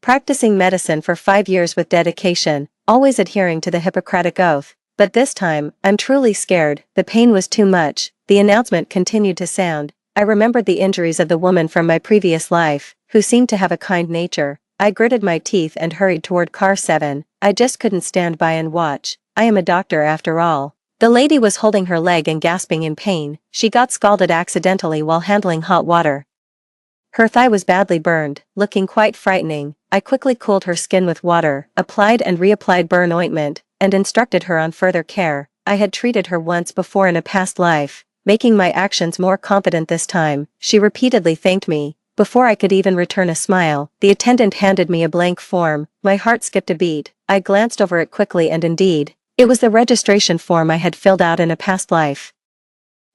practicing medicine for 5 years with dedication, always adhering to the Hippocratic Oath. But this time, I'm truly scared. The pain was too much. The announcement continued to sound. I remembered the injuries of the woman from my previous life, who seemed to have a kind nature. I gritted my teeth and hurried toward car 7. I just couldn't stand by and watch. I am a doctor after all. The lady was holding her leg and gasping in pain. She got scalded accidentally while handling hot water. Her thigh was badly burned, looking quite frightening. I quickly cooled her skin with water, applied and reapplied burn ointment, and instructed her on further care. I had treated her once before in a past life, making my actions more confident this time. She repeatedly thanked me. Before I could even return a smile, the attendant handed me a blank form. My heart skipped a beat. I glanced over it quickly and indeed, it was the registration form I had filled out in a past life.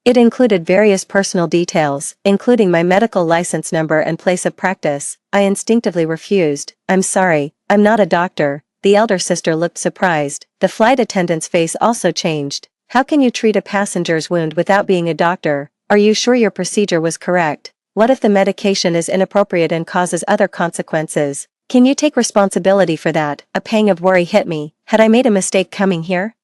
It included various personal details, including my medical license number and place of practice. I instinctively refused. "I'm sorry, I'm not a doctor." The elder sister looked surprised. The flight attendant's face also changed. "How can you treat a passenger's wound without being a doctor? Are you sure your procedure was correct? What if the medication is inappropriate and causes other consequences? Can you take responsibility for that?" A pang of worry hit me. Had I made a mistake coming here?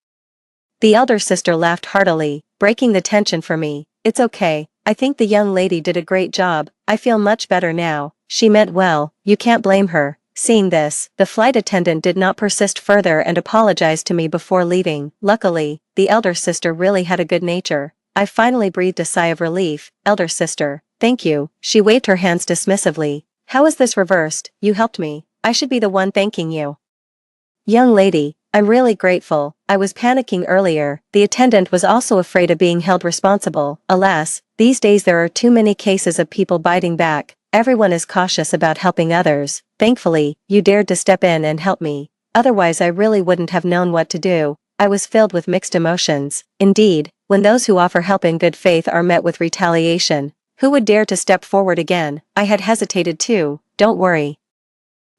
The elder sister laughed heartily, breaking the tension for me. "It's okay, I think the young lady did a great job. I feel much better now. She meant well, you can't blame her. Seeing this, the flight attendant did not persist further and apologized to me before leaving. Luckily, the elder sister really had a good nature. I finally breathed a sigh of relief. Elder sister, thank you. She waved her hands dismissively. How is this reversed? You helped me. I should be the one thanking you. Young lady, I'm really grateful. I was panicking earlier. The attendant was also afraid of being held responsible. Alas, these days there are too many cases of people biting back. Everyone is cautious about helping others. Thankfully, you dared to step in and help me. Otherwise I really wouldn't have known what to do. I was filled with mixed emotions. Indeed, when those who offer help in good faith are met with retaliation, who would dare to step forward again? I had hesitated too. Don't worry.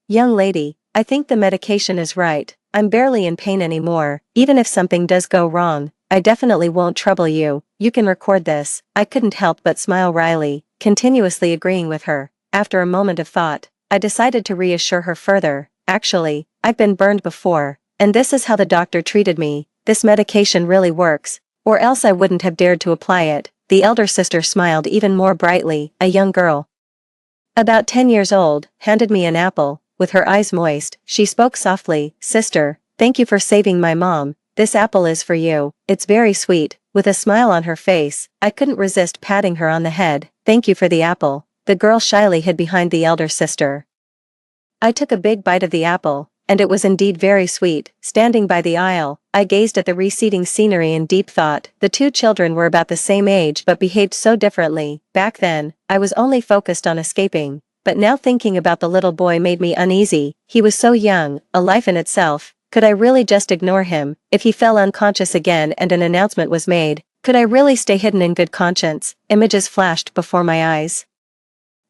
Young lady, I think the medication is right. I'm barely in pain anymore. Even if something does go wrong, I definitely won't trouble you. You can record this. I couldn't help but smile wryly, continuously agreeing with her. After a moment of thought, I decided to reassure her further. Actually, I've been burned before, and this is how the doctor treated me. This medication really works, or else I wouldn't have dared to apply it. The elder sister smiled even more brightly. A young girl, about 10 years old, handed me an apple. With her eyes moist, she spoke softly. Sister, thank you for saving my mom. This apple is for you. It's very sweet. With a smile on her face, I couldn't resist patting her on the head. Thank you for the apple. The girl shyly hid behind the elder sister. I took a big bite of the apple, and it was indeed very sweet. Standing by the aisle, I gazed at the receding scenery in deep thought. The two children were about the same age but behaved so differently. Back then, I was only focused on escaping. But now thinking about the little boy made me uneasy. He was so young, a life in itself. Could I really just ignore him? If he fell unconscious again and an announcement was made, could I really stay hidden in good conscience? Images flashed before my eyes.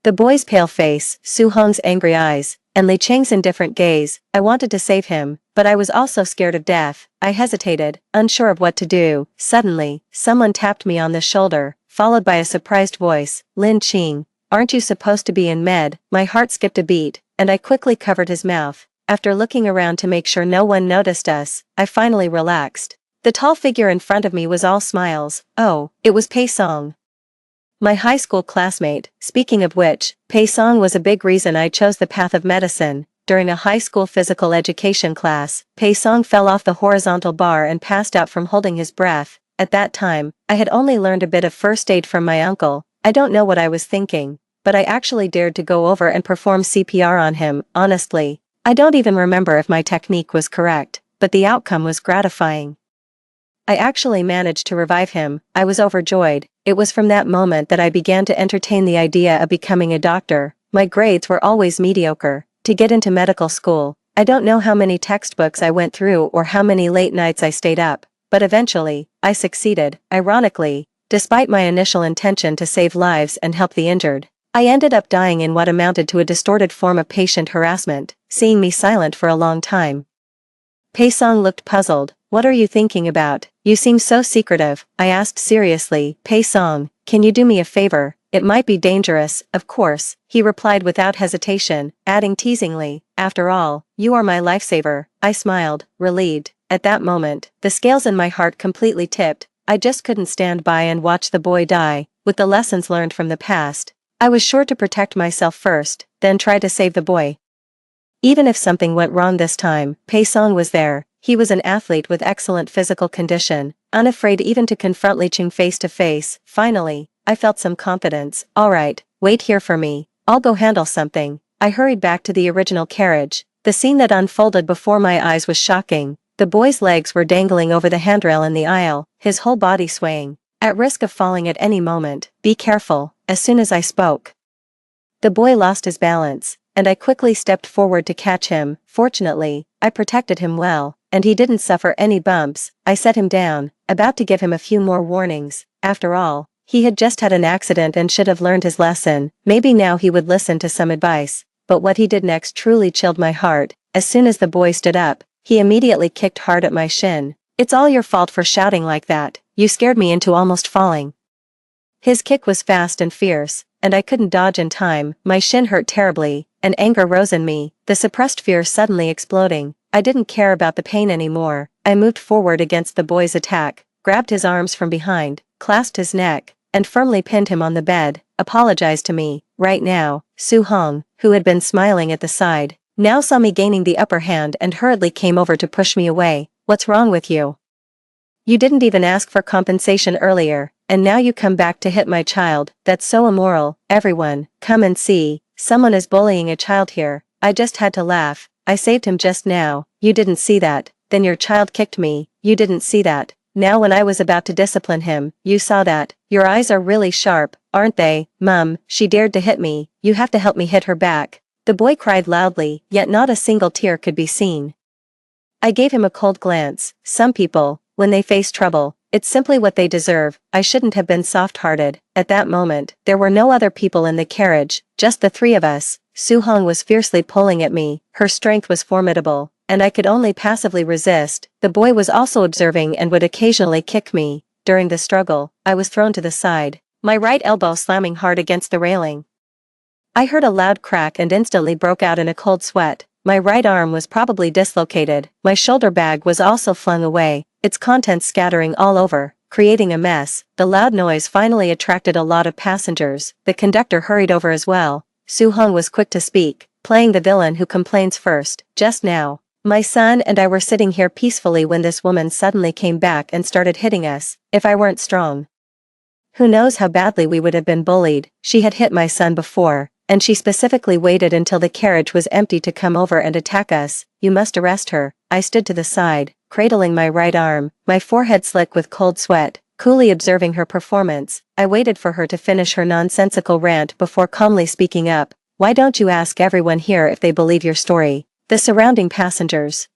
The boy's pale face, Su Hong's angry eyes, and Li Cheng's indifferent gaze. I wanted to save him, but I was also scared of death. I hesitated, unsure of what to do. Suddenly, someone tapped me on the shoulder, followed by a surprised voice. Lin Qing. Aren't you supposed to be in med? My heart skipped a beat, and I quickly covered his mouth. After looking around to make sure no one noticed us, I finally relaxed. The tall figure in front of me was all smiles. Oh, it was Pei Song, my high school classmate. Speaking of which, Pei Song was a big reason I chose the path of medicine. During a high school physical education class, Pei Song fell off the horizontal bar and passed out from holding his breath. At that time, I had only learned a bit of first aid from my uncle. I don't know what I was thinking, but I actually dared to go over and perform CPR on him. Honestly, I don't even remember if my technique was correct, but the outcome was gratifying. I actually managed to revive him. I was overjoyed. It was from that moment that I began to entertain the idea of becoming a doctor. My grades were always mediocre. To get into medical school, I don't know how many textbooks I went through or how many late nights I stayed up, but eventually, I succeeded. Ironically, despite my initial intention to save lives and help the injured, I ended up dying in what amounted to a distorted form of patient harassment, seeing me silent for a long time. Pei Song looked puzzled. What are you thinking about? You seem so secretive. I asked seriously. Pei Song, can you do me a favor? It might be dangerous, of course, he replied without hesitation, adding teasingly, after all, you are my lifesaver. I smiled, relieved. At that moment, the scales in my heart completely tipped. I just couldn't stand by and watch the boy die. With the lessons learned from the past, I was sure to protect myself first, then try to save the boy. Even if something went wrong this time, Pei Song was there. He was an athlete with excellent physical condition, unafraid even to confront Li Qing face to face. Finally, I felt some confidence. Alright, wait here for me. I'll go handle something. I hurried back to the original carriage. The scene that unfolded before my eyes was shocking. The boy's legs were dangling over the handrail in the aisle, his whole body swaying, at risk of falling at any moment. Be careful. As soon as I spoke, the boy lost his balance, and I quickly stepped forward to catch him. Fortunately, I protected him well, and he didn't suffer any bumps. I set him down, about to give him a few more warnings. After all, he had just had an accident and should have learned his lesson. Maybe now he would listen to some advice. But what he did next truly chilled my heart. As soon as the boy stood up, he immediately kicked hard at my shin. It's all your fault for shouting like that. You scared me into almost falling. His kick was fast and fierce, and I couldn't dodge in time. My shin hurt terribly, and anger rose in me, the suppressed fear suddenly exploding. I didn't care about the pain anymore. I moved forward against the boy's attack, grabbed his arms from behind, clasped his neck, and firmly pinned him on the bed. Apologize to me, right now. Soo-hong, who had been smiling at the side, now saw me gaining the upper hand and hurriedly came over to push me away. What's wrong with you? You didn't even ask for compensation earlier, and now you come back to hit my child. That's so immoral. Everyone, come and see. Someone is bullying a child here. I just had to laugh. I saved him just now. You didn't see that. Then your child kicked me. You didn't see that. Now when I was about to discipline him, you saw that. Your eyes are really sharp, aren't they? Mum, she dared to hit me. You have to help me hit her back. The boy cried loudly, yet not a single tear could be seen. I gave him a cold glance. Some people, when they face trouble, it's simply what they deserve. I shouldn't have been soft-hearted. At that moment, there were no other people in the carriage, just the three of us. Soo-hong was fiercely pulling at me. Her strength was formidable, and I could only passively resist. The boy was also observing and would occasionally kick me. During the struggle, I was thrown to the side, my right elbow slamming hard against the railing. I heard a loud crack and instantly broke out in a cold sweat. My right arm was probably dislocated. My shoulder bag was also flung away, its contents scattering all over, creating a mess. The loud noise finally attracted a lot of passengers. The conductor hurried over as well. Soo-hong was quick to speak, playing the villain who complains first. Just now, my son and I were sitting here peacefully when this woman suddenly came back and started hitting us. If I weren't strong, who knows how badly we would have been bullied. She had hit my son before, and she specifically waited until the carriage was empty to come over and attack us. You must arrest her. I stood to the side, cradling my right arm, my forehead slick with cold sweat, coolly observing her performance. I waited for her to finish her nonsensical rant before calmly speaking up. Why don't you ask everyone here if they believe your story? The surrounding passengers,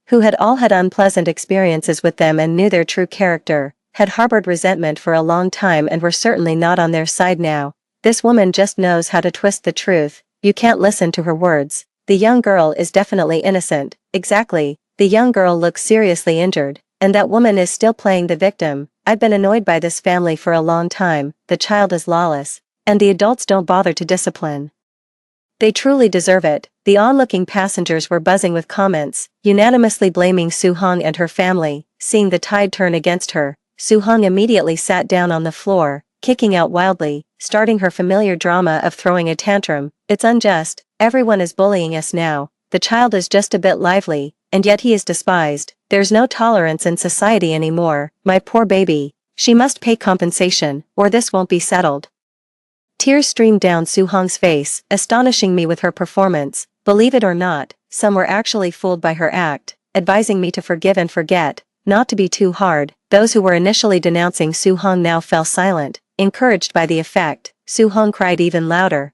who had all had unpleasant experiences with them and knew their true character, had harbored resentment for a long time and were certainly not on their side now. This woman just knows how to twist the truth. You can't listen to her words. The young girl is definitely innocent. Exactly. The young girl looks seriously injured, and that woman is still playing the victim. I've been annoyed by this family for a long time. The child is lawless, and the adults don't bother to discipline. They truly deserve it. The onlooking passengers were buzzing with comments, unanimously blaming Soo-hong and her family. Seeing the tide turn against her, Soo-hong immediately sat down on the floor, kicking out wildly, starting her familiar drama of throwing a tantrum. It's unjust. Everyone is bullying us now. The child is just a bit lively, and yet he is despised. There's no tolerance in society anymore. My poor baby. She must pay compensation, or this won't be settled. Tears streamed down Soo-hong's face, astonishing me with her performance. Believe it or not, some were actually fooled by her act, advising me to forgive and forget, not to be too hard. Those who were initially denouncing Soo-hong now fell silent. Encouraged by the effect, Soo-hong cried even louder,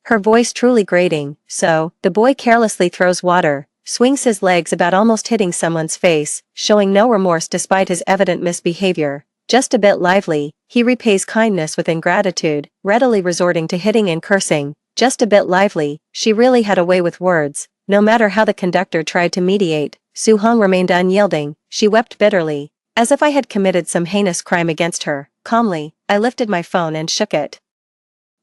her voice truly grating. So, the boy carelessly throws water, swings his legs about almost hitting someone's face, showing no remorse despite his evident misbehavior. Just a bit lively, he repays kindness with ingratitude, readily resorting to hitting and cursing. Just a bit lively, she really had a way with words. No matter how the conductor tried to mediate, Soo-hong remained unyielding. She wept bitterly, as if I had committed some heinous crime against her. Calmly, I lifted my phone and shook it.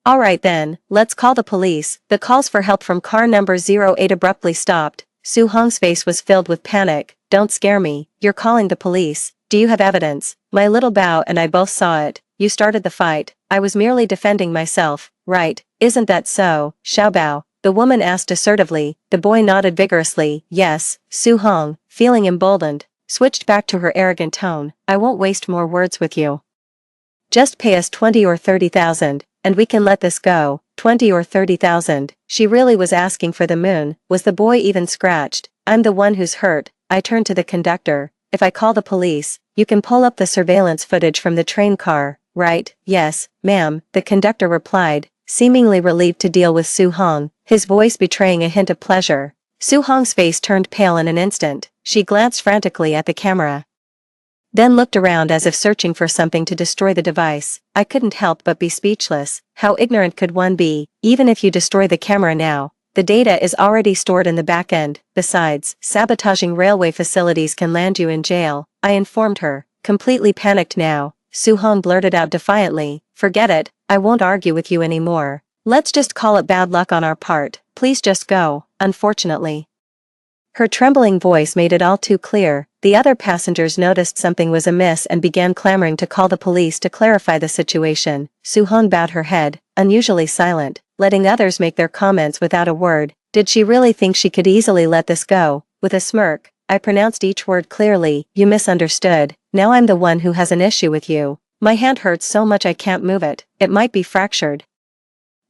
All right then, let's call the police. The calls for help from car number 08 abruptly stopped. Soo-hong's face was filled with panic. Don't scare me. You're calling the police. Do you have evidence? My little Bao and I both saw it. You started the fight. I was merely defending myself. Right, isn't that so, Xiaobao? The woman asked assertively. The boy nodded vigorously. Yes. Soo-hong, feeling emboldened, switched back to her arrogant tone. I won't waste more words with you. Just pay us 20 or 30,000, and we can let this go. 20 or 30,000. She really was asking for the moon. Was the boy even scratched? I'm the one who's hurt. I turned to the conductor. If I call the police, you can pull up the surveillance footage from the train car, right? Yes, ma'am, the conductor replied, seemingly relieved to deal with Soo-hong, his voice betraying a hint of pleasure. Soo-hong's face turned pale in an instant. She glanced frantically at the camera, then looked around as if searching for something to destroy the device. I couldn't help but be speechless. How ignorant could one be? Even if you destroy the camera now, the data is already stored in the back end. Besides, sabotaging railway facilities can land you in jail. I informed her, completely panicked now. Soo-hong blurted out defiantly, forget it, I won't argue with you anymore. Let's just call it bad luck on our part. Please just go. Unfortunately, her trembling voice made it all too clear. The other passengers noticed something was amiss and began clamoring to call the police to clarify the situation. Soo-hong bowed her head, unusually silent, letting others make their comments without a word. Did she really think she could easily let this go? With a smirk, I pronounced each word clearly. You misunderstood. Now I'm the one who has an issue with you. My hand hurts so much I can't move it. It might be fractured.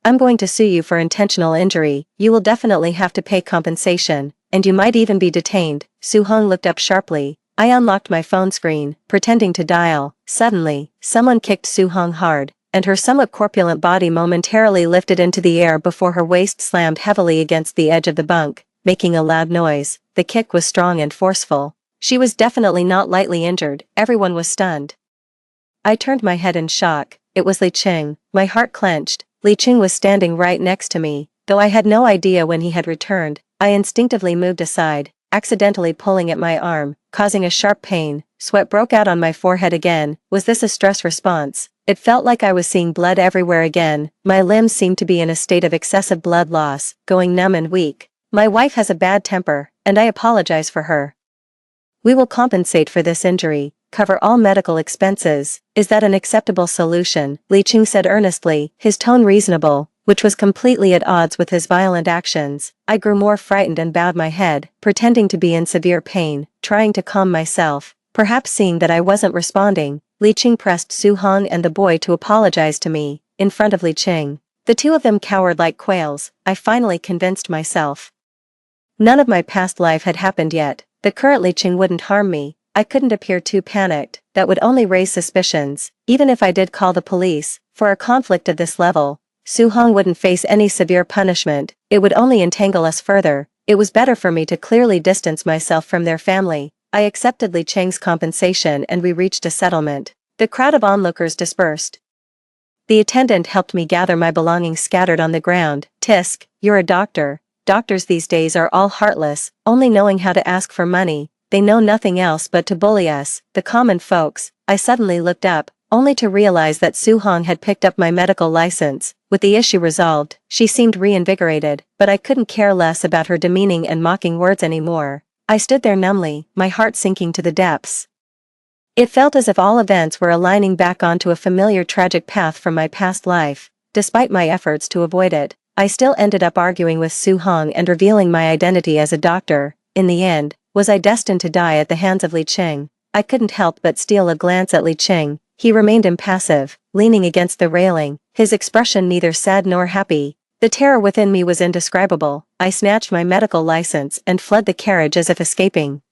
I'm going to sue you for intentional injury. You will definitely have to pay compensation, and you might even be detained. Soo-hong looked up sharply. I unlocked my phone screen, pretending to dial. Suddenly, someone kicked Soo-hong hard, and her somewhat corpulent body momentarily lifted into the air before her waist slammed heavily against the edge of the bunk, making a loud noise. The kick was strong and forceful. She was definitely not lightly injured. Everyone was stunned. I turned my head in shock. It was Li Qing. My heart clenched. Li Qing was standing right next to me. Though I had no idea when he had returned, I instinctively moved aside, accidentally pulling at my arm, causing a sharp pain. Sweat broke out on my forehead again. Was this a stress response? It felt like I was seeing blood everywhere again. My limbs seemed to be in a state of excessive blood loss, going numb and weak. My wife has a bad temper, and I apologize for her. We will compensate for this injury, cover all medical expenses. Is that an acceptable solution? Li Qing said earnestly, his tone reasonable, which was completely at odds with his violent actions. I grew more frightened and bowed my head, pretending to be in severe pain, trying to calm myself. Perhaps seeing that I wasn't responding, Li Qing pressed Soo-hong and the boy to apologize to me, in front of Li Qing. The two of them cowered like quails. I finally convinced myself. None of my past life had happened yet. The current Li Qing wouldn't harm me. I couldn't appear too panicked. That would only raise suspicions. Even if I did call the police, for a conflict of this level, Soo-hong wouldn't face any severe punishment. It would only entangle us further. It was better for me to clearly distance myself from their family. I accepted Li Qing's compensation and we reached a settlement. The crowd of onlookers dispersed. The attendant helped me gather my belongings scattered on the ground. Tisk, you're a doctor. Doctors these days are all heartless, only knowing how to ask for money. They know nothing else but to bully us, the common folks. I suddenly looked up, only to realize that Soo-hong had picked up my medical license. With the issue resolved, she seemed reinvigorated, but I couldn't care less about her demeaning and mocking words anymore. I stood there numbly, my heart sinking to the depths. It felt as if all events were aligning back onto a familiar tragic path from my past life. Despite my efforts to avoid it, I still ended up arguing with Soo-hong and revealing my identity as a doctor. In the end, was I destined to die at the hands of Li Qing? I couldn't help but steal a glance at Li Qing. He remained impassive, leaning against the railing, his expression neither sad nor happy. The terror within me was indescribable. I snatched my medical license and fled the carriage as if escaping.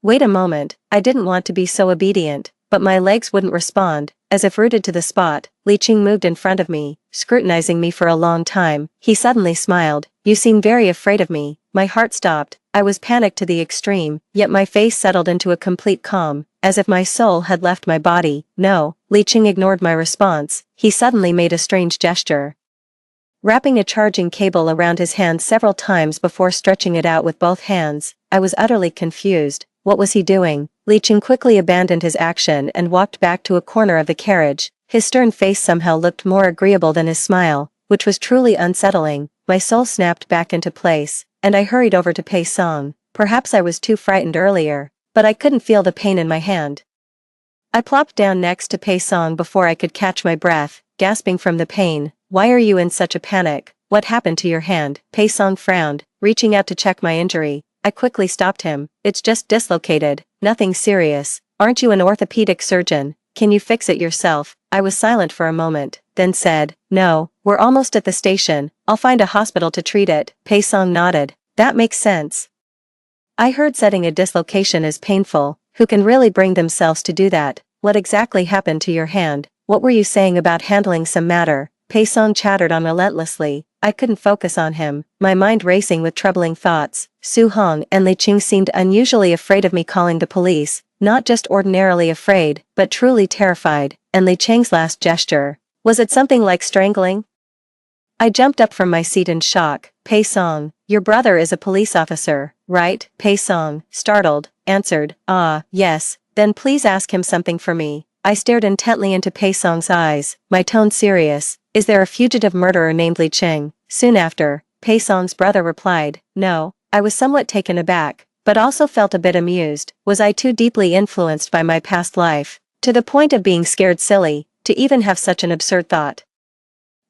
Wait a moment, I didn't want to be so obedient, but my legs wouldn't respond. As if rooted to the spot, Li Qing moved in front of me, scrutinizing me for a long time. He suddenly smiled. You seem very afraid of me. My heart stopped. I was panicked to the extreme, yet my face settled into a complete calm, as if my soul had left my body. No, Li Qing ignored my response. He suddenly made a strange gesture, wrapping a charging cable around his hand several times before stretching it out with both hands. I was utterly confused. What was he doing? Li Qing quickly abandoned his action and walked back to a corner of the carriage. His stern face somehow looked more agreeable than his smile, which was truly unsettling. My soul snapped back into place, and I hurried over to Pei Song. Perhaps I was too frightened earlier, but I couldn't feel the pain in my hand. I plopped down next to Pei Song before I could catch my breath, gasping from the pain. Why are you in such a panic? What happened to your hand? Pei Song frowned, reaching out to check my injury. I quickly stopped him. It's just dislocated, nothing serious. Aren't you an orthopedic surgeon? Can you fix it yourself? I was silent for a moment, then said, no, we're almost at the station. I'll find a hospital to treat it. Pei Song nodded. That makes sense. I heard setting a dislocation is painful. Who can really bring themselves to do that? What exactly happened to your hand? What were you saying about handling some matter? Pei Song chattered on relentlessly. I couldn't focus on him, my mind racing with troubling thoughts. Soo-hong and Li Qing seemed unusually afraid of me calling the police, not just ordinarily afraid, but truly terrified. And Li Qing's last gesture, was it something like strangling? I jumped up from my seat in shock. Pei Song, your brother is a police officer, right? Pei Song, startled, answered, yes, then please ask him something for me. I stared intently into Pei Song's eyes, my tone serious. Is there a fugitive murderer named Li Qing? Soon after, Pei Song's brother replied, no. I was somewhat taken aback. but also felt a bit amused. Was I too deeply influenced by my past life, to the point of being scared silly, to even have such an absurd thought?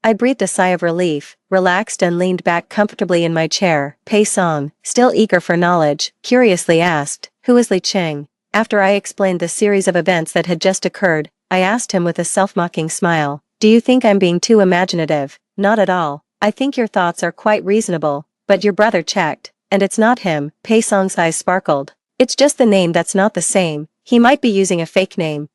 I breathed a sigh of relief, relaxed and leaned back comfortably in my chair. Pei Song, still eager for knowledge, curiously asked, "Who is Li Qing?" After I explained the series of events that had just occurred, I asked him with a self-mocking smile, "Do you think I'm being too imaginative?" "Not at all. I think your thoughts are quite reasonable, but your brother checked, and it's not him." Pei Song's eyes sparkled. "It's just the name that's not the same. He might be using a fake name."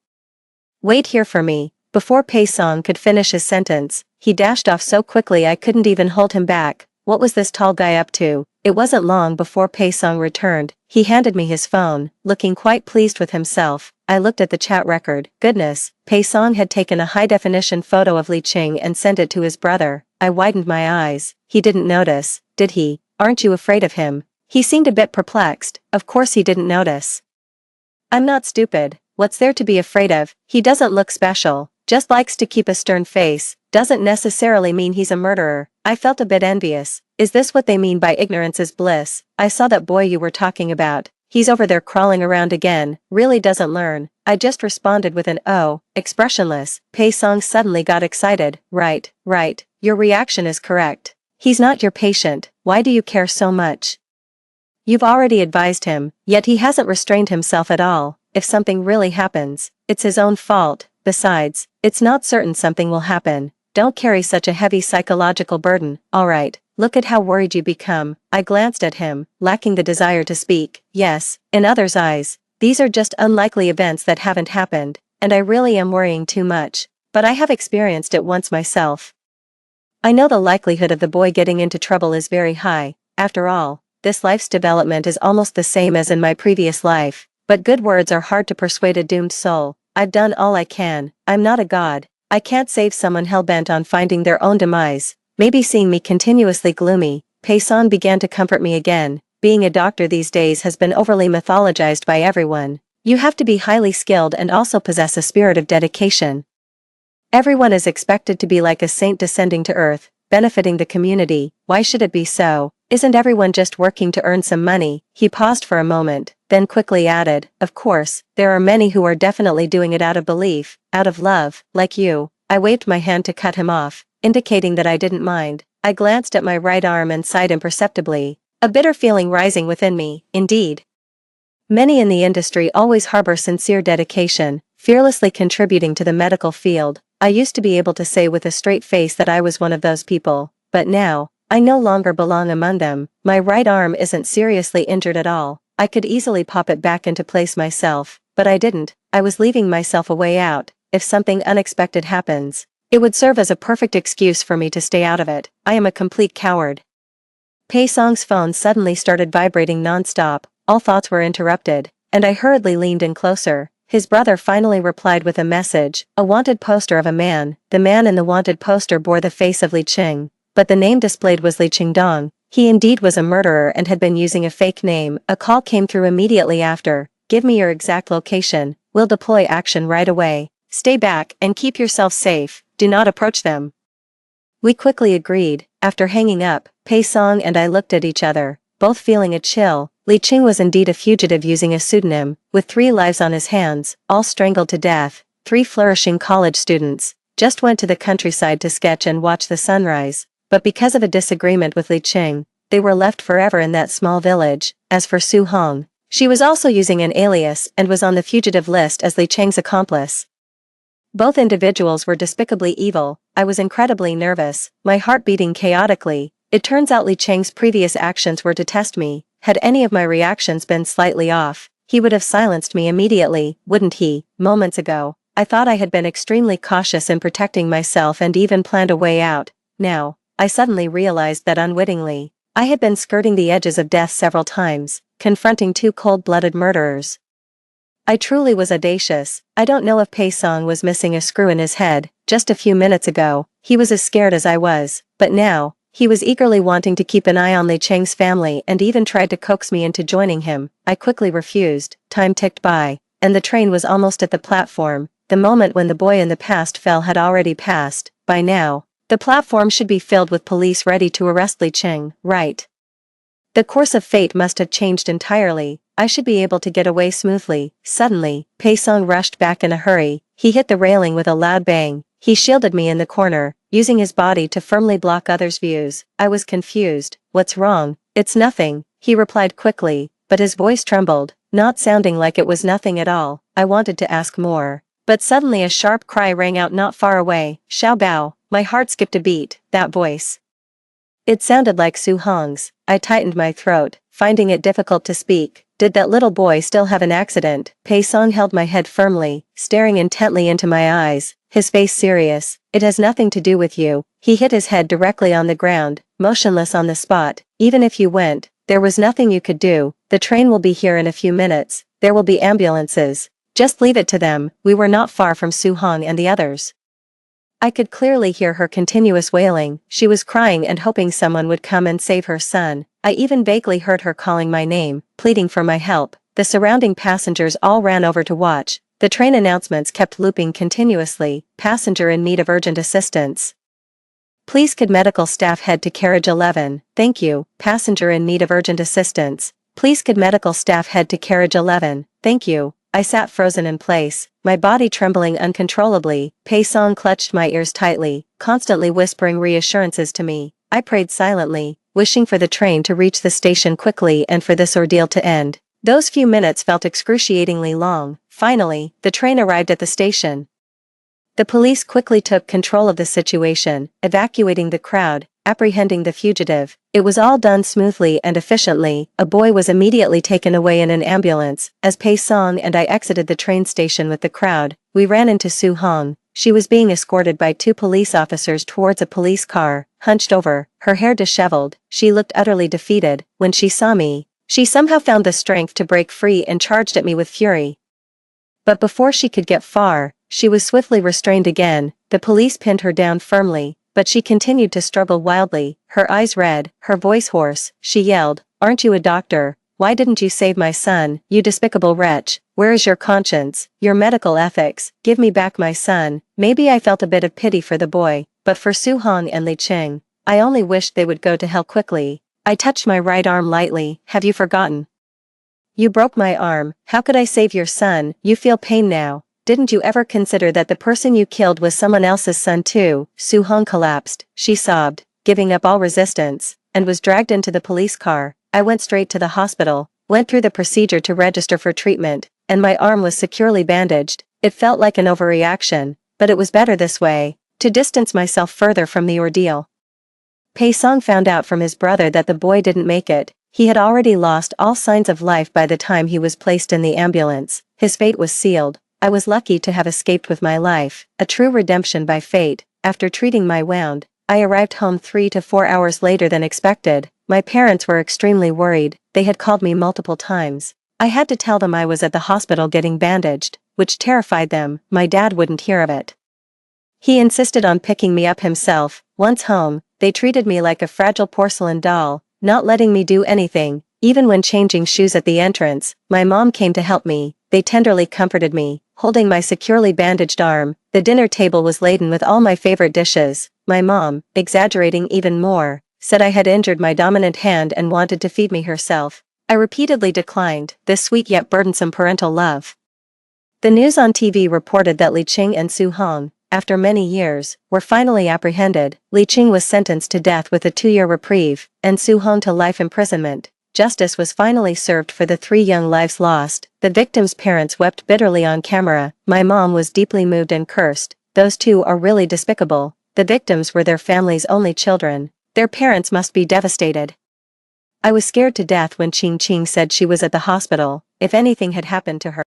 "Wait here for me." Before Pei Song could finish his sentence, he dashed off so quickly I couldn't even hold him back. What was this tall guy up to? It wasn't long before Pei Song returned. He handed me his phone, looking quite pleased with himself. I looked at the chat record. Goodness, Pei Song had taken a high-definition photo of Li Qing and sent it to his brother. I widened my eyes. He didn't notice, did he? "Aren't you afraid of him?" He seemed a bit perplexed. Of course he didn't notice. "I'm not stupid. What's there to be afraid of? He doesn't look special. Just likes to keep a stern face. Doesn't necessarily mean he's a murderer." I felt a bit envious. Is this what they mean by ignorance is bliss? "I saw that boy you were talking about. He's over there crawling around again, really doesn't learn." I just responded with an "oh," expressionless. Pei Song suddenly got excited. Right. Your reaction is correct. He's not your patient. Why do you care so much? You've already advised him, yet he hasn't restrained himself at all. If something really happens, it's his own fault. Besides, it's not certain something will happen. Don't carry such a heavy psychological burden. Alright, look at how worried you become. I glanced at him, lacking the desire to speak. Yes, in others' eyes, these are just unlikely events that haven't happened, and I really am worrying too much. But I have experienced it once myself. I know the likelihood of the boy getting into trouble is very high. After all, this life's development is almost the same as in my previous life. But good words are hard to persuade a doomed soul. I've done all I can. I'm not a god. I can't save someone hell-bent on finding their own demise. Maybe seeing me continuously gloomy, Pei Song began to comfort me again. Being a doctor these days has been overly mythologized by everyone. You have to be highly skilled and also possess a spirit of dedication. Everyone is expected to be like a saint descending to earth, benefiting the community. Why should it be so? Isn't everyone just working to earn some money? He paused for a moment, then quickly added, "Of course, there are many who are definitely doing it out of belief, out of love, like you." I waved my hand to cut him off, indicating that I didn't mind. I glanced at my right arm and sighed imperceptibly, a bitter feeling rising within me. Indeed, many in the industry always harbor sincere dedication, fearlessly contributing to the medical field. I used to be able to say with a straight face that I was one of those people, but now, I no longer belong among them. My right arm isn't seriously injured at all. I could easily pop it back into place myself, but I didn't. I was leaving myself a way out. If something unexpected happens, it would serve as a perfect excuse for me to stay out of it. I am a complete coward. Pei Song's phone suddenly started vibrating non-stop. All thoughts were interrupted, and I hurriedly leaned in closer. His brother finally replied with a message, a wanted poster of a man. The man in the wanted poster bore the face of Li Qing, but the name displayed was Li Qingdong. He indeed was a murderer and had been using a fake name. A call came through immediately after. "Give me your exact location. We'll deploy action right away. Stay back and keep yourself safe. Do not approach them." We quickly agreed. After hanging up, Pei Song and I looked at each other, both feeling a chill. Li Qing was indeed a fugitive using a pseudonym, with 3 lives on his hands, all strangled to death. 3 flourishing college students just went to the countryside to sketch and watch the sunrise, but because of a disagreement with Li Qing, they were left forever in that small village. As for Su Hong, she was also using an alias and was on the fugitive list as Li Qing's accomplice. Both individuals were despicably evil. I was incredibly nervous, my heart beating chaotically. It turns out Li Qing's previous actions were to test me. Had any of my reactions been slightly off, he would have silenced me immediately, wouldn't he? Moments ago, I thought I had been extremely cautious in protecting myself and even planned a way out. Now, I suddenly realized that unwittingly, I had been skirting the edges of death several times, confronting 2 cold-blooded murderers. I truly was audacious. I don't know if Pei Song was missing a screw in his head. Just a few minutes ago, he was as scared as I was, but now, he was eagerly wanting to keep an eye on Li Qing's family and even tried to coax me into joining him. I quickly refused. Time ticked by, and the train was almost at the platform. The moment when the boy in the past fell had already passed. By now, the platform should be filled with police ready to arrest Li Qing, right? The course of fate must have changed entirely. I should be able to get away smoothly. Suddenly, Pei-song rushed back in a hurry. He hit the railing with a loud bang. He shielded me in the corner, using his body to firmly block others' views. I was confused. What's wrong? It's nothing, he replied quickly, but his voice trembled, not sounding like it was nothing at all. I wanted to ask more. But suddenly a sharp cry rang out not far away. Xiao Bao. My heart skipped a beat. That voice. It sounded like Su Hong's. I tightened my throat, finding it difficult to speak. Did that little boy still have an accident? Pei-song held my head firmly, staring intently into my eyes, his face serious. It has nothing to do with you. He hit his head directly on the ground, motionless on the spot. Even if you went, there was nothing you could do. The train will be here in a few minutes. There will be ambulances. Just leave it to them. We were not far from Su Hong and the others. I could clearly hear her continuous wailing. She was crying and hoping someone would come and save her son. I even vaguely heard her calling my name, pleading for my help. The surrounding passengers all ran over to watch. The train announcements kept looping continuously. Passenger in need of urgent assistance. Please could medical staff head to carriage 11. Thank you. Passenger in need of urgent assistance. Please could medical staff head to carriage 11. Thank you. I sat frozen in place, my body trembling uncontrollably. Pei-song clutched my ears tightly, constantly whispering reassurances to me. I prayed silently, wishing for the train to reach the station quickly and for this ordeal to end. Those few minutes felt excruciatingly long. Finally, the train arrived at the station. The police quickly took control of the situation, evacuating the crowd, apprehending the fugitive. It was all done smoothly and efficiently. A boy was immediately taken away in an ambulance. As Pei-song and I exited the train station with the crowd, we ran into Su Hong. She was being escorted by 2 police officers towards a police car, hunched over, her hair disheveled. She looked utterly defeated. When she saw me, she somehow found the strength to break free and charged at me with fury. But before she could get far, she was swiftly restrained again. The police pinned her down firmly, but she continued to struggle wildly, her eyes red, her voice hoarse. She yelled, "Aren't you a doctor? Why didn't you save my son, you despicable wretch? Where is your conscience, your medical ethics? Give me back my son." Maybe I felt a bit of pity for the boy, but for Su Hong and Li Qing, I only wished they would go to hell quickly. I touched my right arm lightly. Have you forgotten? You broke my arm. How could I save your son? You feel pain now. Didn't you ever consider that the person you killed was someone else's son too? Su Hong collapsed. She sobbed, giving up all resistance, and was dragged into the police car. I went straight to the hospital, went through the procedure to register for treatment, and my arm was securely bandaged. It felt like an overreaction, but it was better this way, to distance myself further from the ordeal. Pei-song found out from his brother that the boy didn't make it. He had already lost all signs of life by the time he was placed in the ambulance. His fate was sealed. I was lucky to have escaped with my life, a true redemption by fate. After treating my wound, I arrived home 3 to 4 hours later than expected. My parents were extremely worried. They had called me multiple times. I had to tell them I was at the hospital getting bandaged, which terrified them. My dad wouldn't hear of it. He insisted on picking me up himself. Once home, they treated me like a fragile porcelain doll, not letting me do anything. Even when changing shoes at the entrance, my mom came to help me. They tenderly comforted me, holding my securely bandaged arm. The dinner table was laden with all my favorite dishes. My mom, exaggerating even more, said I had injured my dominant hand and wanted to feed me herself. I repeatedly declined this sweet yet burdensome parental love. The news on TV reported that Li Qing and Su Hong, after many years, were finally apprehended. Li Qing was sentenced to death with a 2-year reprieve, and Su Hong to life imprisonment. Justice was finally served for the 3 young lives lost. The victims' parents wept bitterly on camera. My mom was deeply moved and cursed. Those 2 are really despicable. The victims were their family's only children. Their parents must be devastated. I was scared to death when Qing Qing said she was at the hospital. If anything had happened to her,